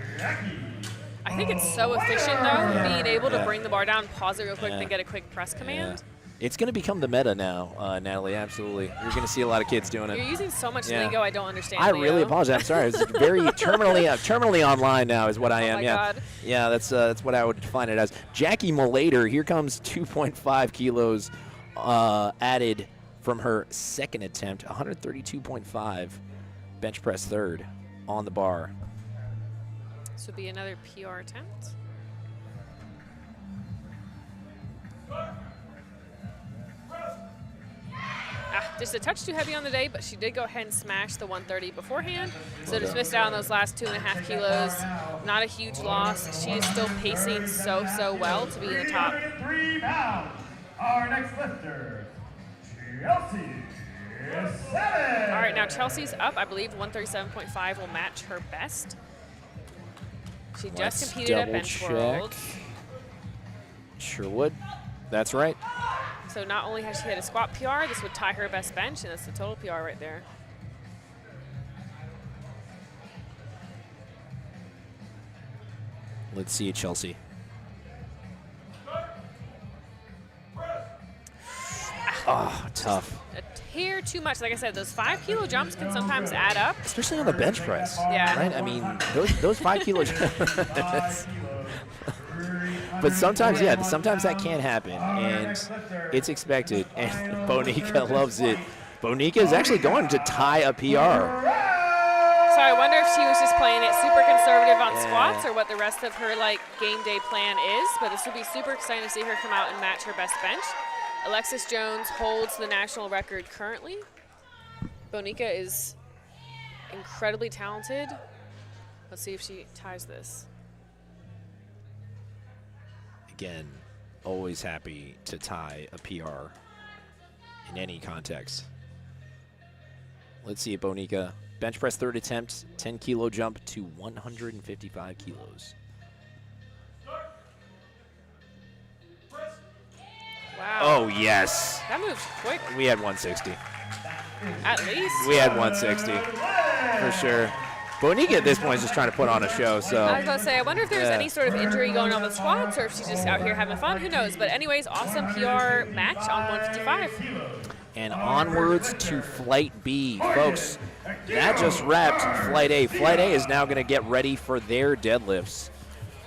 I think it's so efficient, though, being able to Yeah. bring the bar down, pause it real quick, Yeah. then get a quick press command. It's going to become the meta now, Natalie, absolutely. You're going to see a lot of kids doing it. You're using so much Yeah. lingo I don't understand, I Leo. really apologize. I'm sorry. It's very terminally online now is what I am. my Yeah. God. Yeah, that's what I would define it as. Jackie Malayter, here comes 2.5 kilos added from her second attempt, 132.5 bench press third on the bar. This would be another PR attempt. Just a touch too heavy on the day, but she did go ahead and smash the 130 beforehand. So just missed out on those last 2.5 kilos. Not a huge loss. She is still pacing so well to be in the top. 3 pounds. Our next lifter, Chelsea Savit. All right, now Chelsea's up. I believe 137.5 will match her best. She just Let's competed at double Bench check. World. Sure would. That's right. So not only has she hit a squat PR, this would tie her best bench, and that's the total PR right there. Let's see it, Chelsea. Oh, tough. A tear too much. Like I said, those 5 kilo jumps can sometimes add up. Especially on the bench press. Yeah. Right? I mean, those 5 kilo jumps. But sometimes, yeah, sometimes that can happen, and it's expected, and Bonica loves it. Bonica is actually going to tie a PR. So I wonder if she was just playing it super conservative on squats or what the rest of her game day plan is, but this would be super exciting to see her come out and match her best bench. Alexis Jones holds the national record currently. Bonica is incredibly talented. Let's see if she ties this. Again, always happy to tie a PR in any context. Let's see it, Bonica. Bench press third attempt, 10 kilo jump to 155 kilos. Wow. Oh, yes. That moves quick. We had 160. At least. We had 160, for sure. Bonica at this point is just trying to put on a show, so. I was going to say, I wonder if there's Yeah. any sort of injury going on with squats or if she's just out here having fun. Who knows? But anyways, awesome PR match on 155. And onwards to Flight B. Folks, that just wrapped Flight A. Flight A is now going to get ready for their deadlifts.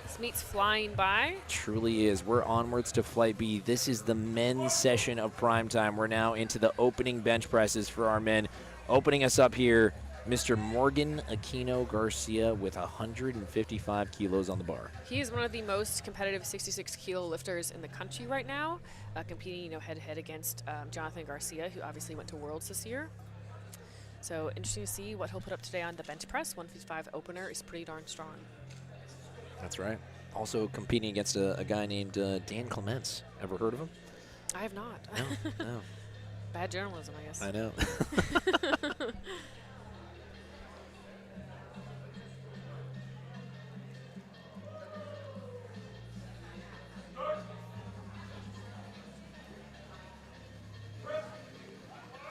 This meet's flying by. Truly is. We're onwards to Flight B. This is the men's session of Primetime. We're now into the opening bench presses for our men. Opening us up here, Mr. Morgan Aquino Garcia with 155 kilos on the bar. He is one of the most competitive 66 kilo lifters in the country right now, competing head to head against Jonathan Garcia, who obviously went to Worlds this year. So interesting to see what he'll put up today on the bench press. 155 opener is pretty darn strong. That's right. Also competing against a guy named Dan Clements. Ever heard of him? I have not. No. Bad journalism, I guess. I know.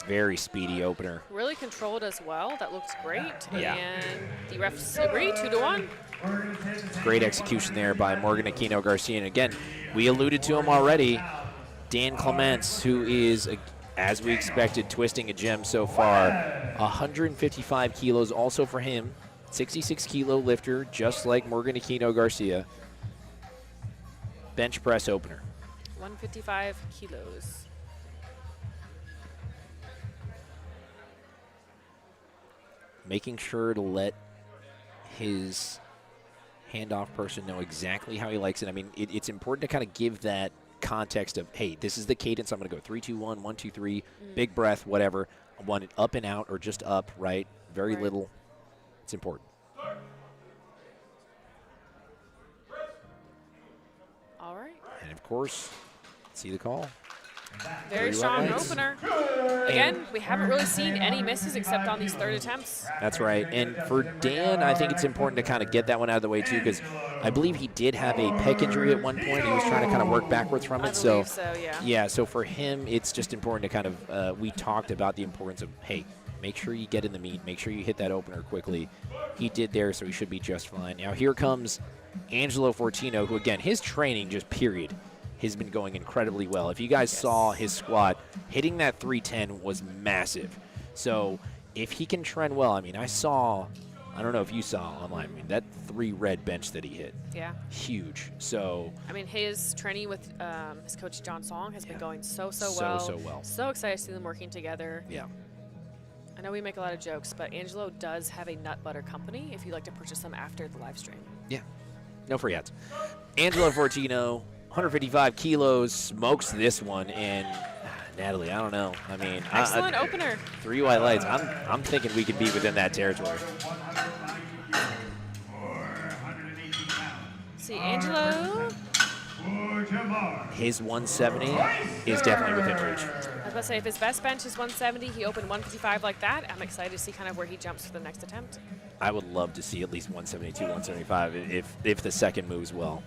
Very speedy opener. Really controlled as well. That looks great. Yeah. And the refs agree, 2-1. Great execution there by Morgan Aquino Garcia. And again, we alluded to him already. Dan Clements, who is, as we expected, twisting a gem so far. 155 kilos also for him. 66 kilo lifter, just like Morgan Aquino Garcia. Bench press opener. 155 kilos. Making sure to let his handoff person know exactly how he likes it. I mean, it's important to kind of give that context of, hey, this is the cadence. I'm going to go 3, 2, 1, 1, 2, 3, big breath, whatever. I want it up and out or just up, right? Very little. It's important. All right. And, of course, see the call. Very strong opener. Again, we haven't really seen any misses except on these third attempts. That's right. And for Dan, I think it's important to kind of get that one out of the way, too, because I believe he did have a pec injury at one point. He was trying to kind of work backwards from it. I believe so, yeah. Yeah, so for him, it's just important to kind of, we talked about the importance of, hey, make sure you get in the meet. Make sure you hit that opener quickly. He did there, so he should be just fine. Now here comes Angelo Fortino, who, again, his training just period has been going incredibly well. If you guys saw his squat, hitting that 310 was massive. So if he can trend well, I mean, I don't know if you saw online, I mean, that 3 red bench that he hit. Yeah. Huge. So. I mean, his training with his coach, John Song, has been going so well. So well. So excited to see them working together. Yeah. I know we make a lot of jokes, but Angelo does have a nut butter company if you'd like to purchase them after the live stream. Yeah. No free ads. Angelo Fortino, 155 kilos, smokes this one, and Natalie, I don't know. I mean, excellent opener. 3 white lights. I'm thinking we could be within that territory. See, Angelo. His 170 is definitely within reach. I was about to say, if his best bench is 170, he opened 155 like that. I'm excited to see kind of where he jumps for the next attempt. I would love to see at least 172, 175 if the second moves well.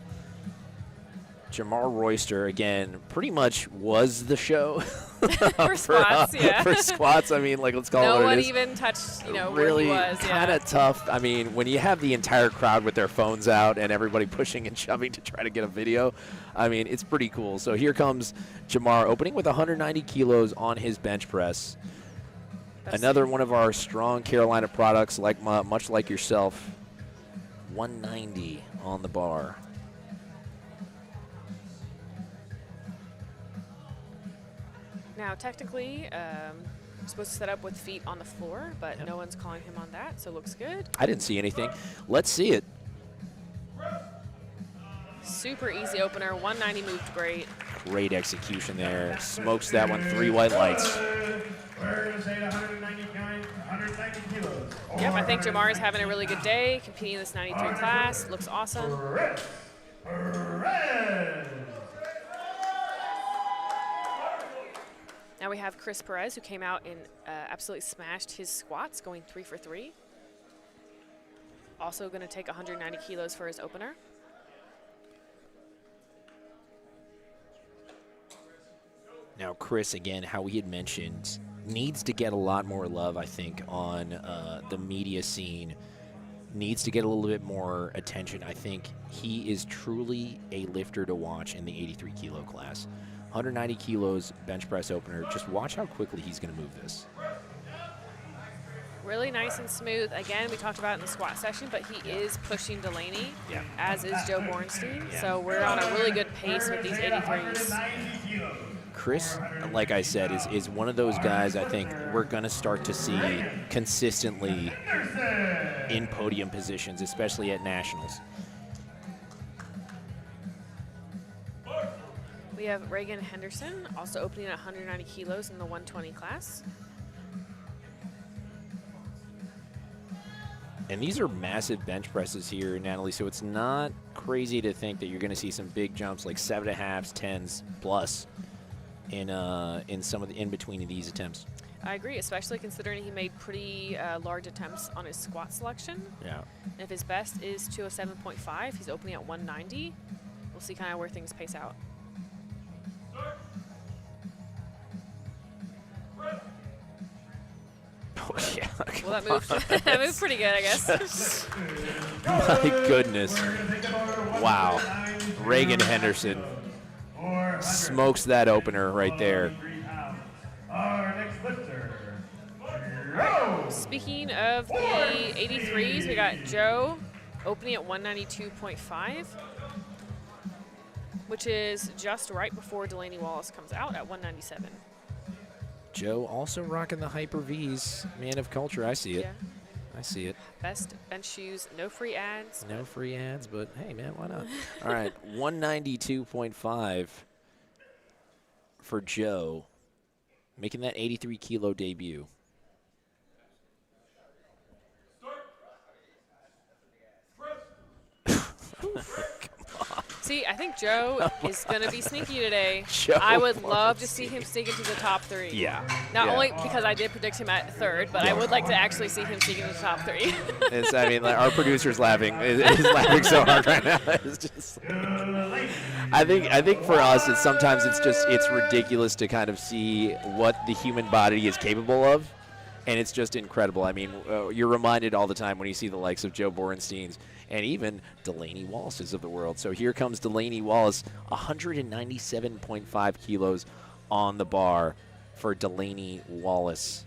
JamaRR Royster, again, pretty much was the show. For squats, yeah. For squats, I mean, like, let's call it what it is. No one even touched, really where he was. Kind of tough. I mean, when you have the entire crowd with their phones out and everybody pushing and shoving to try to get a video, I mean, it's pretty cool. So here comes JamaRR opening with 190 kilos on his bench press. Another one of our strong Carolina products, like much like yourself, 190 on the bar. Now, technically, we're supposed to set up with feet on the floor, but no one's calling him on that, so it looks good. I didn't see anything. Let's see it. Super easy opener. 190 moved great. Great execution there. Smokes that one. 3 white lights. Yep, I think JamaRR is having a really good day, competing in this 93 class. Looks awesome. Now we have Chris Perez, who came out and absolutely smashed his squats, going 3 for 3. Also going to take 190 kilos for his opener. Now, Chris, again, how we had mentioned, needs to get a lot more love, I think, on the media scene. Needs to get a little bit more attention. I think he is truly a lifter to watch in the 83 kilo class. 190 kilos bench press opener. Just watch how quickly he's going to move this. Really nice and smooth. Again, we talked about it in the squat session, but he is pushing Delaney, as is Joe Bornstein. So we're on a really good pace with these 83s. Chris, like I said, is one of those guys I think we're going to start to see consistently in podium positions, especially at nationals. We have Ragan Henderson, also opening at 190 kilos in the 120 class. And these are massive bench presses here, Natalie, so it's not crazy to think that you're going to see some big jumps like 7.5s, 10s plus in some of the in-between of these attempts. I agree, especially considering he made pretty large attempts on his squat selection. Yeah. And if his best is 207.5, he's opening at 190. We'll see kind of where things pace out. Oh, yeah. Well, that moved, that moved pretty good, I guess. My goodness. Wow. Ragan Henderson smokes that opener right there. Speaking of the 83s, we got Joe opening at 192.5, which is just right before Delaney Wallace comes out at 197. Joe also rocking the Hyper V's. Man of culture, I see it. Yeah. I see it. Best bench shoes, no free ads. No free ads, but hey, man, why not? All right, 192.5 for Joe, making that 83 kilo debut. See, I think Joe is going to be sneaky today. Joe I would love to see him sneak into the top 3. Yeah. Not Yeah. only because I did predict him at 3rd, but I would like to actually see him sneak into the top 3. It's, I mean, like, our producer's laughing. He's laughing so hard right now. It's just like, I think for us, it's ridiculous to kind of see what the human body is capable of. And it's just incredible. I mean, you're reminded all the time when you see the likes of Joe Borenstein's and even Delaney Wallace's of the world. So here comes Delaney Wallace, 197.5 kilos on the bar for Delaney Wallace.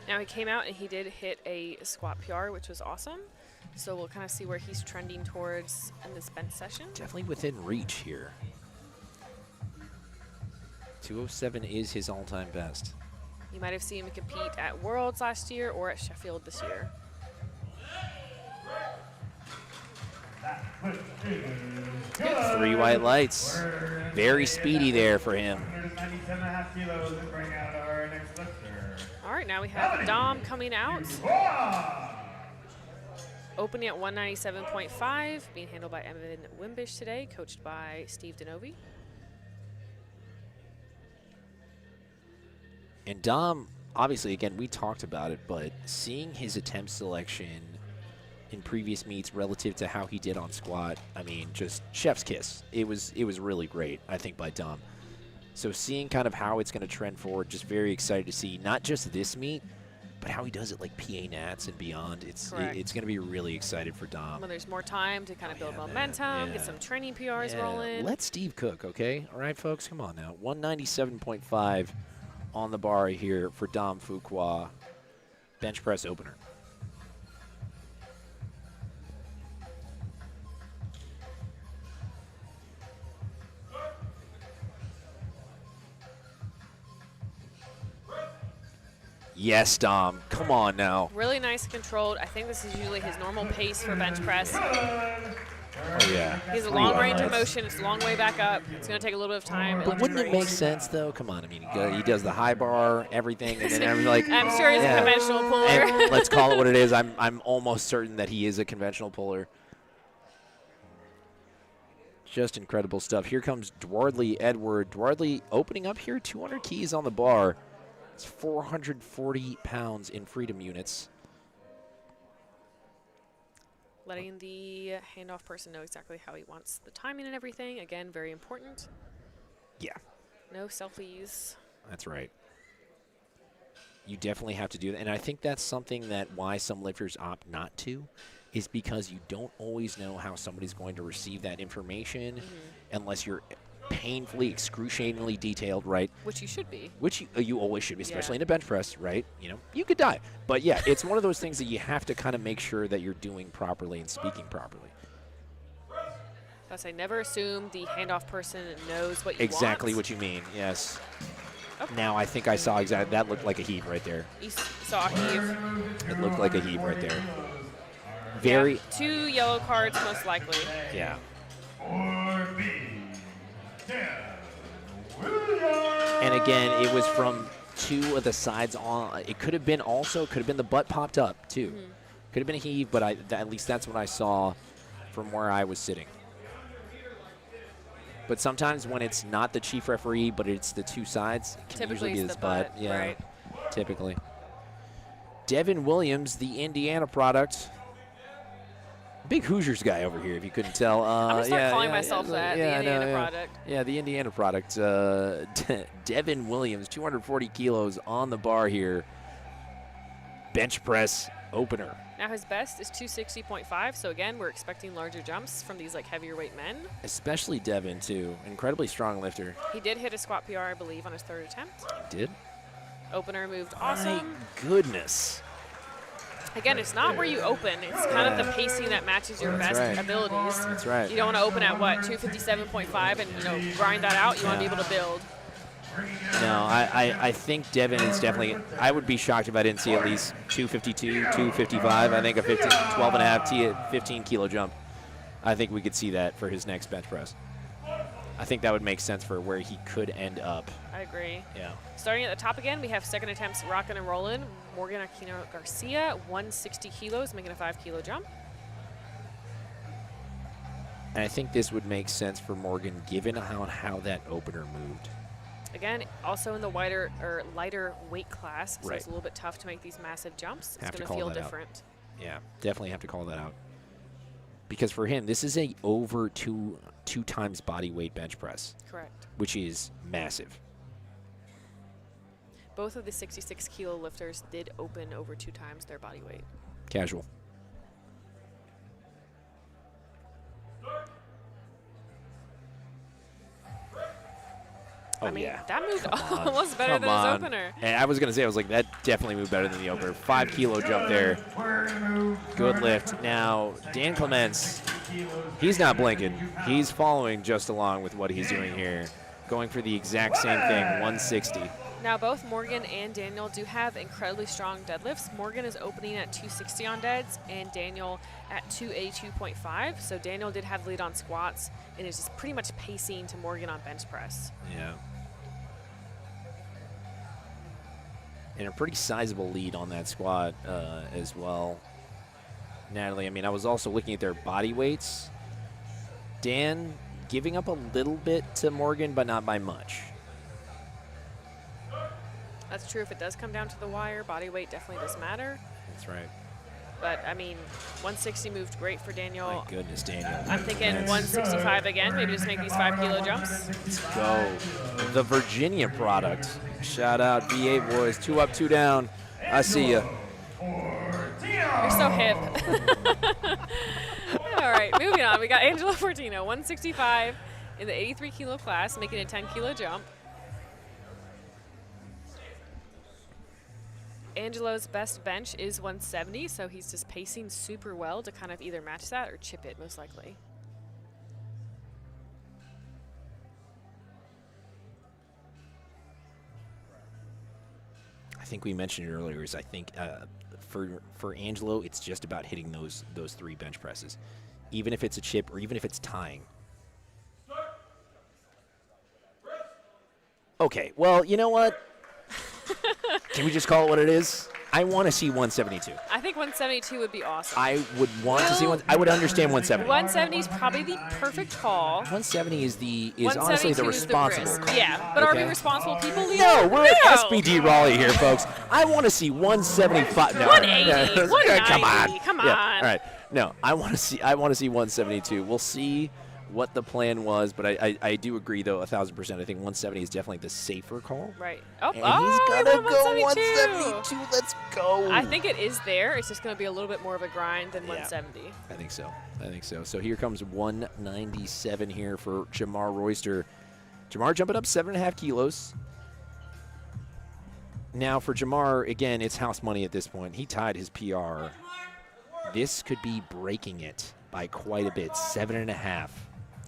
Now he came out and he did hit a squat PR, which was awesome. So we'll kind of see where he's trending towards in this bench session. Definitely within reach here. 207 is his all-time best. You might have seen him compete at Worlds last year or at Sheffield this year. Three white lights. Very speedy there for him. 197.5 kilos and bring out our next lifter. All right, now we have Dom coming out. Opening at 197.5, being handled by Evan Wimbish today, coached by Steve Denovi. And Dom, obviously, again, we talked about it, but seeing his attempt selection in previous meets relative to how he did on squat, I mean, just chef's kiss. It was really great, I think, by Dom. So seeing kind of how it's going to trend forward, just very excited to see not just this meet, but how he does it like PA Nats and beyond. It's going to be really excited for Dom. Well, there's more time to kind of build momentum, get some training PRs rolling. Let Steve cook, okay? All right, folks, come on now. 197.5 on the bar here for Dom Fuqua, bench press opener. Yes, Dom. Come on now. Really nice and controlled. I think this is usually his normal pace for bench press. Oh, yeah. He has a long range of motion. It's a long way back up. It's going to take a little bit of time. But wouldn't it make sense, though? Come on. I mean, he does the high bar, everything, and then I'm like, I'm sure he's a conventional puller. And let's call it what it is. I'm almost certain that he is a conventional puller. Just incredible stuff. Here comes Dwardly Edouard. Dwardly opening up here, 200 keys on the bar. It's 440 pounds in freedom units. Letting the handoff person know exactly how he wants the timing and everything. Again, very important. Yeah. No selfies. That's right. You definitely have to do that. And I think that's something that why some lifters opt not to is because you don't always know how somebody's going to receive that information unless you're painfully, excruciatingly detailed, right? Which you should be. Which you always should be, especially in a bench press, right? You know, you could die. But yeah, it's one of those things that you have to kind of make sure that you're doing properly and speaking properly. I say never assume the handoff person knows what you Exactly want. what you mean, yes. Okay. Now I think I saw exactly, that looked like a heave right there. You saw a heave. It looked like a heave right there. Very. Yeah, 2 yellow cards most likely. Yeah. And again, it was from 2 of the sides on. It could have been the butt popped up too. Could have been a heave, but at least that's what I saw from where I was sitting. But sometimes when it's not the chief referee, but it's the 2 sides, it can Typically usually be it's this the butt, Yeah, right. typically. Devin Williams, the Indiana product. Big Hoosiers guy over here, if you couldn't tell. I'm going to start calling myself that, the Indiana product. Yeah, the Indiana product. Devin Williams, 240 kilos on the bar here. Bench press opener. Now his best is 260.5, so again, we're expecting larger jumps from these like heavier weight men. Especially Devin, too. Incredibly strong lifter. He did hit a squat PR, I believe, on his 3rd attempt. He did? Opener moved awesome. My goodness. Again, it's not where you open. It's kind of the pacing that matches your best abilities. That's right. You don't want to open at, what, 257.5 and, grind that out. You want to be able to build. No, I think Devin is definitely, I would be shocked if I didn't see at least 252, 255. I think a 12 and a half 15 kilo jump. I think we could see that for his next bench press. I think that would make sense for where he could end up. I agree. Yeah. Starting at the top again, we have second attempts rocking and rolling. Morgan Aquino Garcia, 160 kilos, making a 5 kilo jump. And I think this would make sense for Morgan given how that opener moved. Again, also in the lighter weight class, so it's a little bit tough to make these massive jumps. It's going to feel different. Yeah, definitely have to call that out. Because for him, this is a over two times body weight bench press. Correct. Which is massive. Both of the 66 kilo lifters did open over 2 times their body weight. Casual. Oh, I mean, yeah. that moved Come on. almost better Come than on. his opener. And I was going to say, I was like, that definitely moved better than the opener. 5 kilo jump there. Good lift. Now, Dan Clements, he's not blinking. He's following just along with what he's doing here. Going for the exact same thing, 160. Now, both Morgan and Daniel do have incredibly strong deadlifts. Morgan is opening at 260 on deads and Daniel at 282.5. So Daniel did have the lead on squats and is just pretty much pacing to Morgan on bench press. Yeah. And a pretty sizable lead on that squat as well. Natalie, I mean, I was also looking at their body weights. Dan giving up a little bit to Morgan, but not by much. That's true. If it does come down to the wire, body weight definitely does matter. That's right. But, I mean, 160 moved great for Daniel. My goodness, Daniel. I'm thinking 165 again. Maybe just make these 5 kilo jumps. Let's go. The Virginia product. Shout out VA boys. 2 up, 2 down. I see ya. You're so hip. All right, moving on. We got Angelo Fortino, 165 in the 83 kilo class, making a 10 kilo jump. Angelo's best bench is 170, so he's just pacing super well to kind of either match that or chip it, most likely. I think we mentioned it earlier. Is I think for Angelo, it's just about hitting those 3 bench presses, even if it's a chip or even if it's tying. Okay, well, you know what? Can we just call it what it is? I want to see 172. I think 172 would be awesome. I would want to see one. I would understand 170. 170 is probably the perfect call. 170 is honestly the responsible call. Yeah, but are we responsible people, Leo? No, we're at SBD Raleigh here, folks. I want to see 175. No, 180, 190. Come on. Come on. Yeah, all right. No, I want to see 172. We'll see what the plan was, but I do agree, though, 1,000%. I think 170 is definitely the safer call. Right. And he's gonna go 172. Let's go. I think it is there. It's just going to be a little bit more of a grind than 170. I think so. So here comes 197 here for JamaRR Royster. JamaRR jumping up 7.5 kilos. Now for JamaRR, again, it's house money at this point. He tied his PR. This could be breaking it by quite a bit, 7.5.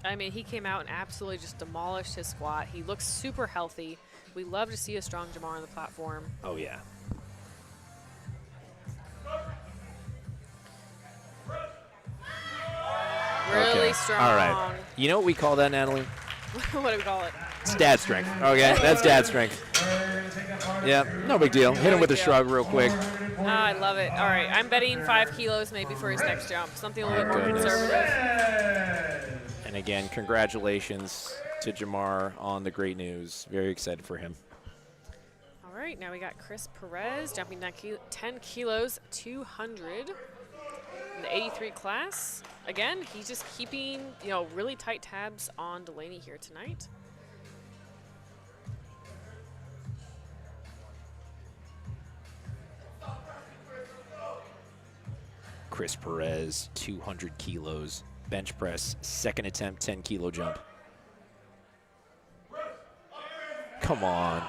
I mean, he came out and absolutely just demolished his squat. He looks super healthy. We love to see a strong JamaRR on the platform. Oh, yeah. Really strong. All right. You know what we call that, Natalie? What do we call it? It's dad strength. Okay, that's dad strength. Yeah, no big deal. Hit him with a shrug real quick. Oh, I love it. All right, I'm betting 5 kilos maybe for his next jump. Something a little bit more conservative. And again, congratulations to JamaRR on the great news. Very excited for him. All right, now we got Chris Perez jumping 10 kilos, 200 in the 83 class. Again, he's just keeping, really tight tabs on Delaney here tonight. Chris Perez, 200 kilos, bench press, second attempt, 10 kilo jump. Come on.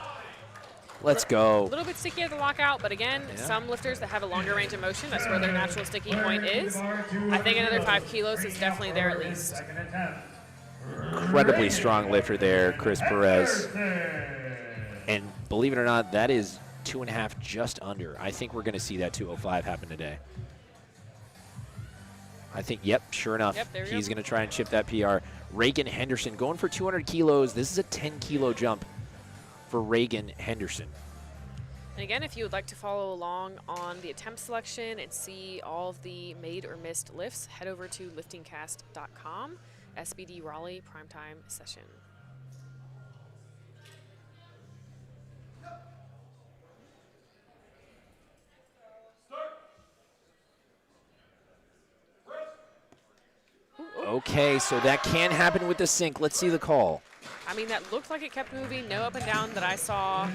Let's go. A little bit sticky at the lockout, but again, some lifters that have a longer range of motion, that's where their natural sticky point is. I think another 5 kilos is definitely there at least. Incredibly strong lifter there, Chris Perez. And believe it or not, that is 2.5 just under. I think we're going to see that 205 happen today. I think, sure enough, he's going to try and chip that PR. Ragan Henderson going for 200 kilos. This is a 10 kilo jump for Ragan Henderson. And again, if you would like to follow along on the attempt selection and see all of the made or missed lifts, head over to liftingcast.com, SBD Raleigh Primetime Session. Okay, so that can happen with the sync. Let's see the call. I mean, that looked like it kept moving. No up and down that I saw.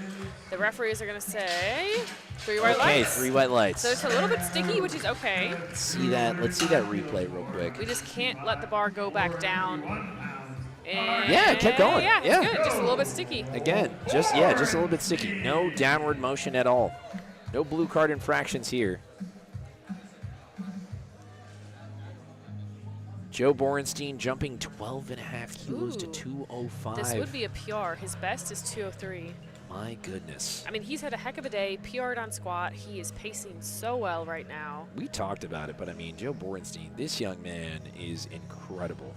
The referees are going to say 3 white lights. Okay, 3 white lights. So it's a little bit sticky, which is okay. Let's see that replay real quick. We just can't let the bar go back down. And Yeah, it kept going. Yeah, it's Yeah. good. Just a little bit sticky. Again, just a little bit sticky. No downward motion at all. No blue card infractions here. Joe Borenstein jumping 12.5 kilos to 205. This would be a PR. His best is 203. My goodness. I mean, he's had a heck of a day. PR'd on squat. He is pacing so well right now. We talked about it, but I mean, Joe Borenstein, this young man is incredible.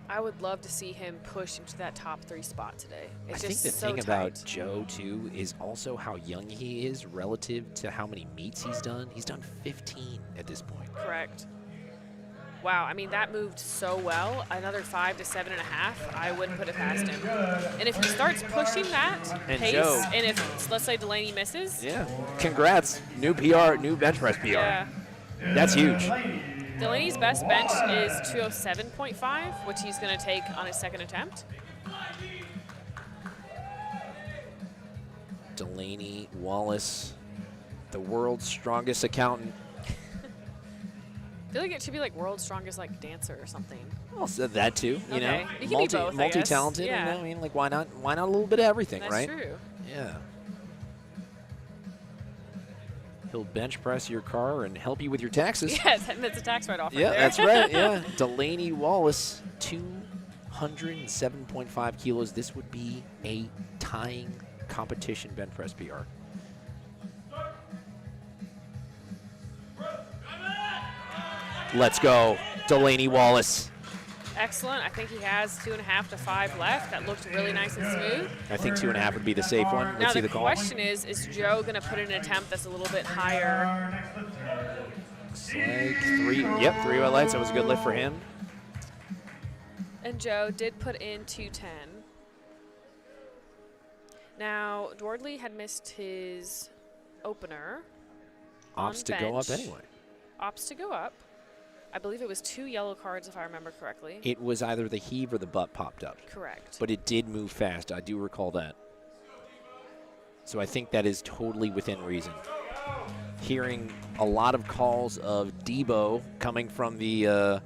I would love to see him push into that top 3 spot today. It's I think just the so thing tight. about Joe, too, is also how young he is relative to how many meets he's done. He's done 15 at this point. Correct. Wow, I mean, that moved so well. Another 5 to 7.5, I wouldn't put it past him. And if he starts pushing that And pace, Joe- and if, let's say, Delaney misses. Yeah. Congrats. New PR, new bench press PR. Yeah. That's huge. Delaney's best bench is 207.5, which he's going to take on his second attempt. Delaney Wallace, the world's strongest accountant. I feel like it should be like world's strongest like dancer or something. Well, so that too, you know, Okay. You can be both, I guess. multi-talented. Yeah. You know, I mean, like why not a little bit of everything, That's right? true. Yeah. He'll bench press your car and help you with your taxes. Yes, that's a tax write-off. Yeah, right there. that's right. Yeah, Delaney Wallace, 207.5 kilos. This would be a tying competition bench press PR. Let's go, Delaney Wallace. Excellent. I think he has 2.5 to 5 left. That looked really nice and smooth. I think 2.5 would be the safe one. Now Let's see the the call. question is Joe going to put in an attempt that's a little bit higher? Looks like 3. Yep, 3 white lights. That was a good lift for him. And Joe did put in 210. Now, Dwardly had missed his opener. Opts on to go up bench. anyway. Opts to go up. I believe it was 2 yellow cards, if I remember correctly. It was either the heave or the butt popped up. Correct. But it did move fast. I do recall that. So I think that is totally within reason. Hearing a lot of calls of Debo coming from the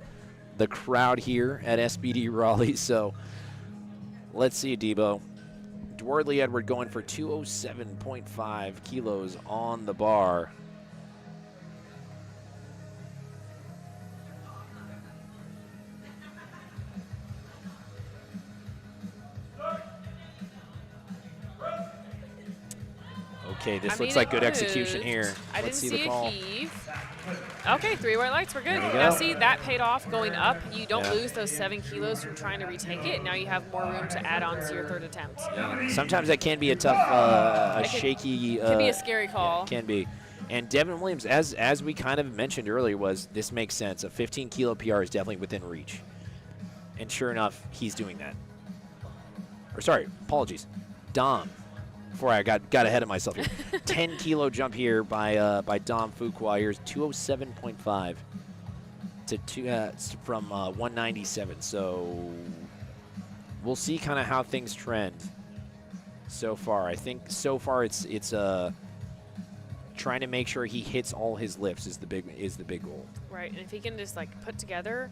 crowd here at SBD Raleigh. So let's see, Debo. Dwardly Edouard going for 207.5 kilos on the bar. Okay, this looks like good execution here. I Let's didn't see the a call. heave. Okay, 3 white lights, we're good. There you Now go. see, that paid off going up. You don't Yeah. lose those 7 kilos from trying to retake it. Now you have more room to add on to your 3rd attempt. Sometimes that can be a tough, It can- shaky. Can be a scary call. Can be. And Devin Williams, as we kind of mentioned earlier, this makes sense. A 15 kilo PR is definitely within reach. And sure enough, he's doing that. Or sorry, apologies. Dom. Before I got ahead of myself here. 10 kilo jump here by Dom Fuqua. Here's 207.5 from 197. So we'll see kind of how things trend so far. I think so far it's trying to make sure he hits all his lifts is the big goal. Right, and if he can just like put together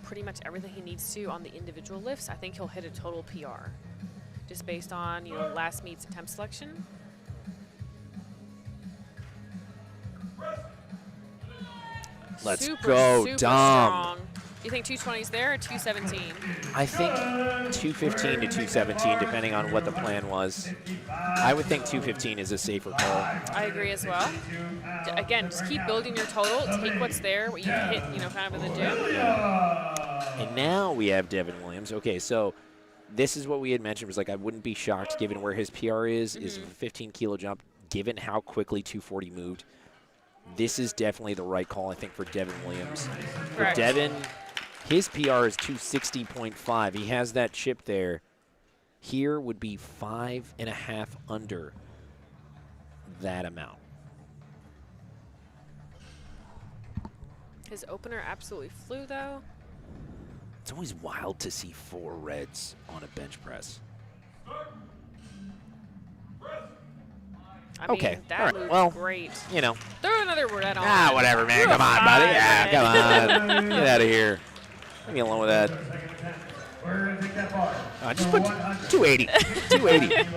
pretty much everything he needs to on the individual lifts, I think he'll hit a total PR. Just based on, last meet's attempt selection. Let's super, go, super Dom. Strong. You think 220 is there or 217? I think 215 to 217, depending on what the plan was. I would think 215 is a safer call. I agree as well. Again, just keep building your total. Take what's there, what you hit, kind of in the gym. And now we have Devin Williams. Okay, so this is what we had mentioned. Was like I wouldn't be shocked, given where his PR is a 15 kilo jump, given how quickly 240 moved. This is definitely the right call, I think, for Devin Williams. Correct. For Devin, his PR is 260.5. He has that chip there. Here would be 5.5 under that amount. His opener absolutely flew, though. It's always wild to see 4 reds on a bench press. I mean, Okay, that all right. moved Well, great. you know. Throw another red on. Ah, whatever, man. Come on, buddy. Yeah, come on. Get out of here. Leave me alone with that. Just put 280. 280.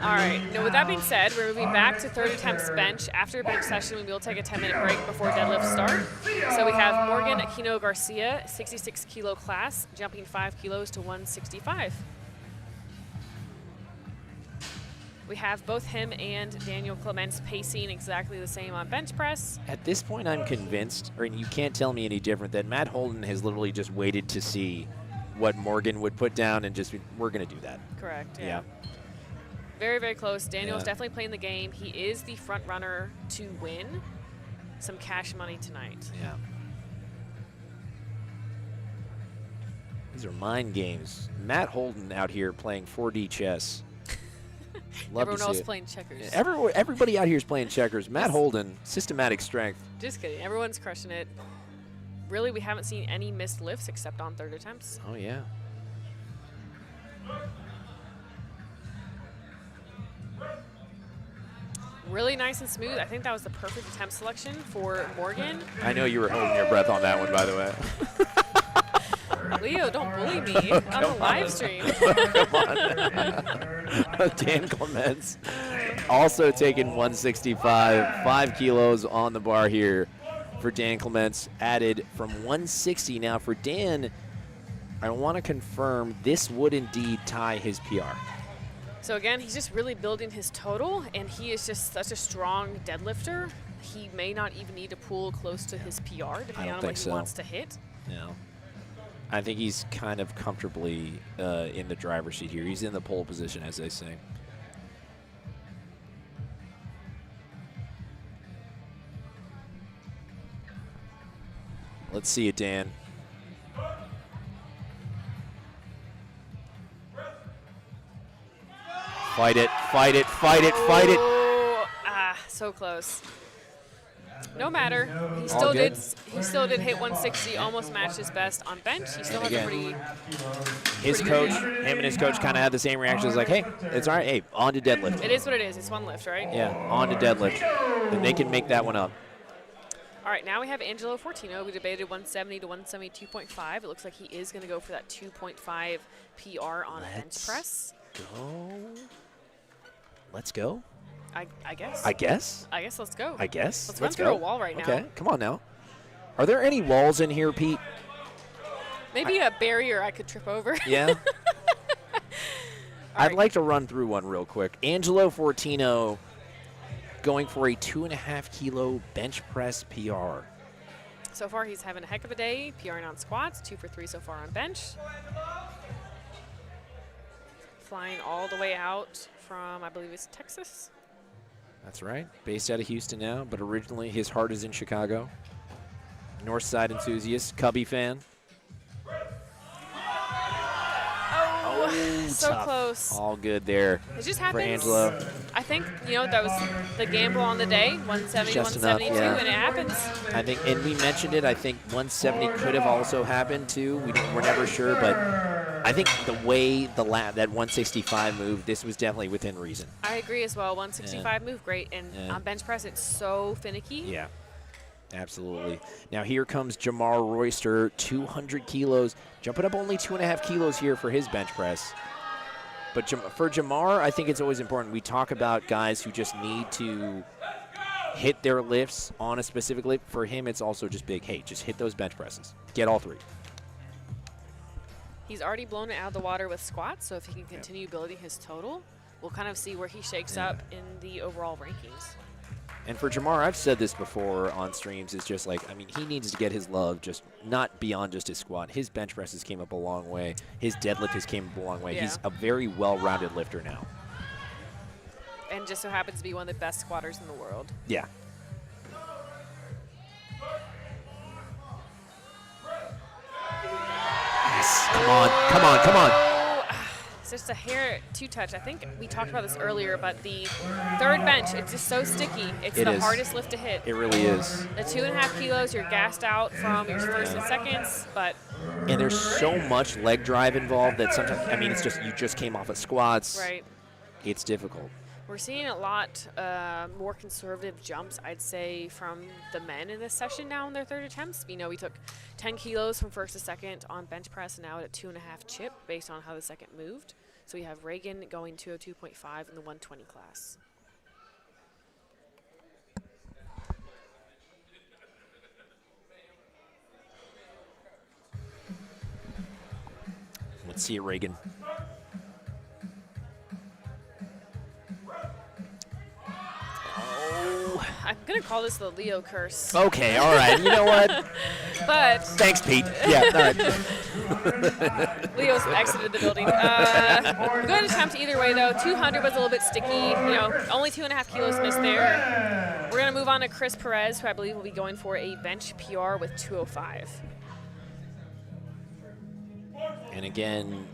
All right. Now, with that being said, we're moving back to 30 times bench. After a bench session, we will take a 10-minute break before deadlifts start. So we have Morgan Aquino Garcia, 66-kilo class, jumping 5 kilos to 165. We have both him and Daniel Clements pacing exactly the same on bench press. At this point, I'm convinced, or you can't tell me any different, that Matt Holden has literally just waited to see what Morgan would put down and just, we're going to do that. Correct, yeah. Very, very close. Daniel's definitely playing the game. He is the front runner to win some cash money tonight. Yeah. These are mind games. Matt Holden out here playing 4D chess. Everyone else playing checkers. Everybody out here is playing checkers. Matt Holden, systematic strength. Just kidding. Everyone's crushing it. Really, we haven't seen any missed lifts except on third attempts. Oh, yeah. Really nice and smooth. I think that was the perfect attempt selection for Morgan. I know you were holding your breath on that one, by the way. Leo, don't bully me on the live stream. Dan Clements also taking 165, 5 kilos on the bar here for Dan Clements, added from 160. Now for Dan, I want to confirm this would indeed tie his PR. So again, he's just really building his total, and he is just such a strong deadlifter. He may not even need to pull close to his PR, depending on what he wants to hit. No. I think he's kind of comfortably in the driver's seat here. He's in the pole position, as they say. Let's see it, Dan. Fight it, fight it, fight it, fight it. Ah, so close. No matter. He still did hit 160, almost matched his best on bench. He still has a pretty coach, him and his coach kind of had the same reaction. It's like, hey, it's all right. Hey, on to deadlift. It is what it is. It's one lift, right? Yeah, on to deadlift. And they can make that one up. All right, now we have Angelo Fortino. We debated 170 to 172.5. It looks like he is going to go for that 2.5 PR on a bench press. Let's go. I guess. I guess? I guess let's go. I guess. Let's run through a wall right now. Okay, come on now. Are there any walls in here, Pete? Maybe a barrier I could trip over. Yeah. I'd like to run through one real quick. Angelo Fortino going for a 2.5 kilo bench press PR. So far, he's having a heck of a day, PRing on squats, 2 for 3 so far on bench. Flying all the way out from, I believe it's Texas. That's right. Based out of Houston now, but originally his heart is in Chicago. North Side enthusiast, Cubby fan. Oh, so tough. Close. All good there. It just for happens. Angelo. I think, that was the gamble on the day, 170, Just 172, enough, yeah. and it happens. I think, and we mentioned it, I think 170 could have also happened too. We're never sure, but I think the way that 165 moved, this was definitely within reason. I agree as well. 165 moved great, and on bench press, it's so finicky. Yeah, absolutely. Now here comes JamaRR Royster, 200 kilos, jumping up only 2.5 kilos here for his bench press. But for JamaRR, I think it's always important. We talk about guys who just need to hit their lifts on a specific lift. For him, it's also just big, hey, just hit those bench presses. Get all 3. He's already blown it out of the water with squats, so if he can continue building his total, we'll kind of see where he shakes up in the overall rankings. And for JamaRR, I've said this before on streams, it's just like, I mean, he needs to get his love just not beyond just his squat. His bench presses came up a long way. His deadlift has came up a long way. Yeah. He's a very well-rounded lifter now. And just so happens to be one of the best squatters in the world. Yeah. Yes, come on, come on, come on. just a hair to touch. I think we talked about this earlier, but the third bench, it's just so sticky. It's the hardest lift to hit. It really is. The 2.5 kilos, you're gassed out from your first and seconds, but. And there's so much leg drive involved that sometimes, I mean, it's just, you just came off of squats. Right. It's difficult. We're seeing a lot more conservative jumps, I'd say, from the men in this session now in their third attempts. You know, we took 10 kilos from first to second on bench press, and now at a 2.5 chip based on how the second moved. So we have Ragan going 202.5 in the 120 class. Let's see it, Ragan. I'm going to call this the Leo curse. Okay, all right. You know what? But thanks, Pete. Yeah, all right. Leo's exited the building. Good attempt either way, though. 200 was a little bit sticky. You know, only 2.5 kilos missed there. We're going to move on to Chris Perez, who I believe will be going for a bench PR with 205. And again,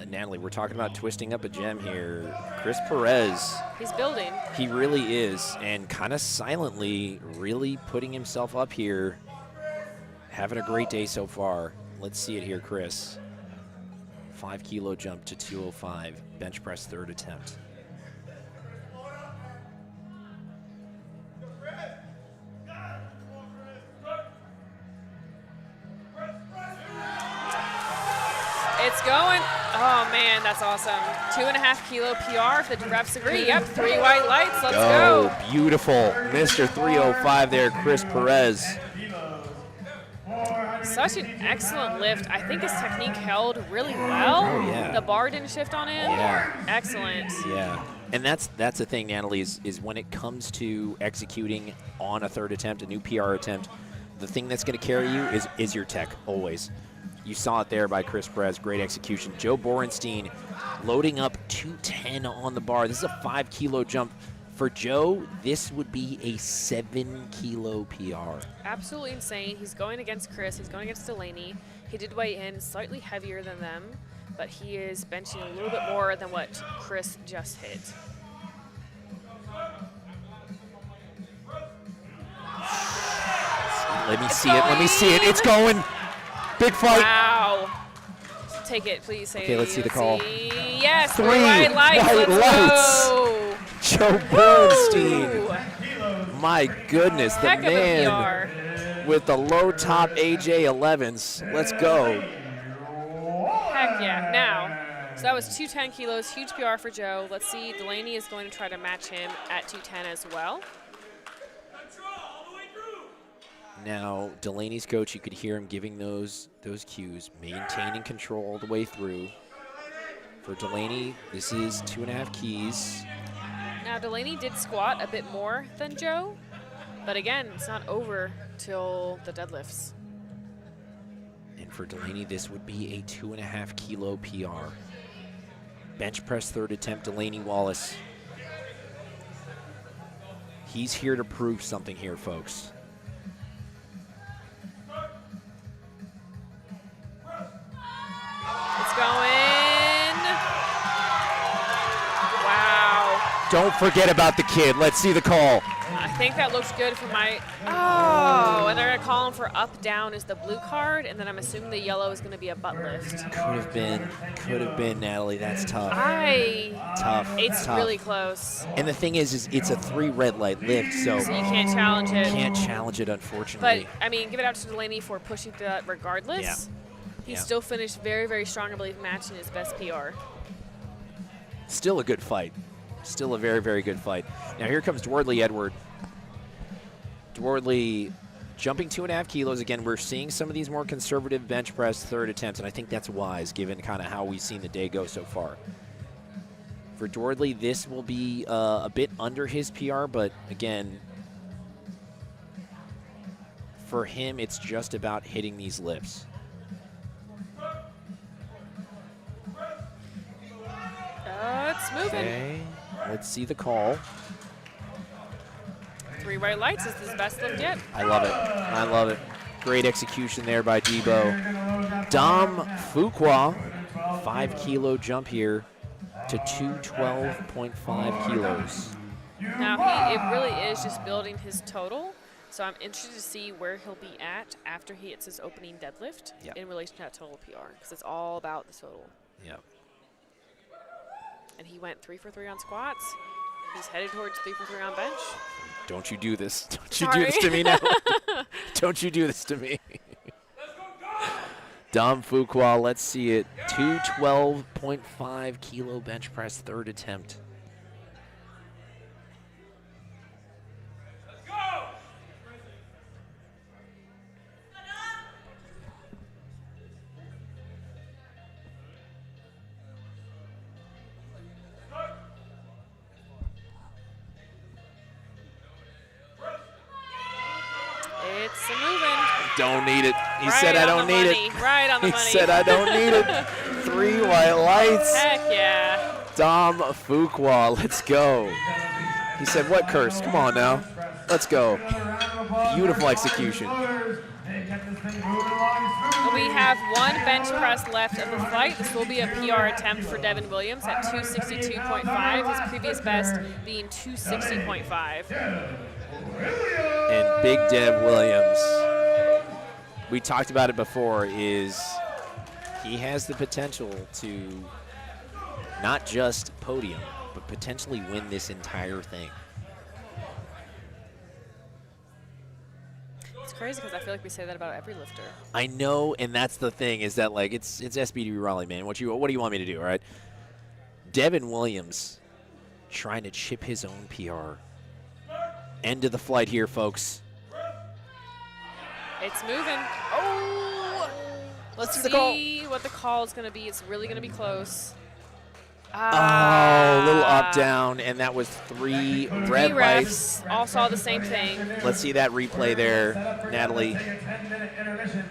Natalie, we're talking about twisting up a gem here. Chris Perez. He's building. He really is, and kind of silently really putting himself up here. Having a great day so far. Let's see it here, Chris. 5 kilo jump to 205, bench press third attempt. It's going. Oh, man, that's awesome. 2.5 kilo PR if the refs agree. Yep, 3 white lights. Let's go. Beautiful. Mr. 305 there, Chris Perez. Such an excellent lift. I think his technique held really well. Oh, yeah. The bar didn't shift on him. Yeah. Excellent. Yeah. And that's the thing, Natalie, is when it comes to executing on a third attempt, a new PR attempt, the thing that's going to carry you is your tech, always. You saw it there by Chris Perez. Great execution. Joe Borenstein loading up 210 on the bar. This is a 5 kilo jump. For Joe, this would be a 7 kilo PR. Absolutely insane. He's going against Chris. He's going against Delaney. He did weigh in slightly heavier than them, but he is benching a little bit more than what Chris just hit. Let me see it. Let me see it. It's going. Big fight. Wow. Take it, please. Okay, let's see the call. Yes, 3 white lights. white Let's go. Joe Borenstein. My goodness, the Heck of a man with the low top AJ 11s. Let's go. Heck yeah. Now, so that was 210 kilos, huge PR for Joe. Let's see, Delaney is going to try to match him at 210 as well. Now, Delaney's coach, you could hear him giving those cues, maintaining control all the way through. For Delaney, this is 2.5 keys. Now, Delaney did squat a bit more than Joe, but again, it's not over till the deadlifts. And for Delaney, this would be a 2.5 kilo PR. Bench press third attempt, Delaney Wallace. He's here to prove something here, folks. It's going. Wow. Don't forget about the kid. Let's see the call. I think that looks good for my. Oh, and they're going to call him for up, down is the blue card, and then I'm assuming the yellow is going to be a butt lift. Could have been, Natalie. That's tough. Tough. It's tough. really close. And the thing is it's a 3 red light lift, so you can't challenge it. Can't challenge it, unfortunately. But, I mean, give it out to Delaney for pushing through that regardless. Yeah. He still finished very, very strong, I believe, matching his best PR. Still a good fight. Still a very, very good fight. Now here comes Dwardly Edouard. Dwardly jumping 2.5 kilos. Again, we're seeing some of these more conservative bench press third attempts, and I think that's wise given kind of how we've seen the day go so far. For Dwardly, this will be a bit under his PR, but again, for him, it's just about hitting these lifts. It's moving. Okay, let's see the call. 3 white lights is his best lift yet. I love it. I love it. Great execution there by Debo. Dom Fuqua, 5 kilo jump here. to 212.5 kilos. Now, it really is just building his total. So I'm interested to see where he'll be at after he hits his opening deadlift in relation to that total PR, because it's all about the total. Yep. And he went 3 for 3 on squats. He's headed towards 3 for 3 on bench. Don't you do this. Don't you do this to me now. Don't you do this to me. Dom Fuqua, let's see it. 212.5 kilo bench press, third attempt. It's moving. Don't need it. He Right said I on don't the need money. it. Right on the He money. said I don't need it. 3 white lights. Heck yeah. Dom Fuqua, let's go. He said, what curse? Come on now. Let's go. Beautiful execution. We have one bench press left of the fight. This will be a PR attempt for Devin Williams at 262.5. His previous best being 260.5. And Big Dev Williams, we talked about it before, is he has the potential to not just podium, but potentially win this entire thing. It's crazy because I feel like we say that about every lifter. I know, and that's the thing, is that like it's SBD Raleigh, man. What do you want me to do, all right? Devin Williams trying to chip his own PR. End of the flight here, folks. It's moving. Oh! Let's see what the call is going to be. It's really going to be close. Oh, a little up, down, and that was 3 red lights. Refs all saw the same thing. Let's see that replay there, Natalie.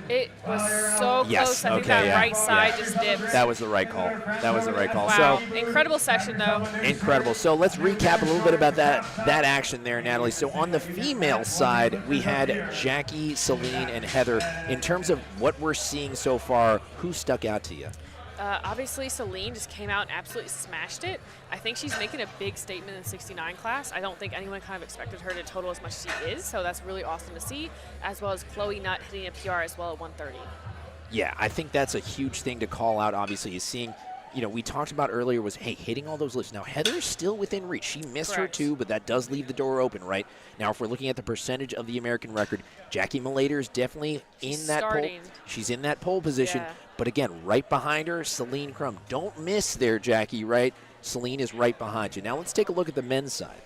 It was so Yes, close. I think okay, that right side just dipped. That was the right call. That was the right call. Wow, So incredible session though. incredible. So let's recap a little bit about that action there, Natalie. So on the female side, we had Jackie, Celine, and Heather. In terms of what we're seeing so far, who stuck out to you? Obviously, Celine just came out and absolutely smashed it. I think she's making a big statement in the 69 class. I don't think anyone kind of expected her to total as much as she is, so that's really awesome to see, as well as Kloie Nutt hitting a PR as well at 130. Yeah, I think that's a huge thing to call out, obviously, is seeing, we talked about earlier was, hey, hitting all those lifts. Now, Heather's still within reach. She missed her too, but that does leave the door open, right? Now, if we're looking at the percentage of the American record, Jackie Malayter is definitely in that pole. She's in that pole position. Yeah. But again, right behind her, Celine Crum. Don't miss there, Jackie, right? Celine is right behind you. Now, let's take a look at the men's side.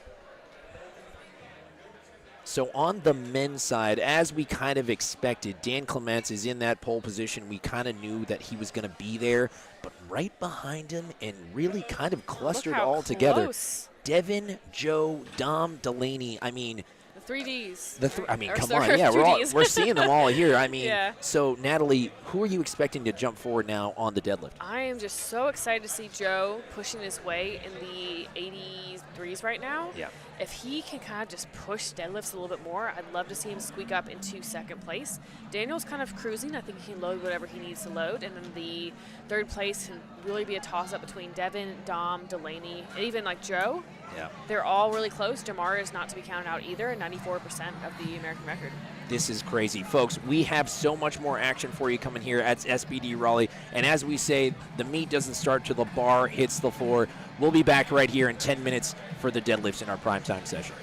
So on the men's side, as we kind of expected, Dan Clements is in that pole position. We kind of knew that he was going to be there, but right behind him and really kind of clustered all together. Close. Devin, Joe, Dom, Delaney. I mean, The 3Ds. Come on, yeah, we're seeing them all here. I mean, yeah. So Natalie, who are you expecting to jump forward now on the deadlift? I am just so excited to see Joe pushing his way in the 83s right now. Yeah. If he can kind of just push deadlifts a little bit more, I'd love to see him squeak up into second place. Daniel's kind of cruising. I think he can load whatever he needs to load. And then the third place can really be a toss-up between Devin, Dom, Delaney, and even like Joe. Yeah. They're all really close. JamaRR is not to be counted out either, 94% of the American record. This is crazy. Folks, we have so much more action for you coming here at SBD Raleigh. And as we say, the meet doesn't start till the bar hits the floor. We'll be back right here in 10 minutes for the deadlifts in our primetime session.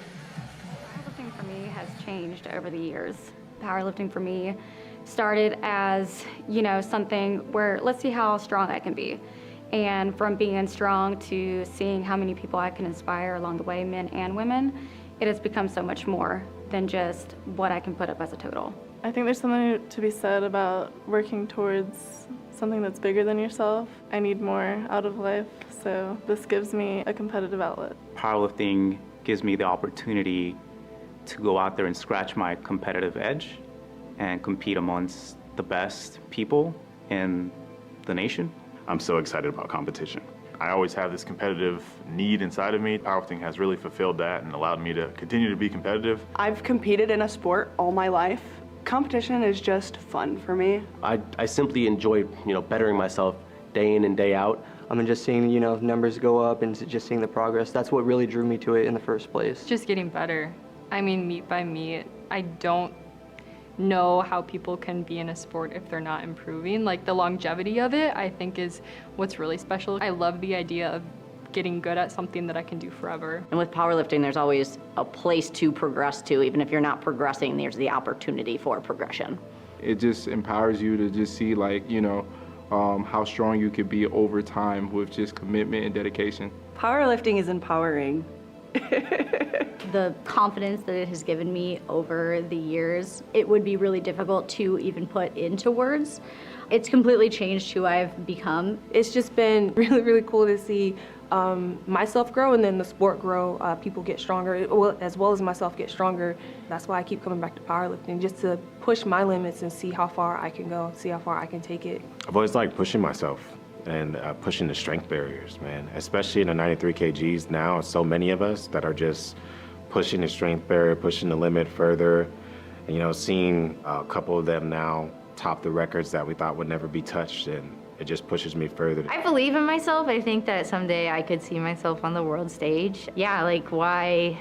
Powerlifting for me has changed over the years. Powerlifting for me started as, something where let's see how strong I can be. And from being strong to seeing how many people I can inspire along the way, men and women, it has become so much more than just what I can put up as a total. I think there's something to be said about working towards something that's bigger than yourself. I need more out of life, so this gives me a competitive outlet. Powerlifting gives me the opportunity to go out there and scratch my competitive edge and compete amongst the best people in the nation. I'm so excited about competition. I always have this competitive need inside of me. Powerlifting has really fulfilled that and allowed me to continue to be competitive. I've competed in a sport all my life. Competition is just fun for me. I simply enjoy, bettering myself day in and day out. And just seeing, numbers go up and just seeing the progress. That's what really drew me to it in the first place. Just getting better. I mean, meet by meet, I don't know how people can be in a sport if they're not improving. Like, the longevity of it, I think, is what's really special. I love the idea of getting good at something that I can do forever. And with powerlifting, there's always a place to progress to. Even if you're not progressing, there's the opportunity for progression. It just empowers you to just see, like, how strong you could be over time with just commitment and dedication. Powerlifting is empowering. The confidence that it has given me over the years, it would be really difficult to even put into words. It's completely changed who I've become. It's just been really, really cool to see myself grow and then the sport grow. People get stronger, as well as myself get stronger. That's why I keep coming back to powerlifting, just to push my limits and see how far I can go, see how far I can take it. I've always liked pushing myself and pushing the strength barriers, man. Especially in the 93 kgs now, so many of us that are just pushing the strength barrier, pushing the limit further. And, seeing a couple of them now top the records that we thought would never be touched, and it just pushes me further. I believe in myself. I think that someday I could see myself on the world stage. Yeah, like why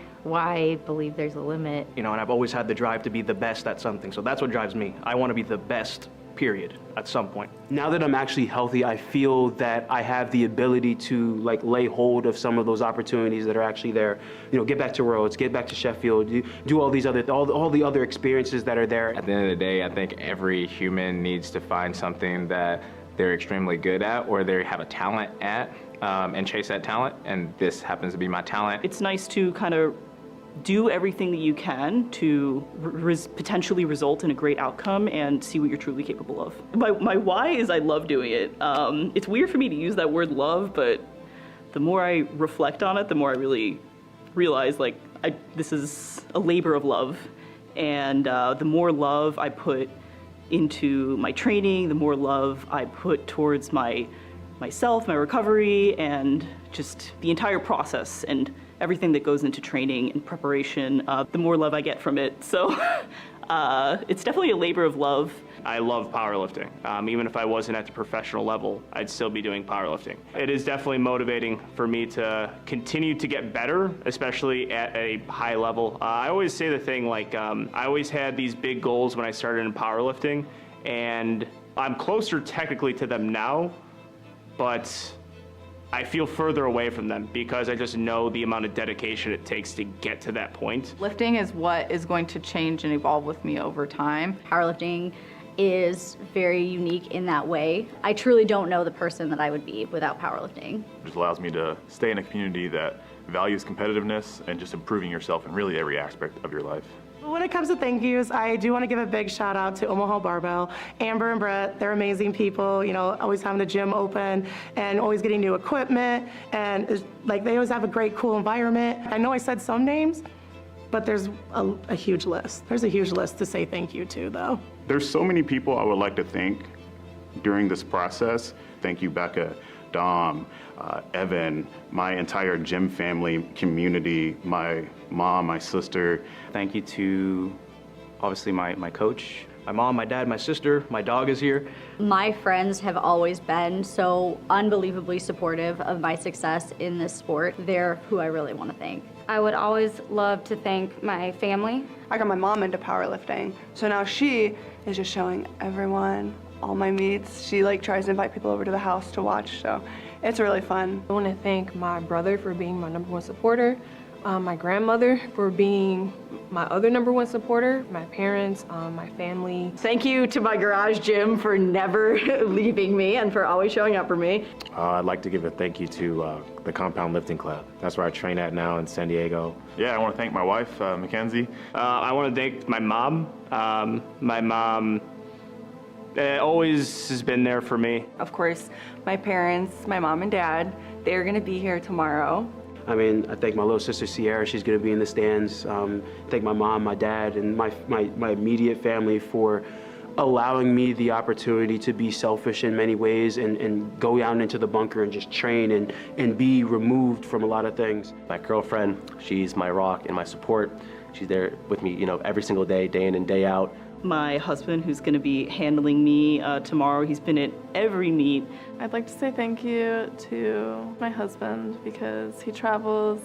believe there's a limit? And I've always had the drive to be the best at something, so that's what drives me. I want to be the best, period, at some point. Now that I'm actually healthy, I feel that I have the ability to lay hold of some of those opportunities that are actually there. Get back to Worlds, get back to Sheffield, do all these all the other experiences that are there. At the end of the day, I think every human needs to find something that they're extremely good at or they have a talent at and chase that talent, and this happens to be my talent. It's nice to kind of do everything that you can to potentially result in a great outcome and see what you're truly capable of. My why is I love doing it. It's weird for me to use that word love, but the more I reflect on it, the more I really realize this is a labor of love. And the more love I put into my training, the more love I put towards myself, my recovery, and just the entire process and everything that goes into training and preparation, the more love I get from it. So it's definitely a labor of love. I love powerlifting. Even if I wasn't at the professional level, I'd still be doing powerlifting. It is definitely motivating for me to continue to get better, especially at a high level. I always say the thing I always had these big goals when I started in powerlifting, and I'm closer technically to them now, but I feel further away from them because I just know the amount of dedication it takes to get to that point. Lifting is what is going to change and evolve with me over time. Powerlifting is very unique in that way. I truly don't know the person that I would be without powerlifting. It just allows me to stay in a community that values competitiveness and just improving yourself in really every aspect of your life. When it comes to thank yous, I do want to give a big shout out to Omaha Barbell, Amber and Brett. They're amazing people, always having the gym open and always getting new equipment. And they always have a great, cool environment. I know I said some names, but there's a huge list. There's a huge list to say thank you to, though. There's so many people I would like to thank during this process. Thank you, Becca, Dom, Evan, my entire gym family, community, my mom, my sister. Thank you to, obviously, my coach, my mom, my dad, my sister, my dog is here. My friends have always been so unbelievably supportive of my success in this sport. They're who I really want to thank. I would always love to thank my family. I got my mom into powerlifting, so now she is just showing everyone all my meets. She tries to invite people over to the house to watch, so it's really fun. I want to thank my brother for being my #1 supporter, my grandmother for being my other #1 supporter, my parents, my family. Thank you to my garage gym for never leaving me and for always showing up for me. I'd like to give a thank you to the Compound Lifting Club. That's where I train at now in San Diego. Yeah, I want to thank my wife, Mackenzie. I want to thank my mom. My mom always has been there for me. Of course, my parents, my mom and dad, they're going to be here tomorrow. I thank my little sister Sierra, she's going to be in the stands. Thank my mom, my dad, and my immediate family for allowing me the opportunity to be selfish in many ways and go down into the bunker and just train and be removed from a lot of things. My girlfriend, she's my rock and my support. She's there with me, every single day, day in and day out. my husband, who's going to be handling me tomorrow. He's been at every meet. I'd like to say thank you to my husband because he travels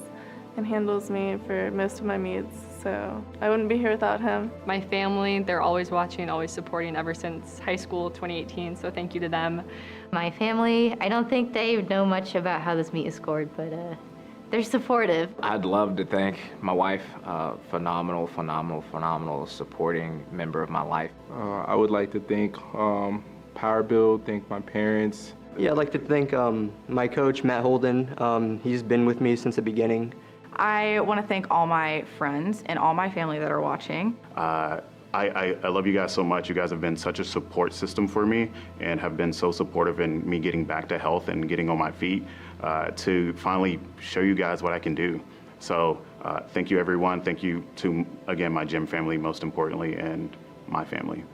and handles me for most of my meets, so I wouldn't be here without him. My family, they're always watching, always supporting ever since high school 2018, so thank you to them. My family, I don't think they know much about how this meet is scored, but they're supportive. I'd love to thank my wife, phenomenal supporting member of my life. I would like to thank Power Build, thank my parents. Yeah, I'd like to thank my coach, Matt Holden. He's been with me since the beginning. I want to thank all my friends and all my family that are watching. I love you guys so much. You guys have been such a support system for me and have been so supportive in me getting back to health and getting on my feet to finally show you guys what I can do. So thank you, everyone. Thank you to, again, my gym family, most importantly, and my family.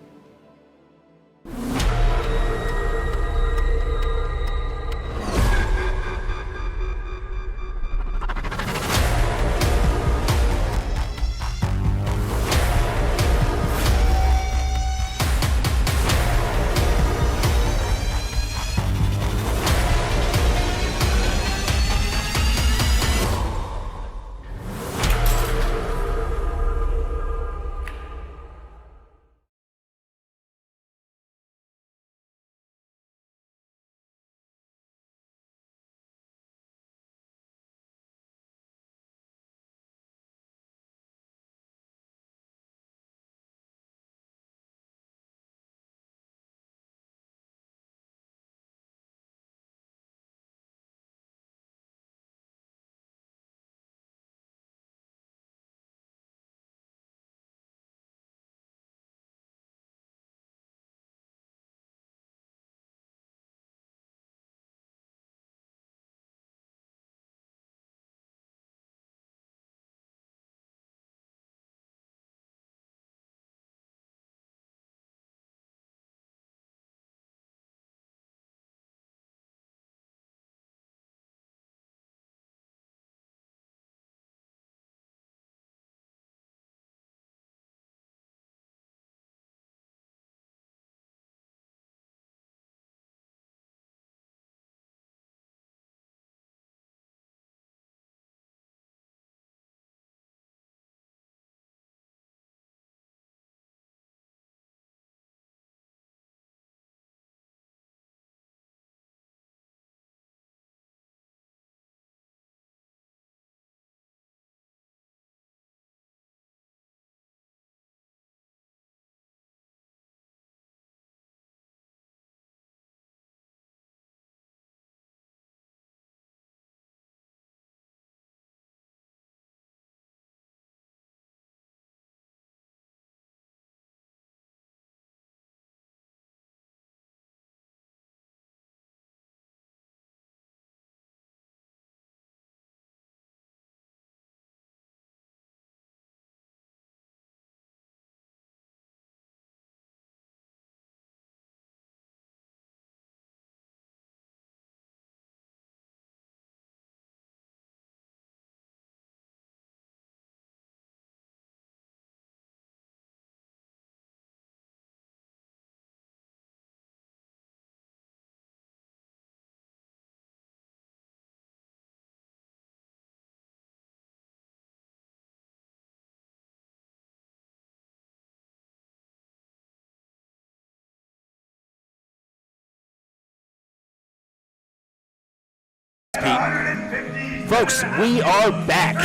Folks, we are back.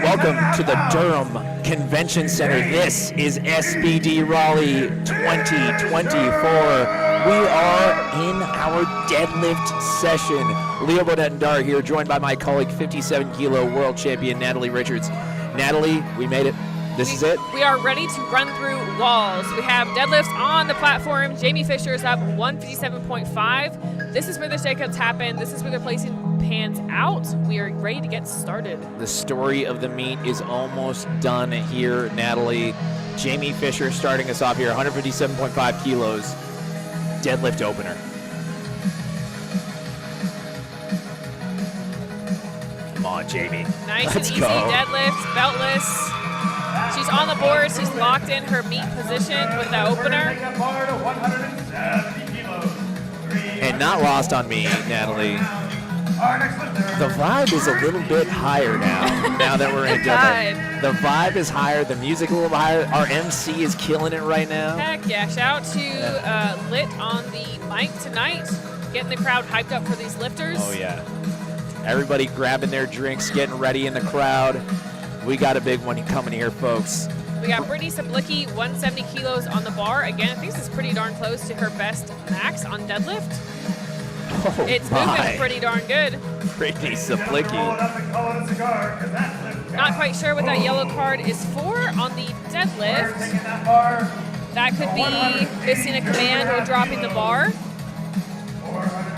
Welcome to the Durham Convention Center. This is SBD Raleigh 2024. We are in our deadlift session. Leo Baudet and Dar here, joined by my colleague, 57-kilo world champion Natalie Richards. Natalie, we made it. This is it. We are ready to run through walls. We have deadlifts on the platform. Jamie Fisher is up 157.5. This is where the shakeups happen. This is where they're placing pans out. We are ready to get started. The story of the meet is almost done here, Natalie. Jamie Fisher starting us off here, 157.5 kilos, deadlift opener. Come on, Jamie. Nice Let's and easy go. deadlift, beltless. She's on the board. She's locked in her meet position with the opener. And not lost on me, Natalie. The vibe is a little bit higher now that we're in deadlift. The vibe is higher, the music a little higher. Our MC is killing it right now. Heck yeah, shout out to Lit on the mic tonight, getting the crowd hyped up for these lifters. Oh yeah. Everybody grabbing their drinks, getting ready in the crowd. We got a big one coming here, folks. We got Brittany Suplicki, 170 kilos on the bar. Again, I think this is pretty darn close to her best max on deadlift. Oh It's my. moving pretty darn good. Brittany Suplicki. Not quite sure what that yellow card is for on the deadlift. That could be missing a command or dropping the bar.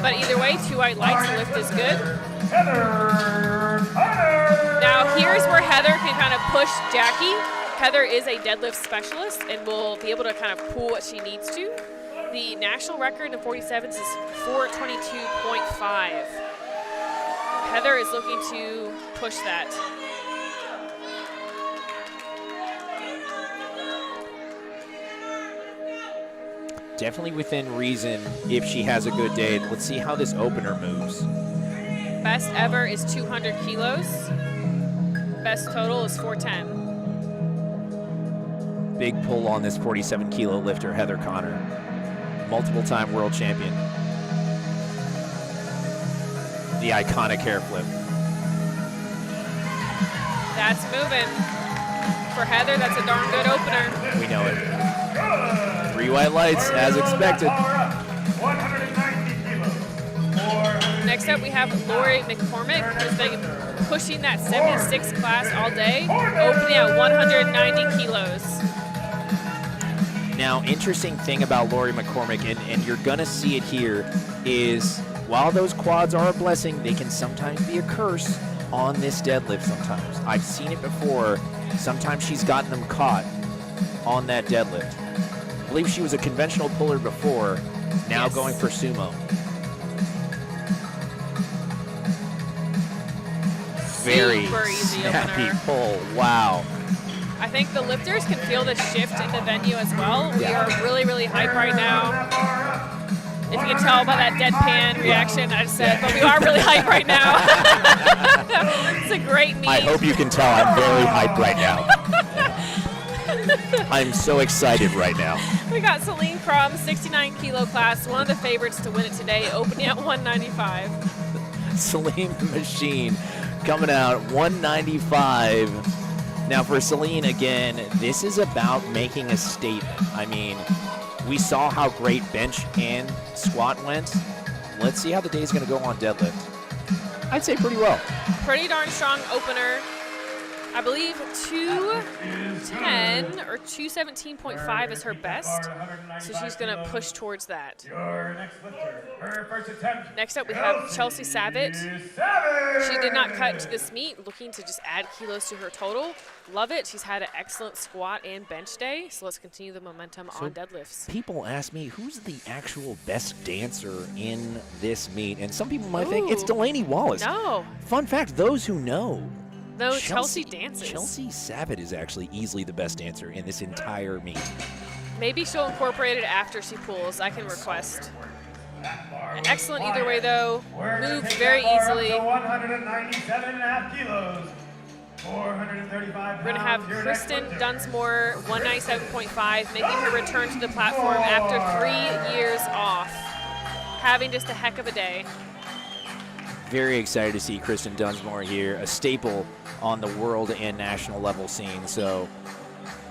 But either way, 2 white lights, the lift is good. Now here's where Heather can kind of push Jackie. Heather is a deadlift specialist and will be able to kind of pull what she needs to. The national record in 47s is 422.5. Heather is looking to push that. Definitely within reason if she has a good day. Let's see how this opener moves. Best ever is 200 kilos. Best total is 410. Big pull on this 47 kilo lifter, Heather Connor. Multiple-time world champion. The iconic hair flip. That's moving. For Heather, that's a darn good opener. We know it. 3 white lights, as expected. Next up, we have Lori McCormick, who's been pushing that 76 class all day, opening at 190 kilos. Now, interesting thing about Lori McCormick, and you're going to see it here, is while those quads are a blessing, they can sometimes be a curse on this deadlift sometimes. I've seen it before. Sometimes she's gotten them caught on that deadlift. I believe she was a conventional puller before, now going for sumo. Very Super easy snappy opener. pull. Wow. I think the lifters can feel the shift in the venue as well. We are really, really hyped right now. If you can tell by that deadpan reaction I just said, but we are really hyped right now. It's a great meet. I hope you can tell I'm very hyped right now. I'm so excited right now. We got Celine Crum, 69 kilo class, one of the favorites to win it today, opening at 195. Celine the Machine coming out 195. Now for Celine, again, this is about making a statement. I mean, we saw how great bench and squat went. Let's see how the day's going to go on deadlift. I'd say pretty well. Pretty darn strong opener. I believe 210 or 217.5 is her best, so she's going to push towards that. Next up, we have Chelsea Savit. She did not cut into this meet, looking to just add kilos to her total. Love it. She's had an excellent squat and bench day, so let's continue the momentum on deadlifts. People ask me, who's the actual best dancer in this meet? And some people might think it's Delaney Wallace. No. Fun fact, those who know, No, Chelsea dances. Chelsea Savit is actually easily the best dancer in this entire meet. Maybe she'll incorporate it after she pulls. I can request. Excellent either way, though. Moved very easily. 197.5 kilos. 435 We're going to have Kristen Dunsmore, 197.5, making her return to the platform after 3 years off. Having just a heck of a day. Very excited to see Kristen Dunsmore here, a staple on the world and national level scene. So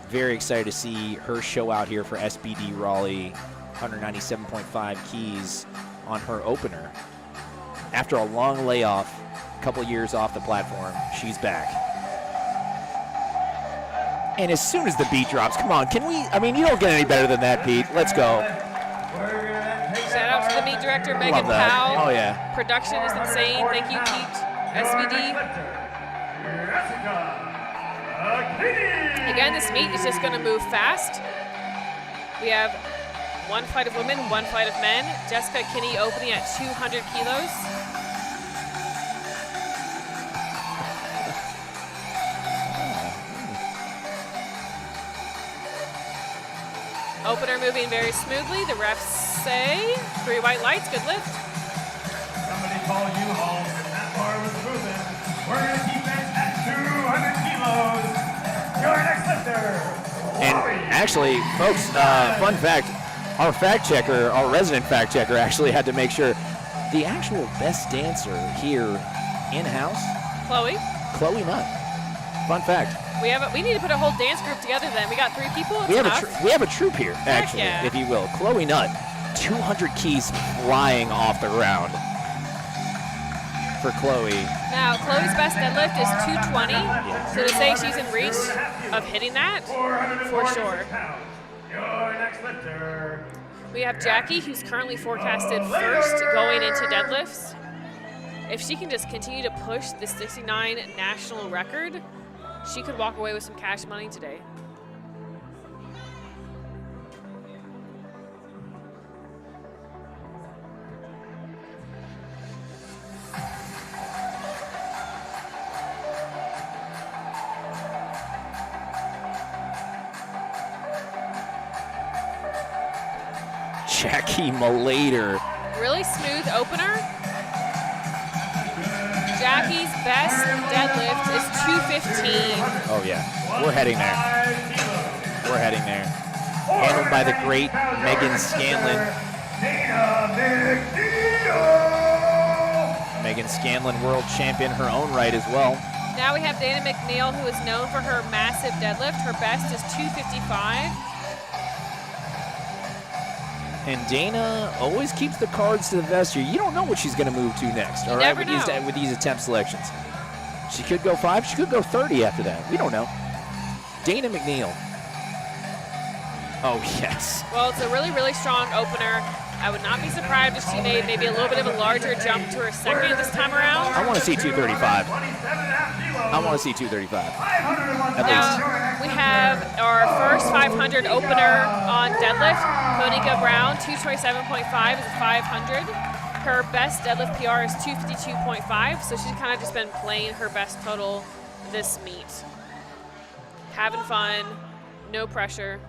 very excited to see her show out here for SBD Raleigh, 197.5 keys on her opener. After a long layoff, a couple years off the platform, she's back. And as soon as the beat drops, come on, can we, I mean, you don't get any better than that, Pete. Let's go. Shout out to the meet director, Megan Love that. Powell. Oh, yeah. Production is insane. Thank you, Pete. SBD. Again, this meet is just going to move fast. We have one flight of women, one flight of men. Jessica Kinney opening at 200 kilos. Opener moving very smoothly. The refs say 3 white lights, good lift. Somebody call you home, and that bar was moving. We're going to keep it at 200 kilos. Your next lifter. And actually, folks, fun fact, our resident fact checker actually had to make sure the actual best dancer here in-house, Kloie Nutt. Fun fact. We need to put a whole dance group together then. We got 3 people. We have a troupe here, actually, if you will. Kloie Nutt, 200 keys flying off the ground for Kloie. Now, Chloe's best deadlift is 220, so to say she's in reach of hitting that, for sure. Your next lifter. We have Jackie, who's currently forecasted first going into deadlifts. If she can just continue to push the 69 national record, she could walk away with some cash money today. Jackie Malayter. Really smooth opener. Jackie's best deadlift is 215. Oh, yeah. We're heading there. We're heading there. Handled by the great Megan Scanlon. Dayna McNeal. Megan Scanlon, world champion, her own right as well. Now we have Dayna McNeal, who is known for her massive deadlift. Her best is 255. And Dayna always keeps the cards to the vest here. You don't know what she's going to move to next, all right, with these attempt selections. She could go 5, she could go 30 after that. We don't know. Dayna McNeal. Oh, yes. Well, it's a really, really strong opener. I would not be surprised if she made maybe a little bit of a larger jump to her second this time around. I want to see 235. I want to see 235. At least. We have our first 500 opener on deadlift. Bonica Brown, 227.5 is a 500. Her best deadlift PR is 252.5, so she's kind of just been playing her best total this meet. Having fun, no pressure,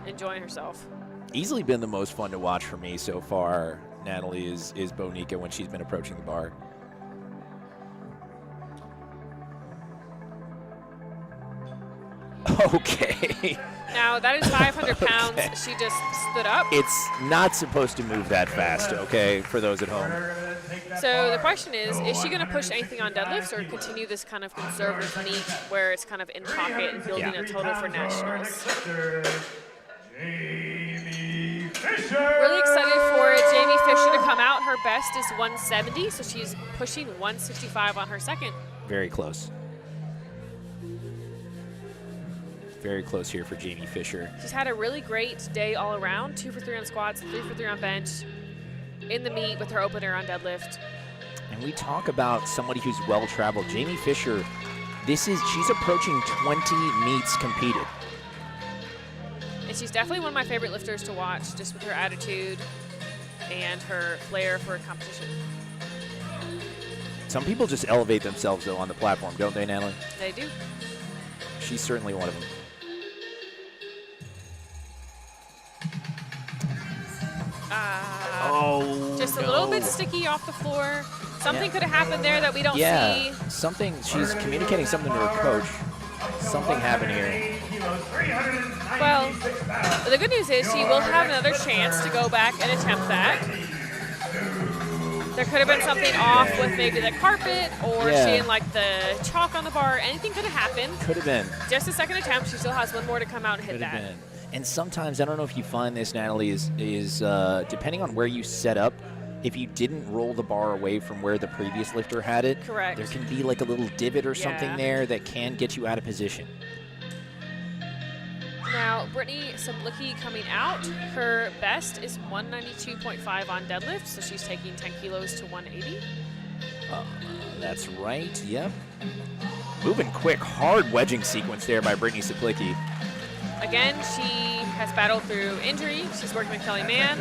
enjoying herself. Easily been the most fun to watch for me so far, Natalie, is Bonica when she's been approaching the bar. Okay. Now, that is 500 pounds. She just stood up. It's not supposed to move that fast, okay, for those at home. So the question is she going to push anything on deadlifts or continue this kind of conservative meet where it's kind of in pocket and building a total for nationals? Really excited for Jamie Fisher to come out. Her best is 170, so she's pushing 165 on her second. Very close. Very close here for Jamie Fisher. She's had a really great day all around. 2 for 3 on squats, 3 for 3 on bench. In the meet with her opener on deadlift. And we talk about somebody who's well-traveled. Jamie Fisher, she's approaching 20 meets competed. And she's definitely one of my favorite lifters to watch, just with her attitude and her flair for competition. Some people just elevate themselves, though, on the platform, don't they, Natalie? They do. She's certainly one of them. Just a little bit sticky off the floor. Something could have happened there that we don't see. Something, she's communicating something to her coach. Something happened here. Well, the good news is she will have another chance to go back and attempt that. There could have been something off with maybe the carpet or she didn't like the chalk on the bar. Anything could have happened. Could have been. Just a second attempt. She still has one more to come out and hit that. Been. And sometimes, I don't know if you find this, Natalie, is depending on where you set up, if you didn't roll the bar away from where the previous lifter had it, correct, there can be like a little divot or something there that can get you out of position. Now, Brittany Suplicki coming out. Her best is 192.5 on deadlift, so she's taking 10 kilos to 180. That's right, yep. Moving quick, hard wedging sequence there by Brittany Suplicki. Again, she has battled through injury. She's working with Kelly Mann.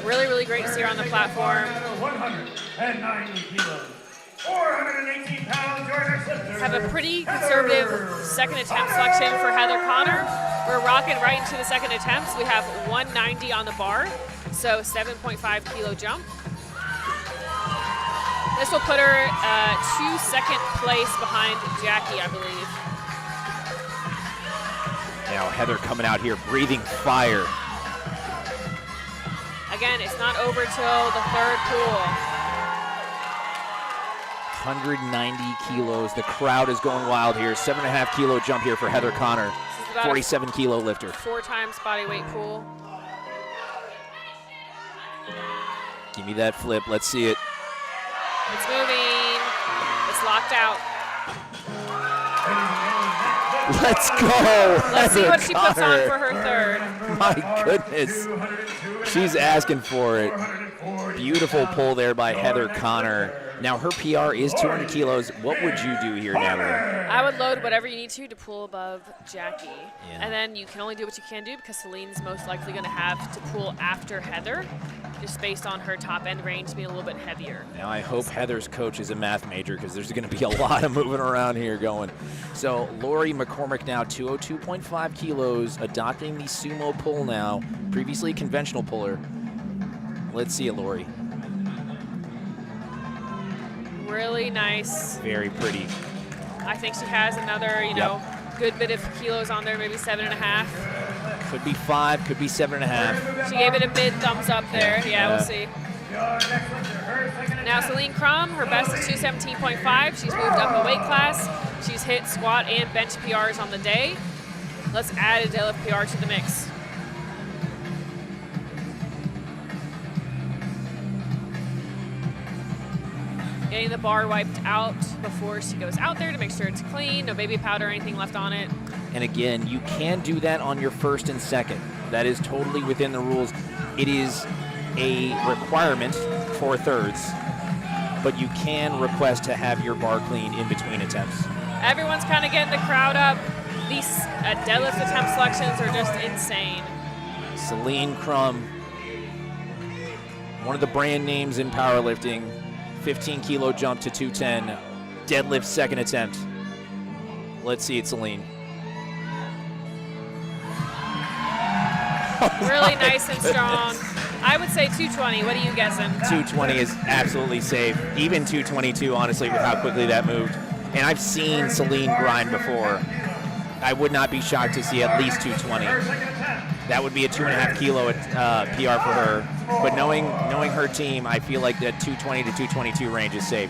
Really, really great to see her on the platform. 190 kilos, 418 pounds, your next lifter. Have a pretty conservative second attempt selection for Heather Connor. We're rocking right into the second attempts. We have 190 on the bar, so 7.5 kilo jump. This will put her 2nd place behind Jackie, I believe. Now Heather coming out here breathing fire. Again, it's not over till the 3rd pool. 190 kilos. The crowd is going wild here. 7.5 kilo jump here for Heather Connor. 47 kilo lifter. 4 times body weight pool. Give me that flip. Let's see it. It's moving. It's locked out. Let's go. Let's see Heather what she puts on Connor. for her 3rd. My goodness. She's asking for it. Beautiful pull there by Heather Connor. Now her PR is 200 kilos. What would you do here, Natalie? I would load whatever you need to pull above Jackie. And then you can only do what you can do because Celine's most likely going to have to pull after Heather, just based on her top end range being a little bit heavier. Now I hope Heather's coach is a math major because there's going to be a lot of moving around here going. So Lori McCormick now 202.5 kilos, adopting the sumo pull now, previously conventional puller. Let's see it, Lori. Really nice. Very pretty. I think she has another, you know, good bit of kilos on there, maybe 7.5. Could be 5, could be 7.5. She gave it a mid thumbs up there. Yeah, we'll see. Now Celine Crum, her best is 217.5. She's moved up a weight class. She's hit squat and bench PRs on the day. Let's add a deadlift PR to the mix. Getting the bar wiped out before she goes out there to make sure it's clean, no baby powder or anything left on it. And again, you can do that on your 1st and 2nd. That is totally within the rules. It is a requirement for 3rds, but you can request to have your bar clean in between attempts. Everyone's kind of getting the crowd up. These deadlift attempt selections are just insane. Celine Crum, one of the brand names in powerlifting. 15 kilo jump to 210. Deadlift 2nd attempt. Let's see it, Celine. Really nice and strong. I would say 220. What are you guessing? 220 is absolutely safe. Even 222, honestly, with how quickly that moved. And I've seen Celine grind before. I would not be shocked to see at least 220. That would be a 2.5 kilo PR for her. But knowing her team, I feel like that 220 to 222 range is safe.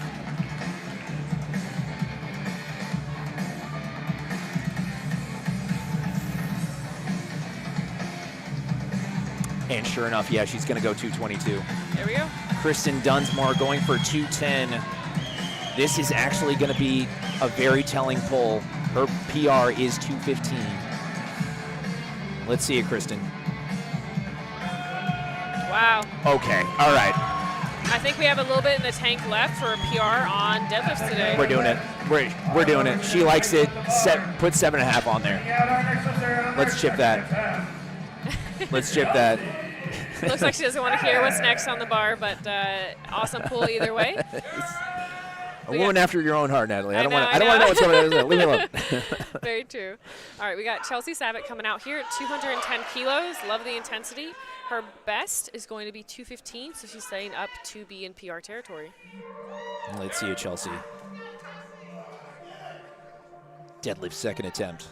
And sure enough, yeah, she's going to go 222. There we go. Kristen Dunsmore going for 210. This is actually going to be a very telling pull. Her PR is 215. Let's see it, Kristen. Wow. Okay, all right. I think we have a little bit in the tank left for a PR on deadlifts today. We're doing it. We're doing it. She likes it. Put 7.5 on there. Let's chip that. Let's chip that. Looks like she doesn't want to hear what's next on the bar, but awesome pull either way. A woman after your own heart, Natalie. I don't want to know. know what's going on. Leave me alone. Very true. All right, we got Chelsea Savit coming out here at 210 kilos. Love the intensity. Her best is going to be 215, so she's setting up to be in PR territory. Let's see it, Chelsea. Deadlift 2nd attempt.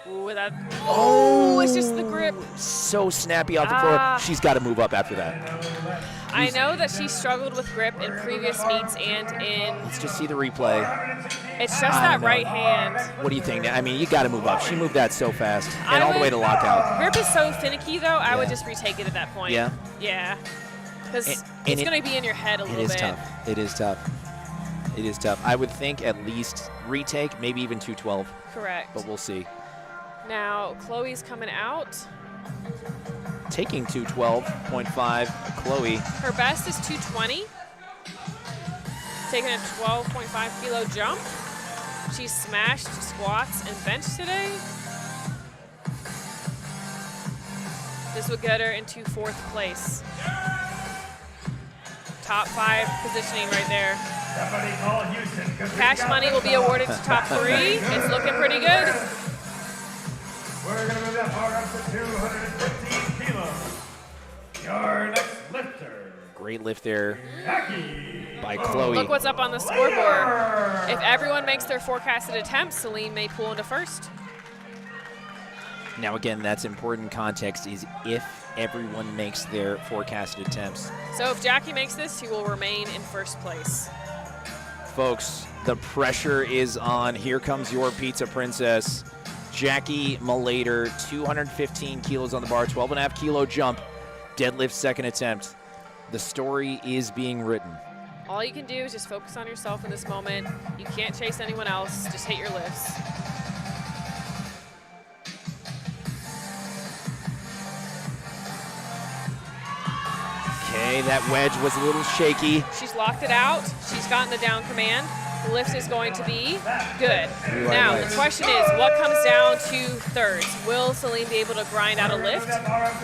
Ooh, that. Oh, it's just the grip. So snappy off the floor. She's got to move up after that. I know that she struggled with grip in previous meets and in. Let's just see the replay. It's just that right hand. What do you think? I mean, you got to move up. She moved that so fast and all the way to lockout. Grip is so finicky, though. I would just retake it at that point. Yeah. Yeah. Because it's going to be in your head a little bit. It is tough. It is tough. It is tough. I would think at least retake, maybe even 212. Correct. But we'll see. Now, Chloe's coming out. Taking 212.5, Kloie. Her best is 220. Taking a 12.5 kilo jump. She smashed squats and bench today. This would get her into 4th place. Top 5 positioning right there. Somebody call Houston. Cash money will be awarded to top 3. It's looking pretty good. We're going to move that bar up to 215 kilos. Your next lifter. Great lift there by Kloie. Look what's up on the scoreboard. If everyone makes their forecasted attempts, Celine may pull into first. Now again, that's important context is if everyone makes their forecasted attempts. So if Jackie makes this, she will remain in first place. Folks, the pressure is on. Here comes your pizza princess, Jackie Malayter, 215 kilos on the bar, 12.5 kilo jump, deadlift second attempt. The story is being written. All you can do is just focus on yourself in this moment. You can't chase anyone else, just hit your lifts. Okay, that wedge was a little shaky. She's locked it out. She's gotten the down command. The lift is going to be good. Now, the question is, what comes down to thirds? Will Celine be able to grind out a lift?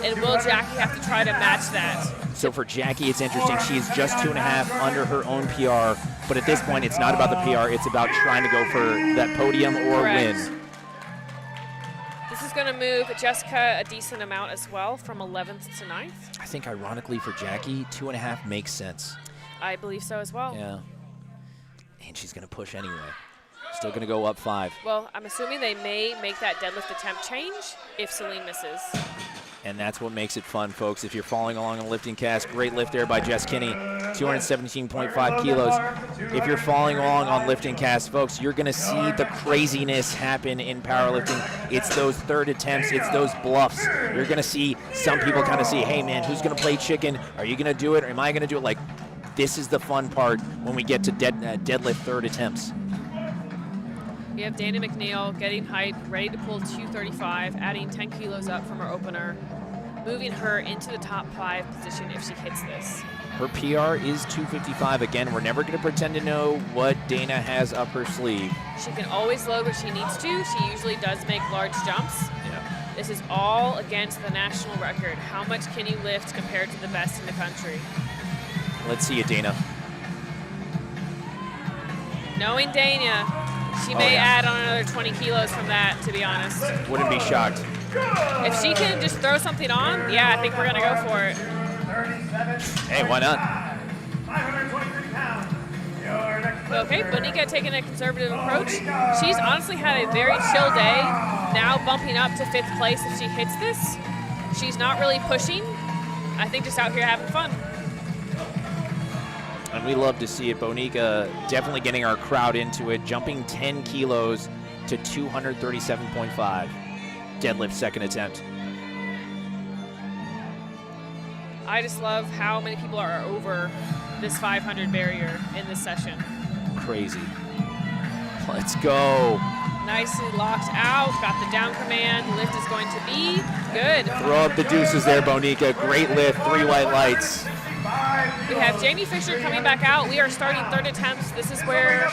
And will Jackie have to try to match that? So for Jackie, it's interesting. She's just 2.5 under her own PR. But at this point, it's not about the PR. It's about trying to go for that podium or win. This is going to move Jessica a decent amount as well, from 11th to 9th. I think ironically for Jackie, 2.5 makes sense. I believe so as well. Yeah. And she's going to push anyway. Still going to go up 5. Well, I'm assuming they may make that deadlift attempt change if Celine misses. And that's what makes it fun, folks. If you're following along on lifting cast, great lift there by Jess Kinney, 217.5 kilos. If you're following along on lifting cast, folks, you're going to see the craziness happen in powerlifting. It's those third attempts. It's those bluffs. You're going to see some people kind of see, hey, man, who's going to play chicken? Are you going to do it? Or am I going to do it? Like, this is the fun part when we get to deadlift third attempts. We have Dayna McNeal getting hype, ready to pull 235, adding 10 kilos up from her opener, moving her into the top 5 position if she hits this. Her PR is 255. Again, we're never going to pretend to know what Dayna has up her sleeve. She can always load what she needs to. She usually does make large jumps. Yeah. This is all against the national record. How much can you lift compared to the best in the country? Let's see it, Dayna. Knowing Dayna, she may add on another 20 kilos from that, to be honest. Wouldn't be shocked. If she can just throw something on, yeah, I think we're going to go for it. Hey, why not? 523 pounds. Your next Okay, Bonica taking a conservative approach. She's honestly had a very chill day, now bumping up to 5th place if she hits this. She's not really pushing. I think just out here having fun. And we love to see it. Bonica definitely getting our crowd into it, jumping 10 kilos to 237.5. Deadlift second attempt. I just love how many people are over this 500 barrier in this session. Crazy. Let's go. Nicely locked out, got the down command. Lift is going to be good. Throw up the deuces there, Bonica. Great lift, 3 white lights. We have Jamie Fisher coming back out. We are starting third attempts. This is where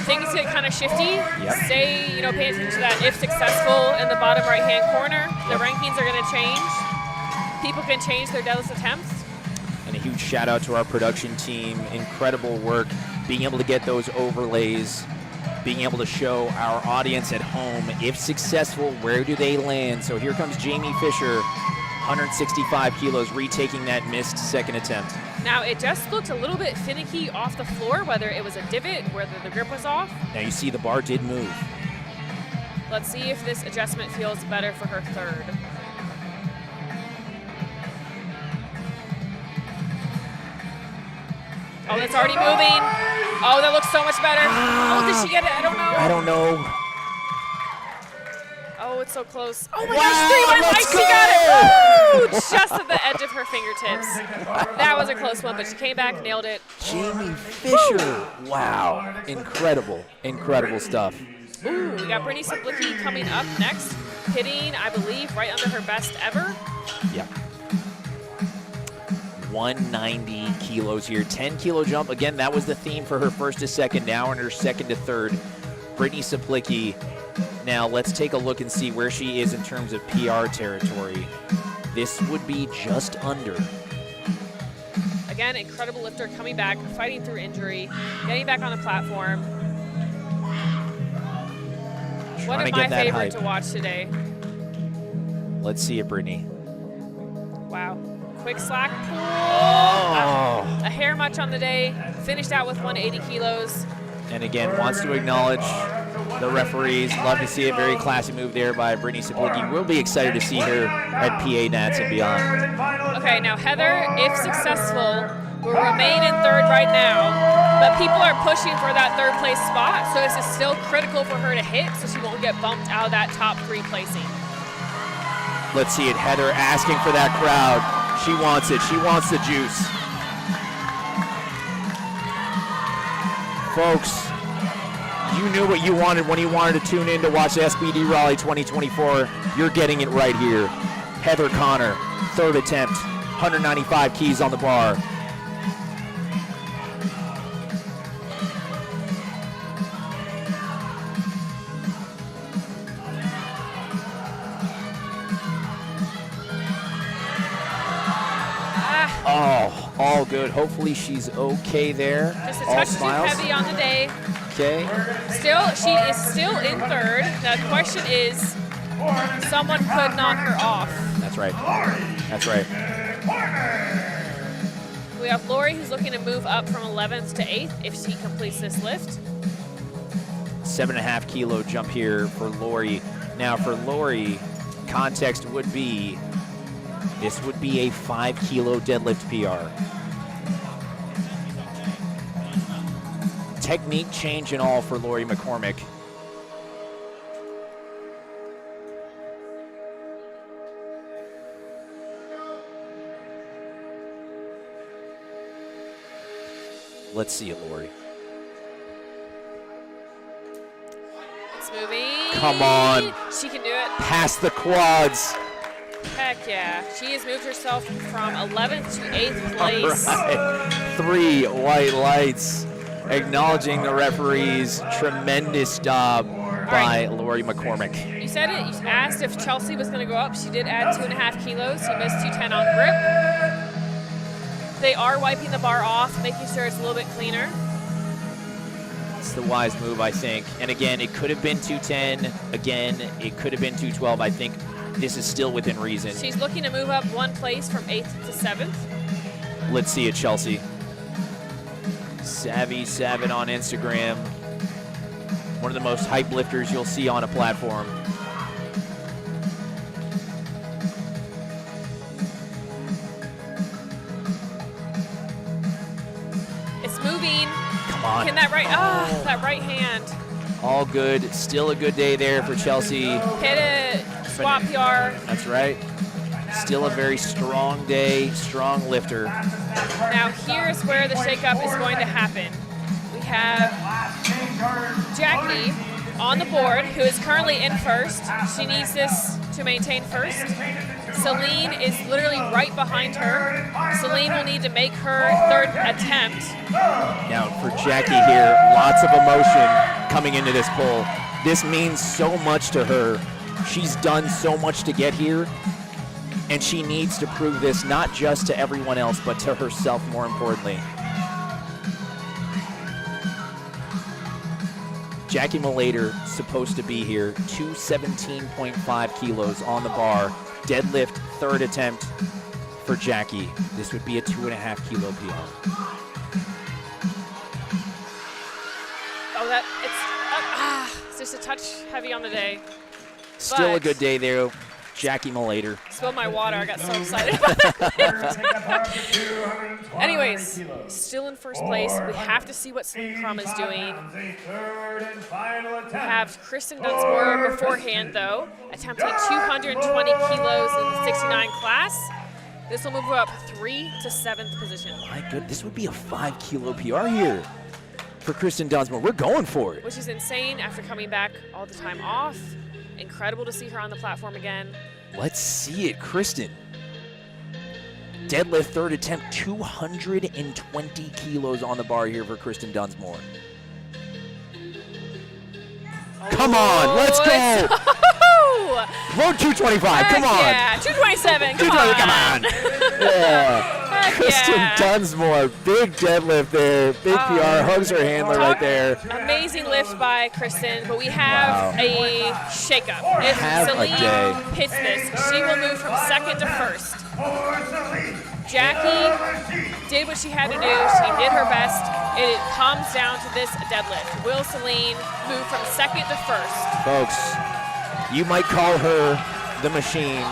things get kind of shifty. Stay, pay attention to that if successful in the bottom right-hand corner. The rankings are going to change. People can change their deadlift attempts. And a huge shout out to our production team. Incredible work being able to get those overlays, being able to show our audience at home, if successful, where do they land? So here comes Jamie Fisher, 165 kilos, retaking that missed second attempt. Now, it just looked a little bit finicky off the floor, whether it was a divot, whether the grip was off. Now you see the bar did move. Let's see if this adjustment feels better for her third. Oh, that's already moving. Oh, that looks so much better. Oh, did she get it? I don't know. I don't know. Oh, it's so close. Oh my gosh, 3 white lights, she got it. Woo! Just at the edge of her fingertips. That was a close one, but she came back, nailed it. Jamie Fisher. Wow. Incredible, incredible stuff. Ooh, we got Brittany Suplicki coming up next, hitting, I believe, right under her best ever. Yeah. 190 kilos here. 10 kilo jump. Again, that was the theme for her first to second, now in her second to third. Brittany Suplicki. Now let's take a look and see where she is in terms of PR territory. This would be just under. Again, incredible lifter coming back, fighting through injury, getting back on the platform. One of my favorite to watch today. Let's see it, Brittany. Wow. Quick slack pull. A hair much on the day. Finished out with 180 kilos. And again, wants to acknowledge the referees. Love to see it. Very classy move there by Brittany Suplicki. We'll be excited to see her at PA Nats and beyond. Okay, now Heather, if successful, will remain in third right now, but people are pushing for that third place spot, so this is still critical for her to hit so she won't get bumped out of that top 3 placing. Let's see it. Heather asking for that crowd. She wants it. She wants the juice. Folks, you knew what you wanted when you wanted to tune in to watch SBD Raleigh 2024. You're getting it right here. Heather Connor, third attempt, 195 keys on the bar. Oh, all good. Hopefully she's okay there. Just a all touch smiles. too heavy on the day. Okay. She is still in third. The question is, someone could knock her off. That's right. That's right. We have Lori, who's looking to move up from 11th to 8th if she completes this lift. 7.5 kilo jump here for Lori. Now for Lori, context would be, this would be a 5 kilo deadlift PR. Technique change and all for Lori McCormick. Let's see it, Lori. It's moving. Come on. She can do it. Past the quads. Heck yeah. She has moved herself from 11th to 8th place. All right. 3 white lights. Acknowledging the referees. Tremendous job by Lori McCormick. You said it. You asked if Chelsea was going to go up. She did add 2.5 kilos. She missed 210 on grip. They are wiping the bar off, making sure it's a little bit cleaner. It's the wise move, I think. And again, it could have been 210. Again, it could have been 212. I think this is still within reason. She's looking to move up 1 place from 8th to 7th. Let's see it, Chelsea. Savit on Instagram. One of the most hype lifters you'll see on a platform. It's moving. Come on. Can that that right hand. All good. Still a good day there for Chelsea. Hit it. Squat PR. That's right. Still a very strong day, strong lifter. Now here's where the shakeup is going to happen. We have Jackie on the board, who is currently in first. She needs this to maintain first. Celine is literally right behind her. Celine will need to make her third attempt. Now for Jackie here, lots of emotion coming into this pull. This means so much to her. She's done so much to get here, and she needs to prove this not just to everyone else, but to herself more importantly. Jacqueline Malayter supposed to be here, 217.5 kilos on the bar. Deadlift, third attempt for Jackie. This would be a 2.5 kilo PR. Oh, it's just a touch heavy on the day. Still a good day there, Jackie Malayter. Spilled my water, I got so excited about that. Anyways, still in first place. We have to see what Celine Crum is doing. We have Kristen Dunsmore beforehand, though, attempting 220 kilos in the 69 class. This will move her up 3 to 7th position. My goodness, this would be a 5 kilo PR here for Kristen Dunsmore. We're going for it. Which is insane after coming back all the time off. Incredible to see her on the platform again. Let's see it, Kristen. Deadlift, third attempt, 220 kilos on the bar here for Kristen Dunsmore. Come on, let's go. Road 225, come on. Yeah, 227, come on. Yeah. Kristen Dunsmore, big deadlift there. Big PR, hugs her handler right there. Amazing lift by Kristen, but we have a shakeup. If Have a Celine day. hits this, she will move from second to first. Jackie did what she had to do. She did her best. It comes down to this deadlift. Will Celine move from second to first? Folks, you might call her the machine.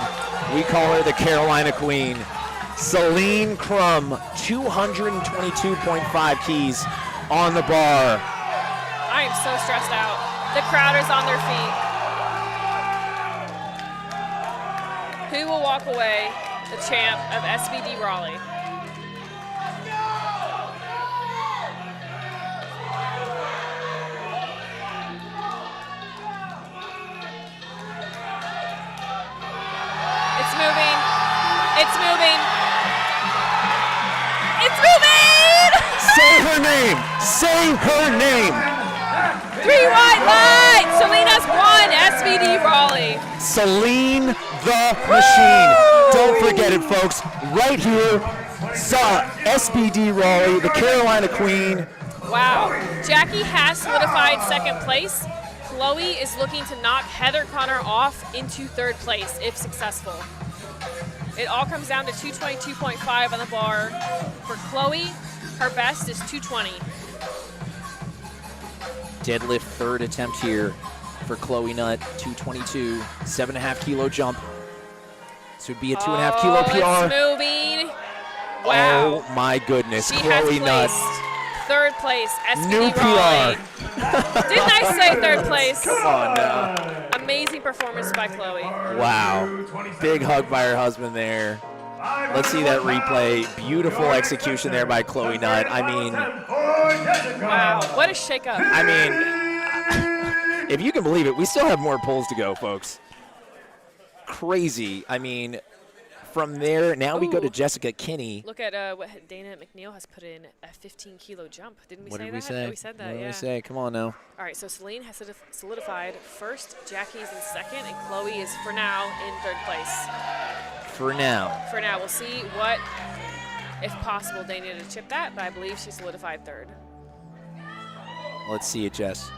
We call her the Carolina Queen. Celine Crum, 222.5 keys on the bar. I am so stressed out. The crowd is on their feet. Who will walk away the champ of SBD Raleigh? It's moving. It's moving. It's moving! Say her name. Say her name. 3 white lights. Selena's won SBD Raleigh. Celine the Machine. Don't forget it, folks. Right here, SBD Raleigh, the Carolina Queen. Wow. Jackie has solidified second place. Kloie is looking to knock Heather Connor off into third place if successful. It all comes down to 222.5 on the bar. For Kloie, her best is 220. Deadlift third attempt here for Kloie Nutt, 222, 7.5 kilo jump. This would be a 2.5 kilo PR. It's moving. Wow. Oh my goodness, She has Kloie Nutt. placed third place, SBD New Raleigh. PR. Didn't I say third place? Come on now. Amazing performance by Kloie. Wow. Big hug by her husband there. Let's see that replay. Beautiful execution there by Kloie Nutt. I mean, Wow, what a shakeup. I mean, if you can believe it, we still have more polls to go, folks. Crazy. I mean, from there, now we go to Jessica Kinney. Look at what Dayna McNeal has put in, a 15-kilo jump. Didn't we What say did that? we say? We said that, What did yeah. we say? Come on now. All right, so Celine has solidified first, Jackie's in second, and Kloie is, for now, in third place. For now. For now, we'll see what, if possible, Dayna to chip that, but I believe she solidified third. Let's see it, Jess.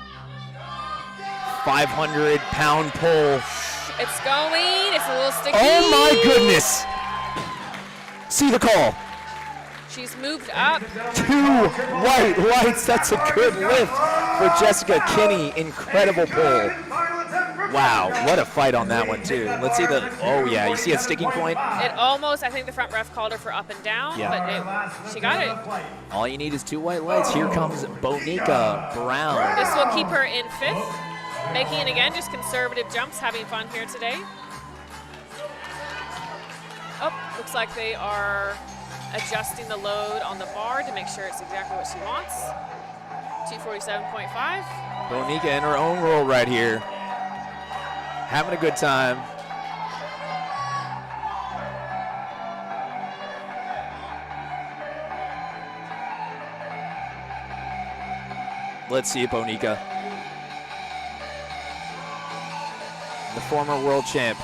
500-pound pull. It's going. It's a little sticky. Oh, my goodness. See the call. She's moved up. 2 white lights. That's a good lift for Jessica Kinney. Incredible pull. Wow, what a fight on that one, too. Let's see the, oh, yeah, you see a sticking point? It almost, I think the front ref called her for up and down, Yeah. but she got it. All you need is 2 white lights. Here comes Bonica Brown. This will keep her in fifth, making it again just conservative jumps, having fun here today. Oh, looks like they are adjusting the load on the bar to make sure it's exactly what she wants. 247.5. Bonica in her own role right here. Having a good time. Let's see it, Bonica. The former world champ.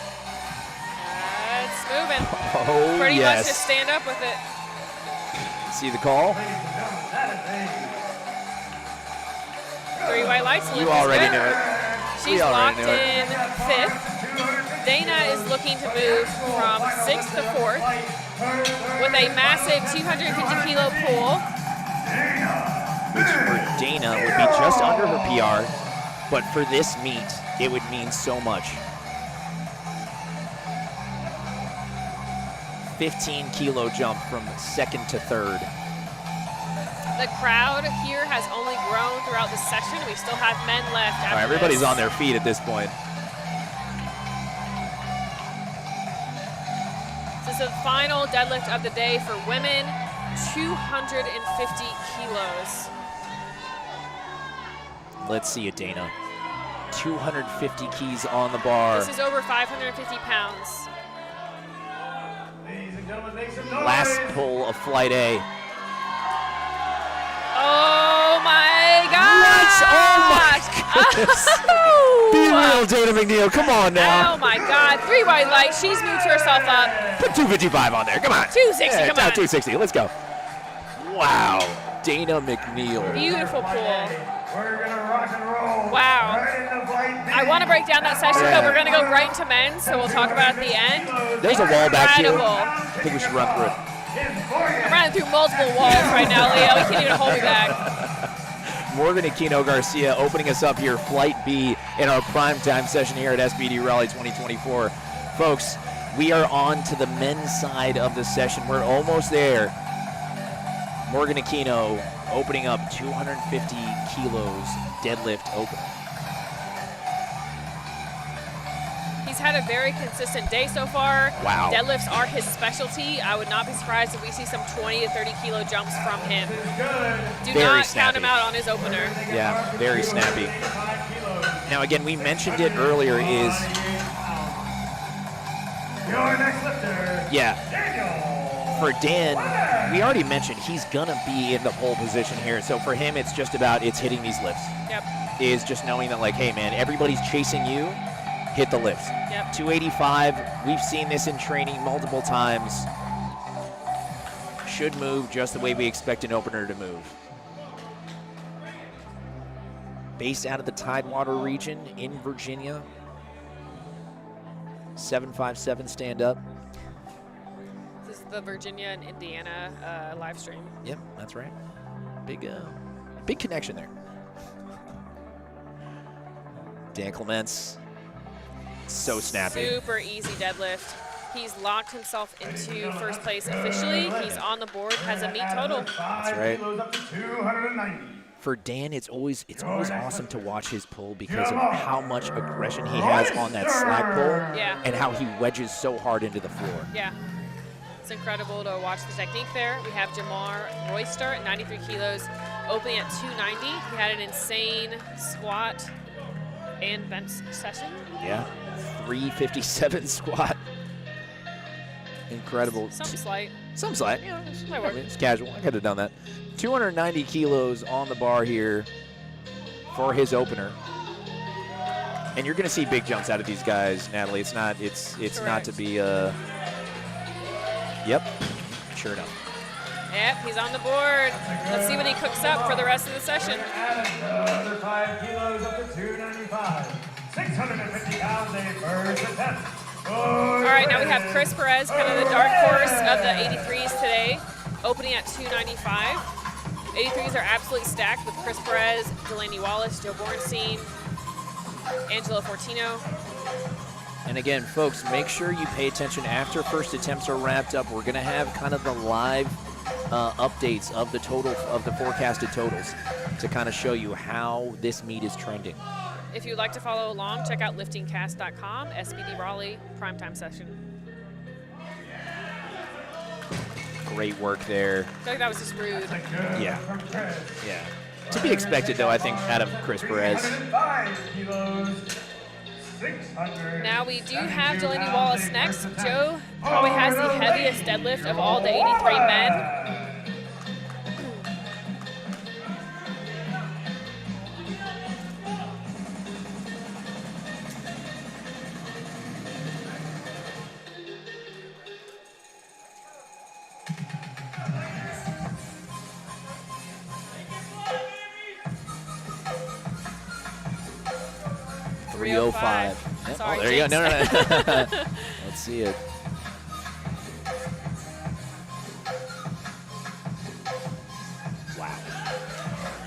It's moving. Oh, Pretty yes. much just stand up with it. See the call? 3 white lights. You lift is already good. knew it. She's We already locked knew it. in fifth. Dayna is looking to move from sixth to fourth with a massive 250 kilo pull. Which for Dayna would be just under her PR, but for this meet, it would mean so much. 15 kilo jump from second to third. The crowd here has only grown throughout the session. We still have men left after Everybody's this. on their feet at this point. This is the final deadlift of the day for women, 250 kilos. Let's see it, Dayna. 250 keys on the bar. This is over 550 pounds. Last pull of flight A. Oh my gosh! What? Oh my Be real, Dayna McNeal. Come on now. Oh my God, 3 white lights. She's moved herself up. Put 255 on there. Come on. 260, Yeah, come down on. 260. Let's go. Wow. Dayna McNeal. Beautiful pool. We're going to rock and roll. Wow. Right into flight B. I want to break down that session, Yeah. but we're going to go right into men's, so we'll talk about it at the end. There's a wall back here. Incredible. I think we should run through it. I'm running through multiple walls right now, Leo. You can't even hold me back. Morgan Aquino Garcia opening us up here, Flight B, in our primetime session here at SBD Raleigh 2024. Folks, we are on to the men's side of the session. We're almost there. Morgan Aquino opening up 250 kilos deadlift opener. He's had a very consistent day so far. Wow. Deadlifts are his specialty. I would not be surprised if we see some 20 to 30 kilo jumps from him. Do Very not snappy. count him out on his opener. Yeah, very snappy. Now again, we mentioned it earlier is, Your next lifter. yeah, for Dan, we already mentioned he's gonna be in the pole position here. So for him, it's just about, it's hitting these lifts. Yep. Is just knowing that, like, hey man, everybody's chasing you, hit the lifts. Yep. 285, we've seen this in training multiple times. Should move just the way we expect an opener to move. Based out of the Tidewater region in Virginia. 757 stand up. This is the Virginia and Indiana live stream. Yep, that's right. Big connection there. Dan Clements, so snappy. Super easy deadlift. He's locked himself into first place officially. He's on the board, has a meet total. That's right. Up to 290. For Dan, it's always awesome to watch his pull because of how much aggression he has on that slack pull, Yeah. and how he wedges so hard into the floor. Yeah. It's incredible to watch the technique there. We have JamaRR Royster at 93 kilos, opening at 290. He had an insane squat and bench session. Yeah, 357 squat. Incredible. Some slight. Some slight. Yeah, Might work. it's casual. I could have done that. 290 kilos on the bar here for his opener. And you're going to see big jumps out of these guys, Natalie. It's not not to be Yep. Sure enough. Yep, he's on the board. Let's see what he cooks up for the rest of the session. Another 5 kilos up to 295. 650 pounds, a first attempt. All right, now we have Chris Perez, kind of the dark horse of the 83s today, opening at 295. 83s are absolutely stacked with Chris Perez, Delaney Wallace, Joe Bornstein, Angelo Fortino. And again, folks, make sure you pay attention after first attempts are wrapped up. We're going to have kind of the live updates of the total of the forecasted totals to kind of show you how this meet is trending. If you'd like to follow along, check out liftingcast.com, SBD Raleigh, primetime session. Great work there. I feel like that was just rude. Yeah. Yeah. To be expected, though, I think, out of Chris Perez. 5 kilos. 600. Now we do have Delaney Wallace next. Joe probably has the heaviest deadlift of all the 83 men. .305. Sorry, oh, there you go. No. Let's see it. Wow.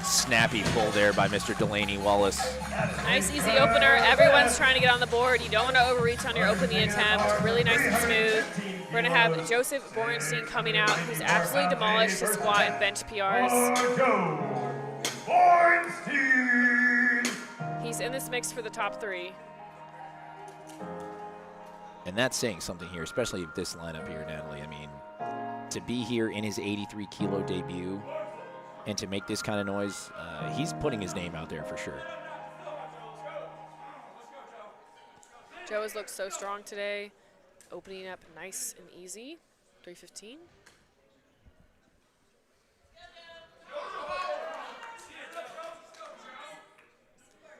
Snappy pull there by Mr. Delaney Wallace. Nice easy opener. Everyone's trying to get on the board. You don't want to overreach on your opening attempt. Really nice and smooth. We're going to have Joseph Borenstein coming out, who's absolutely demolished his squat and bench PRs. He's in this mix for the top 3. And that's saying something here, especially with this lineup here, Natalie. I mean, to be here in his 83 kilo debut and to make this kind of noise, he's putting his name out there for sure. Joe has looked so strong today, opening up nice and easy. 315.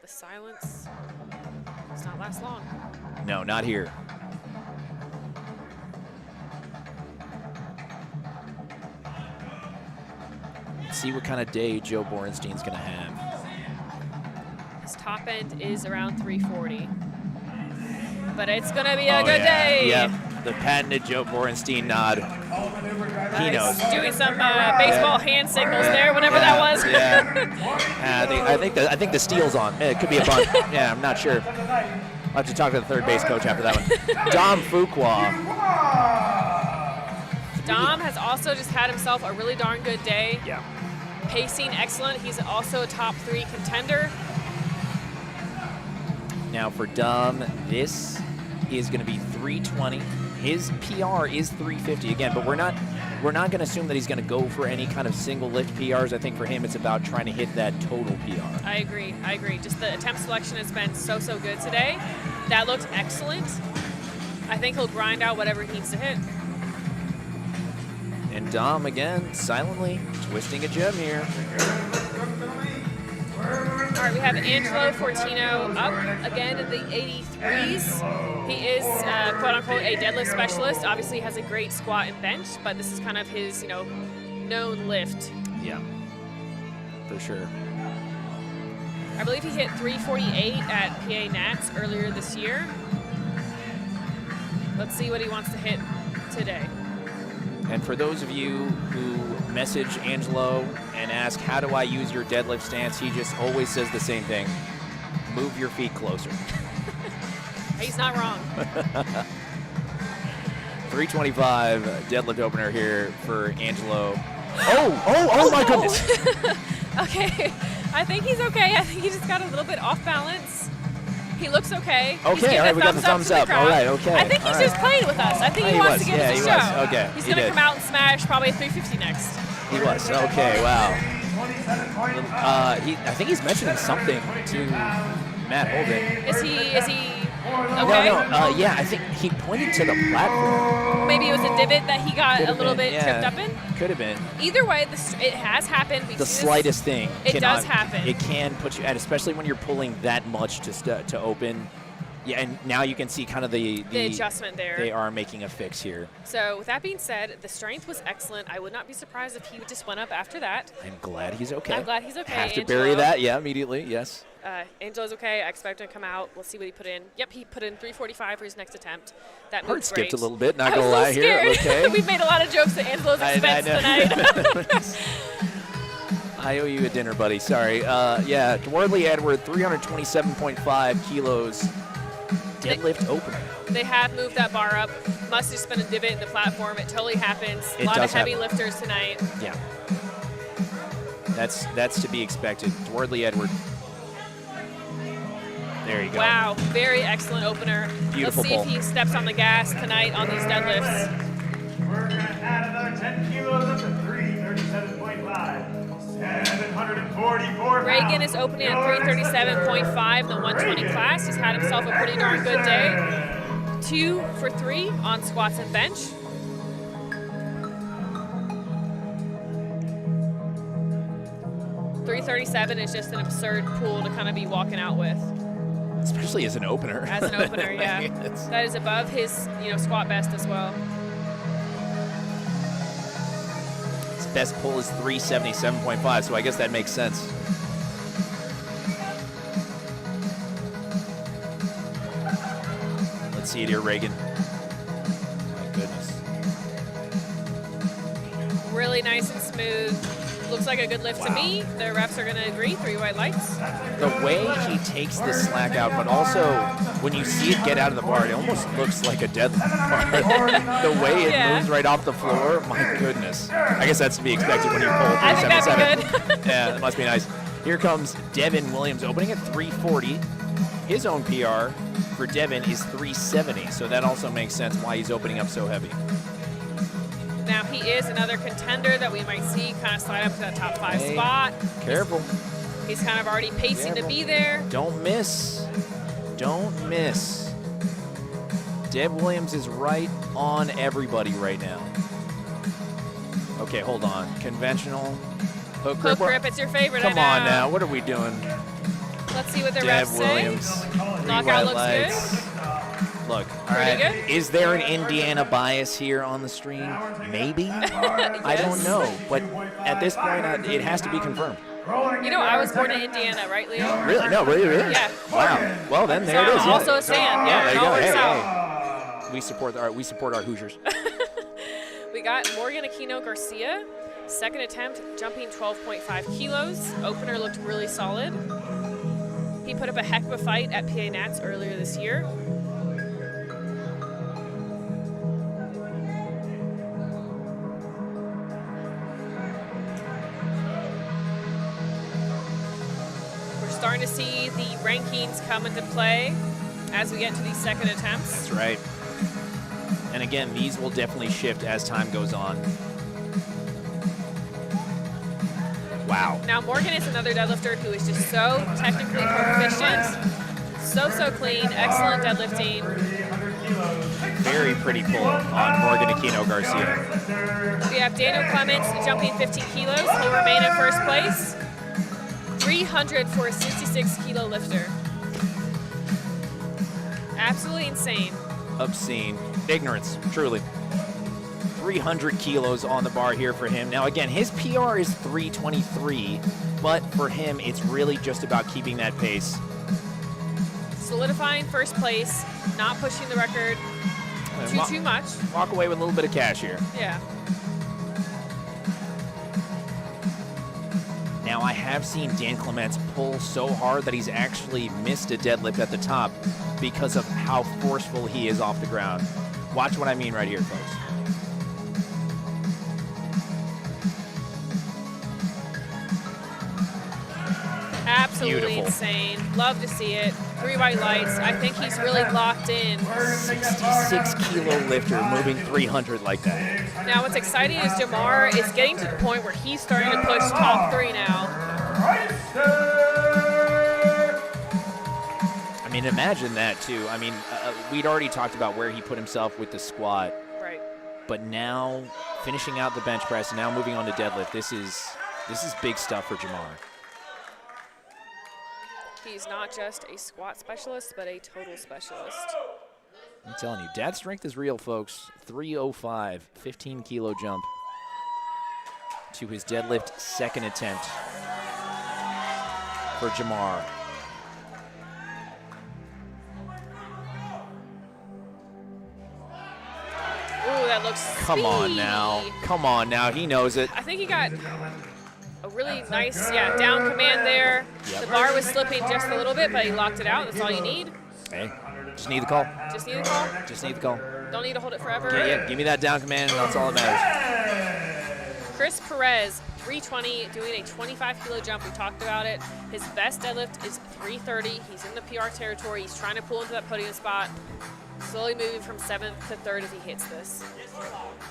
The silence does not last long. No, not here. Let's see what kind of day Joe Borenstein's going to have. His top end is around 340. But it's going to be a good day. Yep, the patented Joe Borenstein nod. He knows. Doing some baseball hand signals there, whatever that was. I think the steel's on. It could be a bunt. Yeah, I'm not sure. I'll have to talk to the third base coach after that one. Dom Fuqua. Dom has also just had himself a really darn good day. Yeah. Pacing excellent. He's also a top 3 contender. Now for Dom, this is going to be 320. His PR is 350 again, but we're not going to assume that he's going to go for any kind of single lift PRs. I think for him it's about trying to hit that total PR. I agree. Just the attempt selection has been so good today. That looked excellent. I think he'll grind out whatever he needs to hit. And Dom, again, silently twisting a gem here. All right, we have Angelo Fortino up again in the 83s. He is, quote-unquote, a deadlift specialist. Obviously, he has a great squat and bench, but this is kind of his, known lift. Yeah, for sure. I believe he hit 348 at PA Nats earlier this year. Let's see what he wants to hit today. And for those of you who message Angelo and ask, how do I use your deadlift stance? He just always says the same thing. Move your feet closer. He's not wrong. 325 deadlift opener here for Angelo. Oh my goodness. Okay, I think he's okay. I think he just got a little bit off balance. He looks okay. Okay, all right, we got the thumbs up. All right, okay. I think he's just playing with us. I think he wants to give us a show. Okay, he's going to come out and smash probably a 350 next. He was. Okay, wow. I think he's mentioning something to Matt Holden. Is he okay? No. Yeah, I think he pointed to the platform. Maybe it was a divot that he got a little bit tripped up in? Could have been. Either way, it has happened. The slightest thing. It does happen. It can put you at, especially when you're pulling that much to open. Yeah, and now you can see kind of the adjustment there. They are making a fix here. So with that being said, the strength was excellent. I would not be surprised if he just went up after that. I'm glad he's okay. I'm glad he's okay. Have to bury that, yeah, immediately, yes. Angelo's okay. I expect him to come out. We'll see what he put in. Yep, he put in 345 for his next attempt. That Heart moved skipped great. a little bit, not I was gonna lie scared. here. Okay. We've made a lot of jokes at Angelo's expense tonight. I owe you a dinner, buddy. Sorry. Yeah, Dwardly Edouard, 327.5 kilos. Deadlift opener. They have moved that bar up. Must have just been a divot in the platform. It totally happens. A lot of heavy lifters tonight. Yeah. That's to be expected. Dwardly Edouard. There you go. Wow, very excellent opener. Beautiful Let's see pull. if he steps on the gas tonight on these deadlifts. We're going to add another 10 kilos up to 337.5. 744 Ragan pounds. is opening at 337.5 in the 120 class. He's had himself a pretty darn good day. 2 for 3 on squats and bench. $337 is just an absurd pool to kind of be walking out with. Especially as an opener. As an opener, yeah. That is above his, squat best as well. His best pull is 377.5, so I guess that makes sense. Let's see it here, Ragan. My goodness. Really nice and smooth. Looks like a good lift to me. The refs are going to agree. 3 white lights. The way he takes the slack out, but also when you see it get out of the bar, it almost looks like a deadlift bar. The way it moves right off the floor, my goodness. I guess that's to be expected when you pull 377. I think that'd be good. Yeah, that must be nice. Here comes Devin Williams opening at 340. His own PR for Devin is 370, so that also makes sense why he's opening up so heavy. Now he is another contender that we might see kind of slide up to that top 5 spot. Careful. He's kind of already pacing to be there. Don't miss. Don't miss. Dev Williams is right on everybody right now. Okay, hold on. Conventional. Hook grip. Hook grip, it's your favorite, Come I know. on now. What are we doing? Let's see what the Dev refs Williams. say. Three Knockout white looks lights. good. Look, all Pretty right. good. Is there an Indiana bias here on the stream? Maybe. I don't know. But at this point, it has to be confirmed. You know, I was born in Indiana, right, Leo? Really? No, really? Yeah. Wow. Well, then there So it is. I'm also a fan. Yeah, there it you all go. works Hey, out. hey. We support our Hoosiers. We got Morgan Aquino Garcia. Second attempt, jumping 12.5 kilos. Opener looked really solid. He put up a heck of a fight at PA Nats earlier this year. We're starting to see the rankings come into play as we get to these second attempts. That's right. And again, these will definitely shift as time goes on. Wow. Now Morgan is another deadlifter who is just so technically proficient, so clean, excellent deadlifting. Very pretty pull on Morgan Aquino Garcia. We have Daniel Clements jumping 15 kilos. He'll remain in first place. 300 for a 66-kilo lifter. Absolutely insane. Obscene. Ignorance, truly. 300 kilos on the bar here for him. Now, again, his PR is 323, but for him, it's really just about keeping that pace. Solidifying first place, not pushing the record too much. Walk away with a little bit of cash here. Yeah. Now, I have seen Dan Clements pull so hard that he's actually missed a deadlift at the top because of how forceful he is off the ground. Watch what I mean right here, folks. Absolutely Beautiful. insane. Love to see it. 3 white lights. I think he's really locked in. 66-kilo lifter moving 300 like that. Now what's exciting is JamaRR is getting to the point where he's starting to push top 3 now. I mean, imagine that, too. I mean, we'd already talked about where he put himself with the squat. Right. But now, finishing out the bench press, and now moving on to deadlift, this is big stuff for JamaRR. He's not just a squat specialist, but a total specialist. I'm telling you, dad strength is real, folks. 305, 15-kilo jump to his deadlift second attempt for JamaRR. Ooh, that looks Come on speedy. now. Come on now. He knows it. I think he got a really nice, down command there. Yep. The bar was slipping just a little bit, but he locked it out. That's all you need. Hey, just need the call. Just need the call. Just need the call. Don't need to hold it forever. Yeah, give me that down command, and that's all that matters. Chris Perez, 320, doing a 25-kilo jump. We talked about it. His best deadlift is 330. He's in the PR territory. He's trying to pull into that podium spot. Slowly moving from 7th to 3rd as he hits this.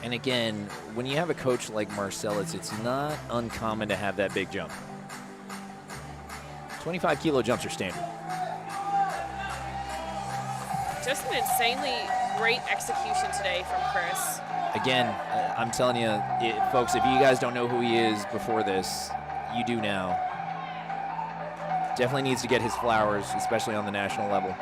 And again, when you have a coach like Marcellus, it's not uncommon to have that big jump. 25-kilo jumps are standard. Just an insanely great execution today from Chris. Again, I'm telling you, folks, if you guys don't know who he is before this, you do now. Definitely needs to get his flowers, especially on the national level.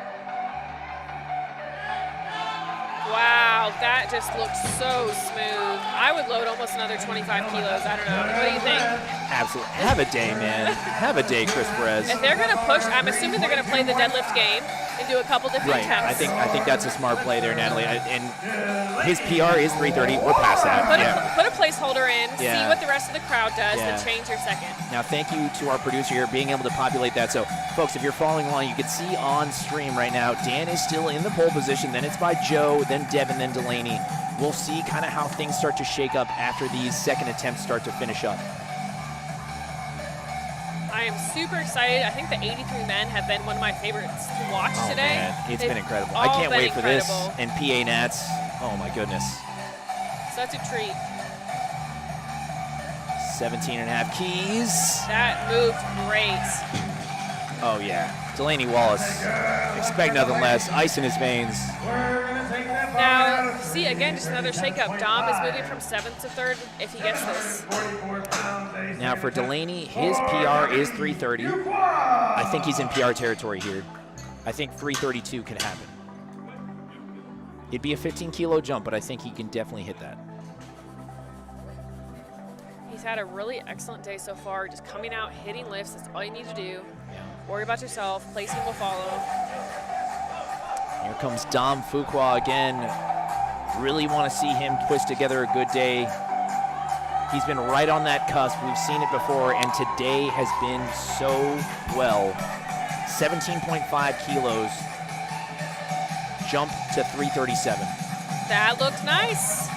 Wow, that just looks so smooth. I would load almost another 25 kilos. I don't know. What do you think? Absolutely. Have a day, man. Have a day, Chris Perez. If they're going to push, I'm assuming they're going to play the deadlift game and do a couple different Right. attempts. I think that's a smart play there, Natalie. And his PR is 330. We're past that. Put a placeholder in, see Yeah. what the rest of the crowd does, Yeah. then change your second. Now, thank you to our producer here being able to populate that. So, folks, if you're following along, you can see on stream right now, Dan is still in the pole position. Then it's by Joe, then Devin, then Delaney. We'll see kind of how things start to shake up after these second attempts start to finish up. I am super excited. I think the 83 men have been one of my favorites to watch today. Man, it's They've been incredible. I all can't been wait for this. incredible. And PA Nats, oh my goodness. Such a treat. 17.5 keys. That moved great. Oh, yeah. Delaney Wallace, expect nothing less. Ice in his veins. Now, see, again, just another shakeup. Dom is moving from 7th to 3rd if he gets this. Now for Delaney, his PR is 330. I think he's in PR territory here. I think 332 can happen. It'd be a 15-kilo jump, but I think he can definitely hit that. He's had a really excellent day so far, just coming out, hitting lifts. That's all you need to do. Worry about yourself. Placing will follow. Here comes Dom Fuqua again. Really want to see him twist together a good day. He's been right on that cusp. We've seen it before, and today has been so well. 17.5 kilos, jump to 337. That looked nice.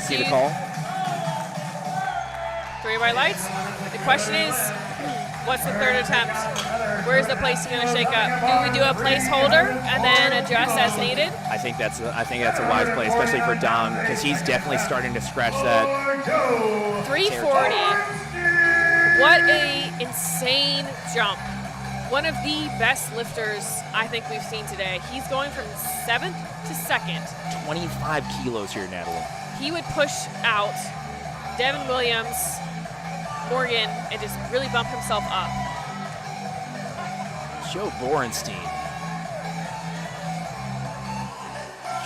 See the call? 3 white lights. The question is, what's the 3rd attempt? Where's the placing going to shake up? Do we do a placeholder and then adjust as needed? I think that's a wise play, especially for Dom, because he's definitely starting to scratch that. 340. What a insane jump. One of the best lifters I think we've seen today. He's going from 7th to 2nd. 25 kilos here, Natalie. He would push out Devin Williams, Morgan, and just really bump himself up. Joe Borenstein.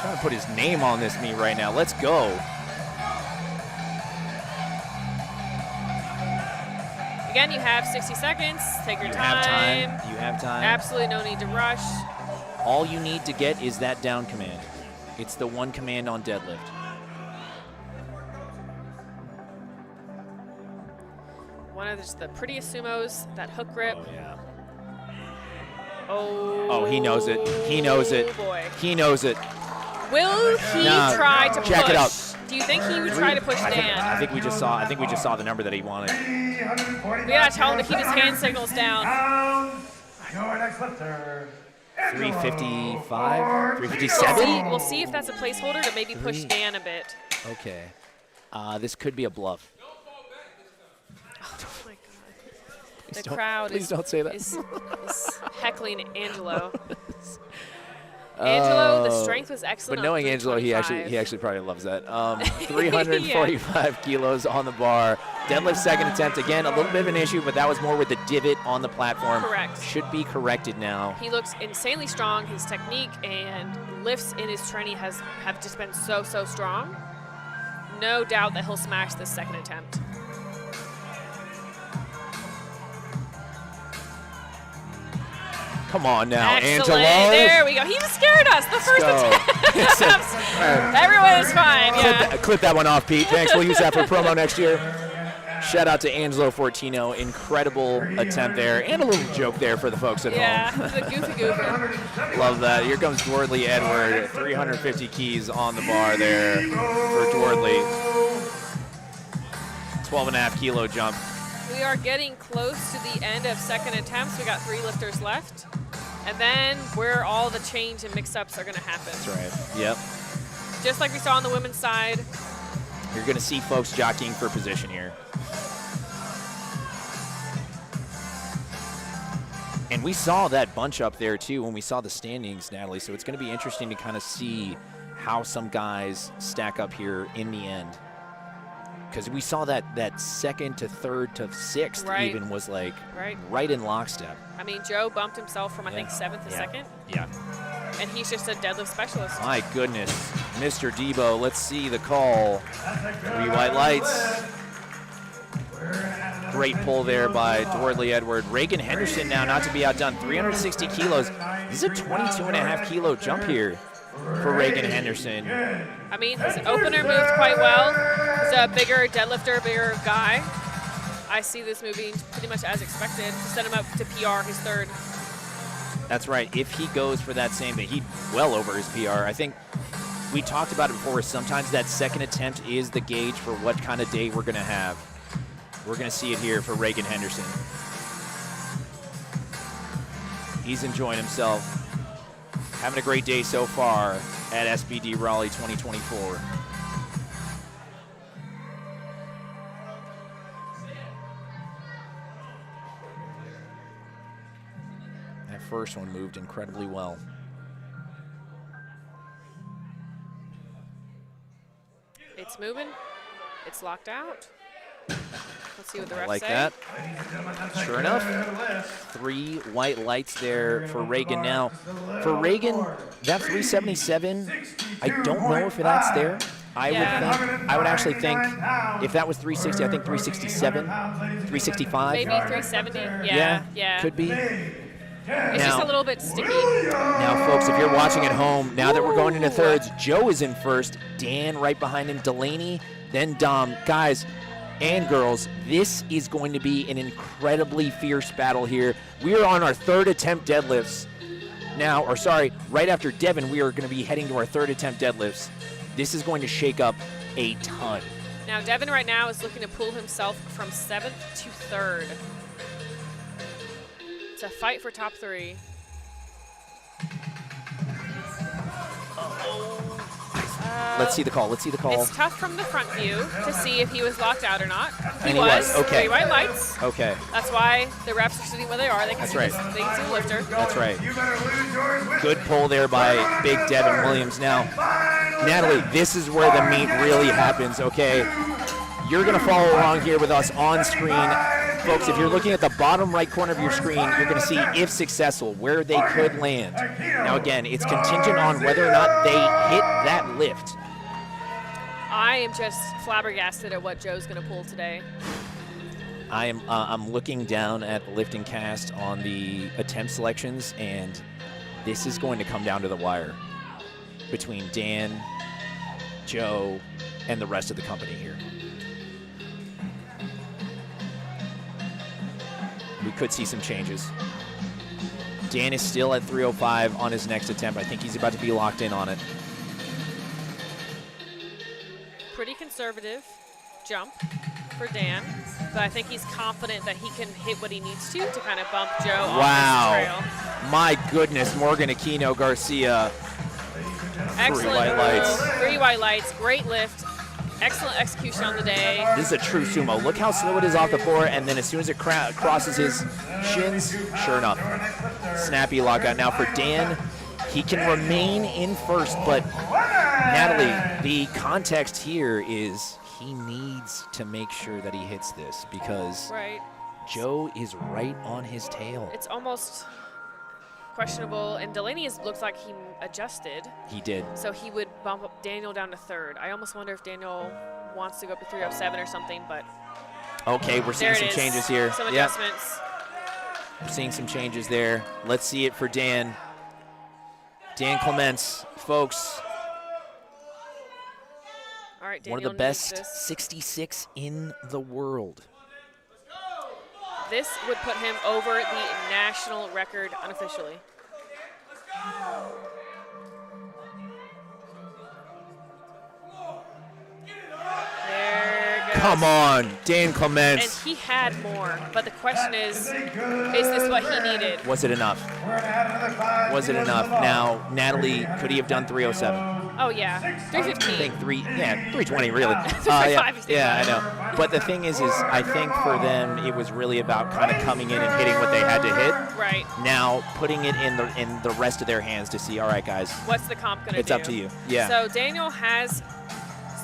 Trying to put his name on this meet right now. Let's go. Again, you have 60 seconds. Take your You time. have time. You have time. Absolutely no need to rush. All you need to get is that down command. It's the one command on deadlift. One of just the prettiest sumos, that hook grip. Oh, yeah. Oh, he knows it. He knows it. Boy. He knows it. Will he No, try to push? jack it up. Do you think he would try to push Dan? I think we just saw the number that he wanted. We gotta tell him to keep his hand signals down. Your next lifter. 355, 357. We'll see if that's a placeholder to maybe push Dan a bit. Okay. This could be a bluff. Oh my God. The crowd please don't say that. is heckling Angelo. Angelo, the strength was excellent. But knowing Angelo, he actually probably loves that. 345 kilos on the bar. Deadlift second attempt. Again, a little bit of an issue, but that was more with the divot on the platform. Correct. Should be corrected now. He looks insanely strong. His technique and lifts in his training have just been so strong. No doubt that he'll smash this second attempt. Come on now, Excellent. Angelo. There we go. He just scared us the first attempt. Everyone is fine. Yeah. Clip that one off, Pete. Thanks. We'll use that for promo next year. Shout out to Angelo Fortino. Incredible attempt there. And a little joke there for the folks at home. Yeah, the goofy goober. Love that. Here comes Dwardly Edouard. 350 keys on the bar there for Dwardly. 12.5 kilo jump. We are getting close to the end of second attempts. We got 3 lifters left. And then where all the change and mix-ups are going to happen. That's right. Yep. Just like we saw on the women's side. You're going to see folks jockeying for position here. And we saw that bunch up there, too, when we saw the standings, Natalie. So it's going to be interesting to kind of see how some guys stack up here in the end. Because we saw that second to third to sixth even was like right in lockstep. I mean, Joe bumped himself from, I think, 7th to 2nd. Yeah. And he's just a deadlift specialist. My goodness. Mr. Debo, let's see the call. 3 white lights. Great pull there by Dwardly Edouard. Ragan Henderson now not to be outdone. 360 kilos. This is a 22.5 kilo jump here for Ragan Henderson. I mean, his opener moved quite well. He's a bigger deadlifter, bigger guy. I see this moving pretty much as expected to set him up to PR his 3rd. That's right. If he goes for that same thing, he's well over his PR. I think we talked about it before. Sometimes that second attempt is the gauge for what kind of day we're going to have. We're going to see it here for Ragan Henderson. He's enjoying himself. Having a great day so far at SBD Raleigh 2024. That first one moved incredibly well. It's moving. It's locked out. Let's see what the refs Like say. that. Sure enough, 3 white lights there for Ragan. Now, for Ragan, that 377, I don't know if that's there. I would actually think if that was 360, I think 367, 365. Maybe 370. Yeah. Could be. It's just a little bit sticky. Now, folks, if you're watching at home, now that we're going into thirds, Joe is in first, Dan right behind him, Delaney, then Dom. Guys and girls, this is going to be an incredibly fierce battle here. We are on our 3rd attempt deadlifts now, or sorry, right after Devin, we are going to be heading to our 3rd attempt deadlifts. This is going to shake up a ton. Now, Devin right now is looking to pull himself from 7th to 3rd. It's a fight for top 3. Let's see the call. Let's see the call. It's tough from the front view to see if he was locked out or not. And he was. Okay. 3 white lights. Okay. That's why the refs are sitting where they are. They can That's see right. They can see the lifter. That's right. Good pull there by big Devin Williams. Now, Natalie, this is where the meet really happens, okay? You're going to follow along here with us on screen. Folks, if you're looking at the bottom right corner of your screen, you're going to see if successful, where they could land. Now, again, it's contingent on whether or not they hit that lift. I am just flabbergasted at what Joe's going to pull today. I'm looking down at the lifting cast on the attempt selections, and this is going to come down to the wire between Dan, Joe, and the rest of the company here. We could see some changes. Dan is still at 305 on his next attempt. I think he's about to be locked in on it. Pretty conservative jump for Dan, but I think he's confident that he can hit what he needs to kind of bump Joe off his trail. My goodness, Morgan Aquino Garcia. Excellent. 3 white lights. 3 white lights, great lift. Excellent execution on the day. This is a true sumo. Look how slow it is off the floor, and then as soon as it crosses his shins, sure enough, snappy lockout. Now for Dan, he can remain in first, but Natalie, the context here is he needs to make sure that he hits this because Joe is right on his tail. It's almost questionable, and Delaney looks like he adjusted. He did. So he would bump up Daniel down to 3rd. I almost wonder if Daniel wants to go up to 307 or something, but okay, we're seeing some changes here. Some adjustments. We're seeing some changes there. Let's see it for Dan. Dan Clements, folks. All right, one of the best 66 in the world. This would put him over the national record unofficially. There it goes. Come on, Dan Clements. And he had more, but the question is this what he needed? Was it enough? Was it enough? Now, Natalie, could he have done 307? Oh, yeah. 315. I think 320 really. 325. Yeah, I know. But the thing is I think for them it was really about kind of coming in and hitting what they had to hit. Right. Now putting it in the rest of their hands to see, all right, guys. What's the comp going to do? It's up to you. Yeah. So Daniel has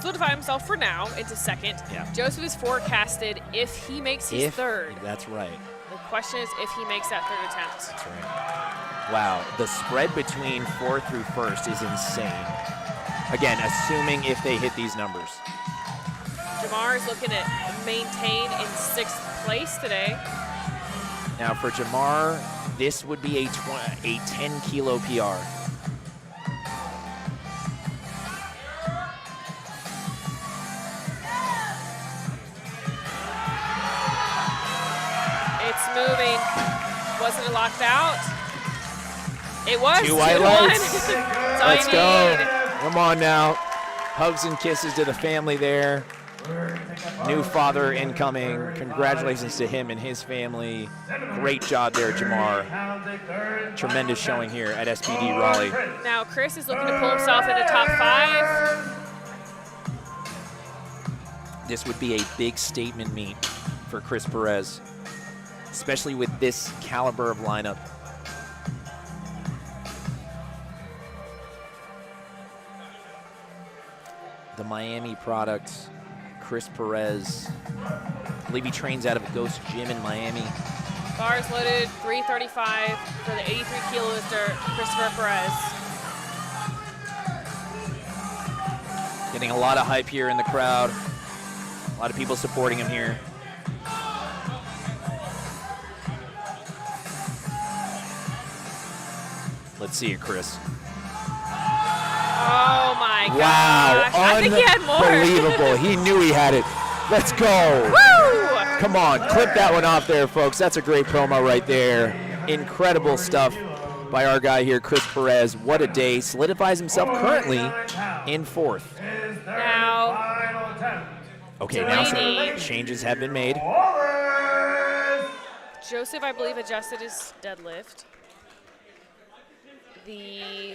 solidified himself for now into 2nd. Yeah. Joseph is forecasted if he makes his 3rd. That's right. The question is if he makes that 3rd attempt. That's right. Wow, the spread between 4th through 1st is insane. Again, assuming if they hit these numbers. JamaRR is looking at maintain in 6th place today. Now for JamaRR, this would be a 10 kilo PR. It's moving. Wasn't it locked out? It was 2 white lights. Let's go. Come on now. Hugs and kisses to the family there. New father incoming. Congratulations to him and his family. Great job there, JamaRR. Tremendous showing here at SBD Raleigh. Now Chris is looking to pull himself into top 5. This would be a big statement meet for Chris Perez, especially with this caliber of lineup. the Miami product, Chris Perez. I believe he trains out of a Ghost Gym in Miami. Bars loaded, 335 for the 83 kilo lifter, Christopher Perez. Getting a lot of hype here in the crowd. A lot of people supporting him here. Let's see it, Chris. Oh my Wow, gosh. I think he had more. Unbelievable. He knew he had it. Let's go. Woo! Come on, clip that one off there, folks. That's a great promo right there. Incredible stuff by our guy here, Chris Perez. What a day. Solidifies himself currently in 4th. Now, Okay, now Delaney. some changes have been made. Joseph, I believe, adjusted his deadlift. The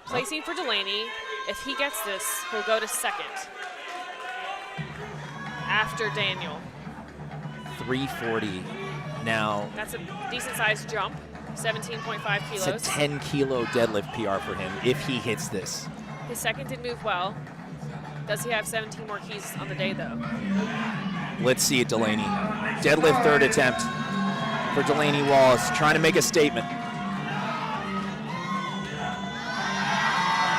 placing for Delaney, if he gets this, he'll go to 2nd after Daniel. 340. Now, That's a decent-sized jump, 17.5 it's kilos. a 10-kilo deadlift PR for him if he hits this. His second did move well. Does he have 17 more keys on the day, though? Let's see it, Delaney. Deadlift 3rd attempt for Delaney Wallace, trying to make a statement.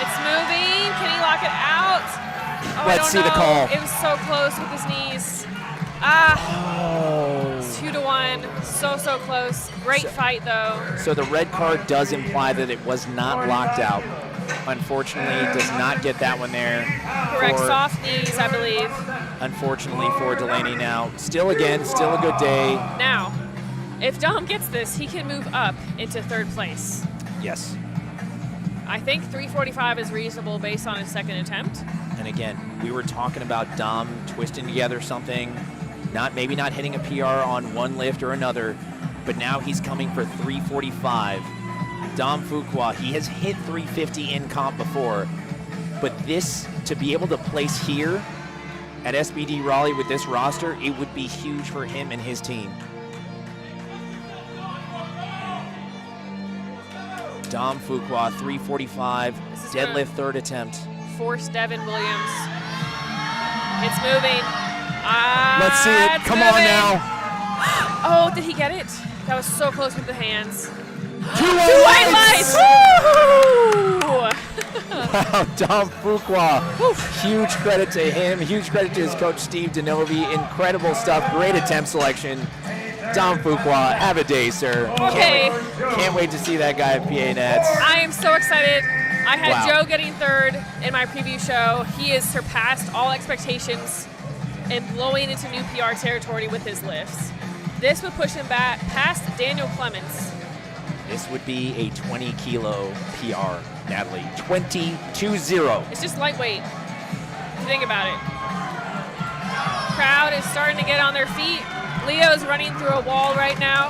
It's moving. Can he lock it out? Oh, Let's see the call. It was so close with his knees. Oh. 2-1. So close. Great fight, though. So the red card does imply that it was not locked out. Unfortunately, does not get that one there. Correct for- soft knees, I believe. Unfortunately for Delaney now. Still a good day. Now, if Dom gets this, he can move up into 3rd place. Yes. I think 345 is reasonable based on his 2nd attempt. And again, we were talking about Dom twisting together something, maybe not hitting a PR on one lift or another, but now he's coming for 345. Dom Fuqua, he has hit 350 in comp before, but this, to be able to place here at SBD Raleigh with this roster, it would be huge for him and his team. Dom Fuqua, 345, deadlift 3rd attempt. Force Devin Williams. It's moving. Let's see it. It's Come moving. on now. Oh, did he get it? That was so close with the hands. Two white lights! Woo! Wow, Dom Fuqua. Huge credit to him. Huge credit to his coach, Steve Denovi. Incredible stuff. Great attempt selection. Dom Fuqua, have a day, sir. Okay. Can't wait to see that guy at PA Nets. I am so excited. I had Wow. Joe getting 3rd in my preview show. He has surpassed all expectations and blowing into new PR territory with his lifts. This would push him back past Daniel Clements. This would be a 20-kilo PR, Natalie. 20-0. It's just lightweight. Think about it. Crowd is starting to get on their feet. Leo's running through a wall right now.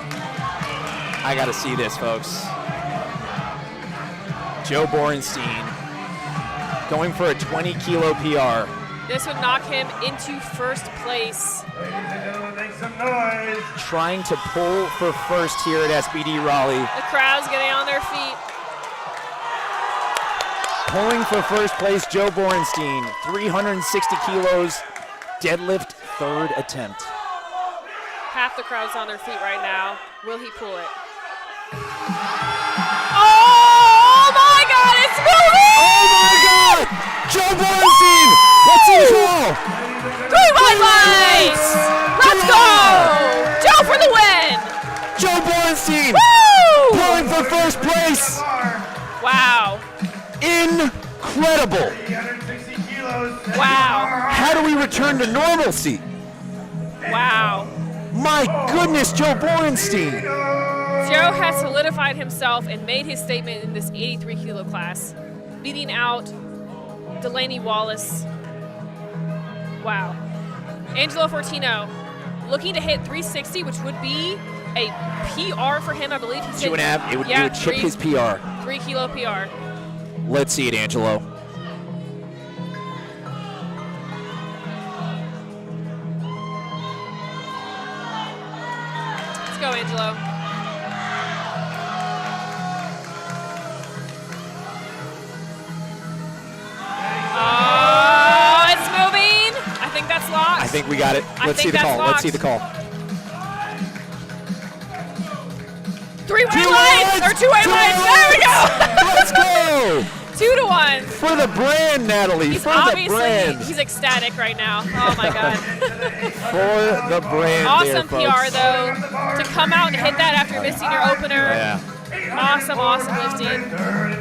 I got to see this, folks. Joe Borenstein going for a 20-kilo PR. This would knock him into 1st place. Trying to pull for 1st here at SBD Raleigh. The crowd's getting on their feet. Pulling for 1st place, Joe Borenstein. 360 kilos, deadlift 3rd attempt. Half the crowd's on their feet right now. Will he pull it? Oh my God, it's moving! Oh my God! Joe Borenstein! Let's see the call! 3 white lights! Let's go! Joe for the win! Joe Borenstein! Woo! Pulling for 1st place! Wow. Incredible! Wow. How do we return to normalcy? Wow. My goodness, Joe Borenstein! Joe has solidified himself and made his statement in this 83 kilo class, beating out Delaney Wallace. Wow. Angelo Fortino looking to hit 360, which would be a PR for him, I believe. He's 2.5, it would chip his PR. 3 kilo PR. Let's see it, Angelo. Let's go, Angelo. think we got it. Let's see the call. Let's see the call. Three-way lines or two-way lines. There we go. Let's go. 2-1. For the brand, Natalie. He's for the brand. obviously, he's ecstatic right now. Oh my God. For the brand. Awesome there, PR folks. though, to come out and hit that after missing your opener. Yeah. Awesome lifting.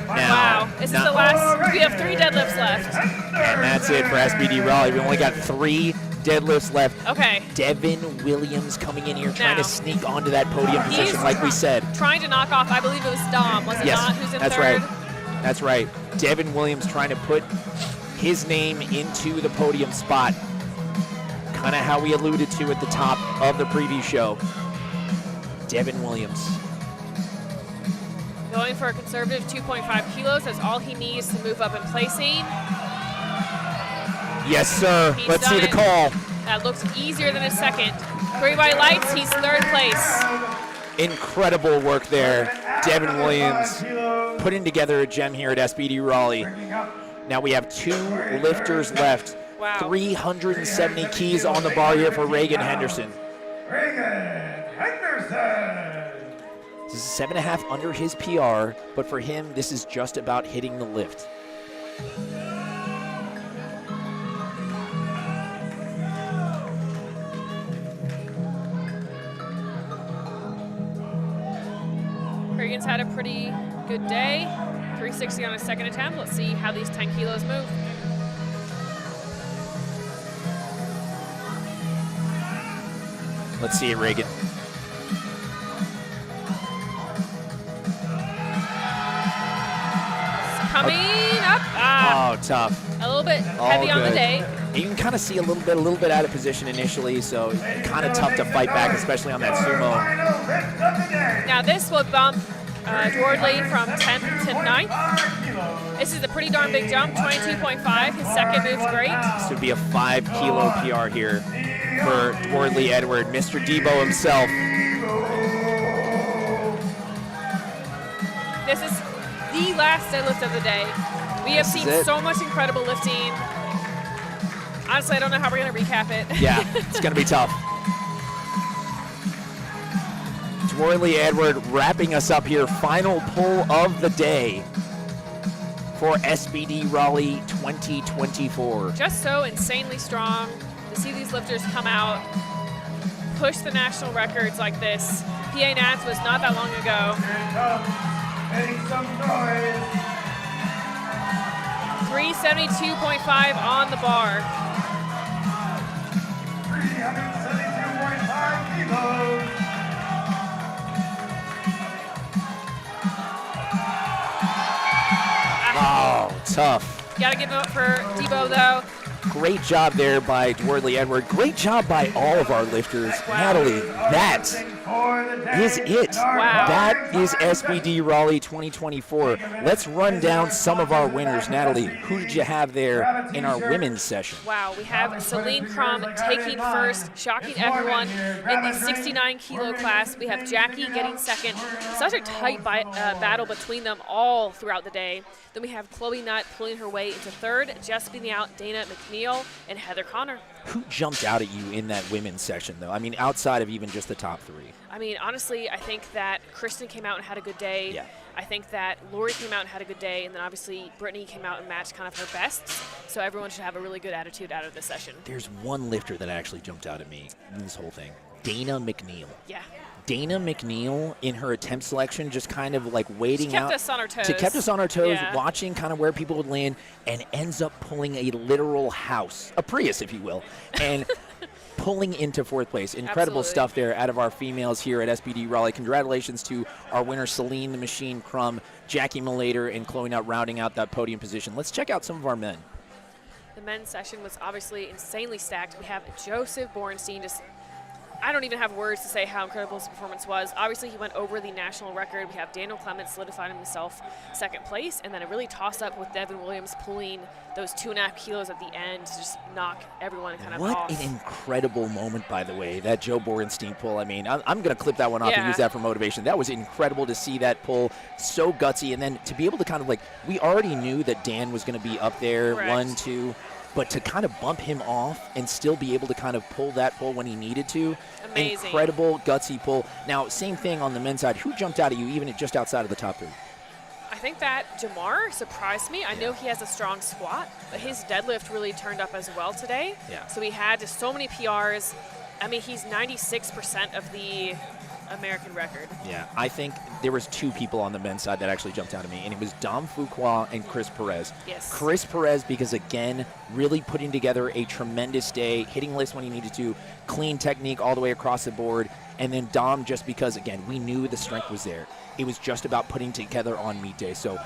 Wow. This is the last. We have 3 deadlifts left. And that's it for SBD Raleigh. We only got 3 deadlifts left. Okay. Devin Williams coming in here trying Now. to sneak onto that podium position, like we said. Trying to knock off, I believe it was Dom, was it not, who's in that's third? right. That's right. Devin Williams trying to put his name into the podium spot. Kind of how we alluded to at the top of the preview show. Devin Williams. Going for a conservative 2.5 kilos. That's all he needs to move up in placing. Yes, sir. He's Let's see done the it. call. That looks easier than a second. 3-by lights, he's 3rd place. Incredible work there. Devin Williams putting together a gem here at SBD Raleigh. Now we have 2 lifters left. Wow. 370 keys on the bar here for Ragan Henderson. Ragan Henderson. This is 7.5 under his PR, but for him, this is just about hitting the lift. Ragan's had a pretty good day. 360 on his second attempt. Let's see how these 10 kilos move. Let's see it, Ragan. Coming up. Oh, tough. A little bit All heavy on the good. day. You can kind of see a little bit out of position initially, so kind of tough to fight back, especially on that sumo. Now this will bump Dwardly from 10th to 9th. This is a pretty darn big jump, 22.5. His second move's great. This would be a 5 kilo PR here for Dwardly Edouard, Mr. Debo himself. This is the last deadlift of the day. We have seen it. so much incredible lifting. Honestly, I don't know how we're going to recap it. Yeah, it's going to be tough. Dwardly Edouard wrapping us up here. Final pull of the day for SBD Raleigh 2024. Just so insanely strong to see these lifters come out, push the national records like this. PA Nats was not that long ago. Make some noise. 372.5 on the bar. 372.5 kilos. Oh, tough. Gotta give it up for Debo though. Great job there by Dwardly Edouard. Great job by all of our lifters. Natalie, that is it. Wow. That is SBD Raleigh 2024. Let's run down some of our winners. Natalie, who did you have there in our women's session? Wow, we have Celine Crum taking first, shocking everyone in the 69 kilo class. We have Jackie getting second. Such a tight battle between them all throughout the day. Then we have Kloie Nutt pulling her way into third, just beating out Dayna McNeal and Heather Connor. Who jumped out at you in that women's session, though? I mean, outside of even just the top 3. I mean, honestly, I think that Kristen came out and had a good day. Yeah. I think that Lori came out and had a good day, and then obviously Brittany came out and matched kind of her best. So everyone should have a really good attitude out of this session. There's one lifter that actually jumped out at me in this whole thing. Dayna McNeal. Yeah. Dayna McNeal in her attempt selection just kind of like waiting out. She kept us on our toes. She kept us on our toes, Yeah. watching kind of where people would land, and ends up pulling a literal house, a Prius, if you will, and pulling into 4th place. Incredible Absolutely. stuff there out of our females here at SBD Raleigh. Congratulations to our winner, Celine the Machine Crum, Jacqueline Malayter, and Kloie Nutt rounding out that podium position. Let's check out some of our men. The men's session was obviously insanely stacked. We have Joseph Borenstein just I don't even have words to say how incredible his performance was. Obviously, he went over the national record. We have Daniel Clements solidifying himself 2nd place, and then a really toss-up with Devin Williams pulling those 2.5 kilos at the end to just knock everyone kind of off. What an incredible moment, by the way, that Joe Borenstein pull. I mean, I'm going to clip that one off and Yeah. use that for motivation. That was incredible to see that pull, so gutsy, and then to be able to kind of like, we already knew that Dan was going to be up there, Correct. 1, 2, but to kind of bump him off and still be able to kind of pull that pull when he needed to. Amazing. Incredible, gutsy pull. Now, same thing on the men's side. Who jumped out at you even at just outside of the top 3? I think that JamaRR surprised me. I know he has a strong squat, but his deadlift really turned up as well today. Yeah. So he had just so many PRs. I mean, he's 96% of the American record. Yeah, I think there was 2 people on the men's side that actually jumped out at me, and it was Dom Fuqua and Chris Perez. Yes. Chris Perez, because again, really putting together a tremendous day, hitting lifts when he needed to, clean technique all the way across the board, and then Dom just because, again, we knew the strength was there. It was just about putting together on meet day. So,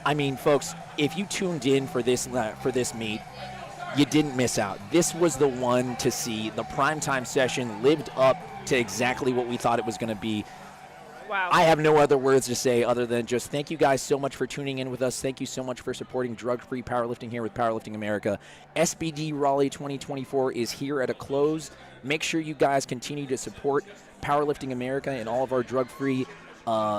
I mean, folks, if you tuned in for this meet, you didn't miss out. This was the one to see. The primetime session lived up to exactly what we thought it was going to be. Wow. I have no other words to say other than just thank you guys so much for tuning in with us. Thank you so much for supporting drug-free powerlifting here with Powerlifting America. SBD Raleigh 2024 is here at a close. Make sure you guys continue to support Powerlifting America and all of our drug-free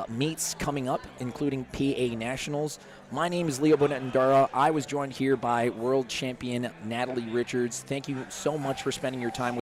meets coming up, including PA Nationals. My name is Leo Bonetandara. I was joined here by world champion Natalie Richards. Thank you so much for spending your time with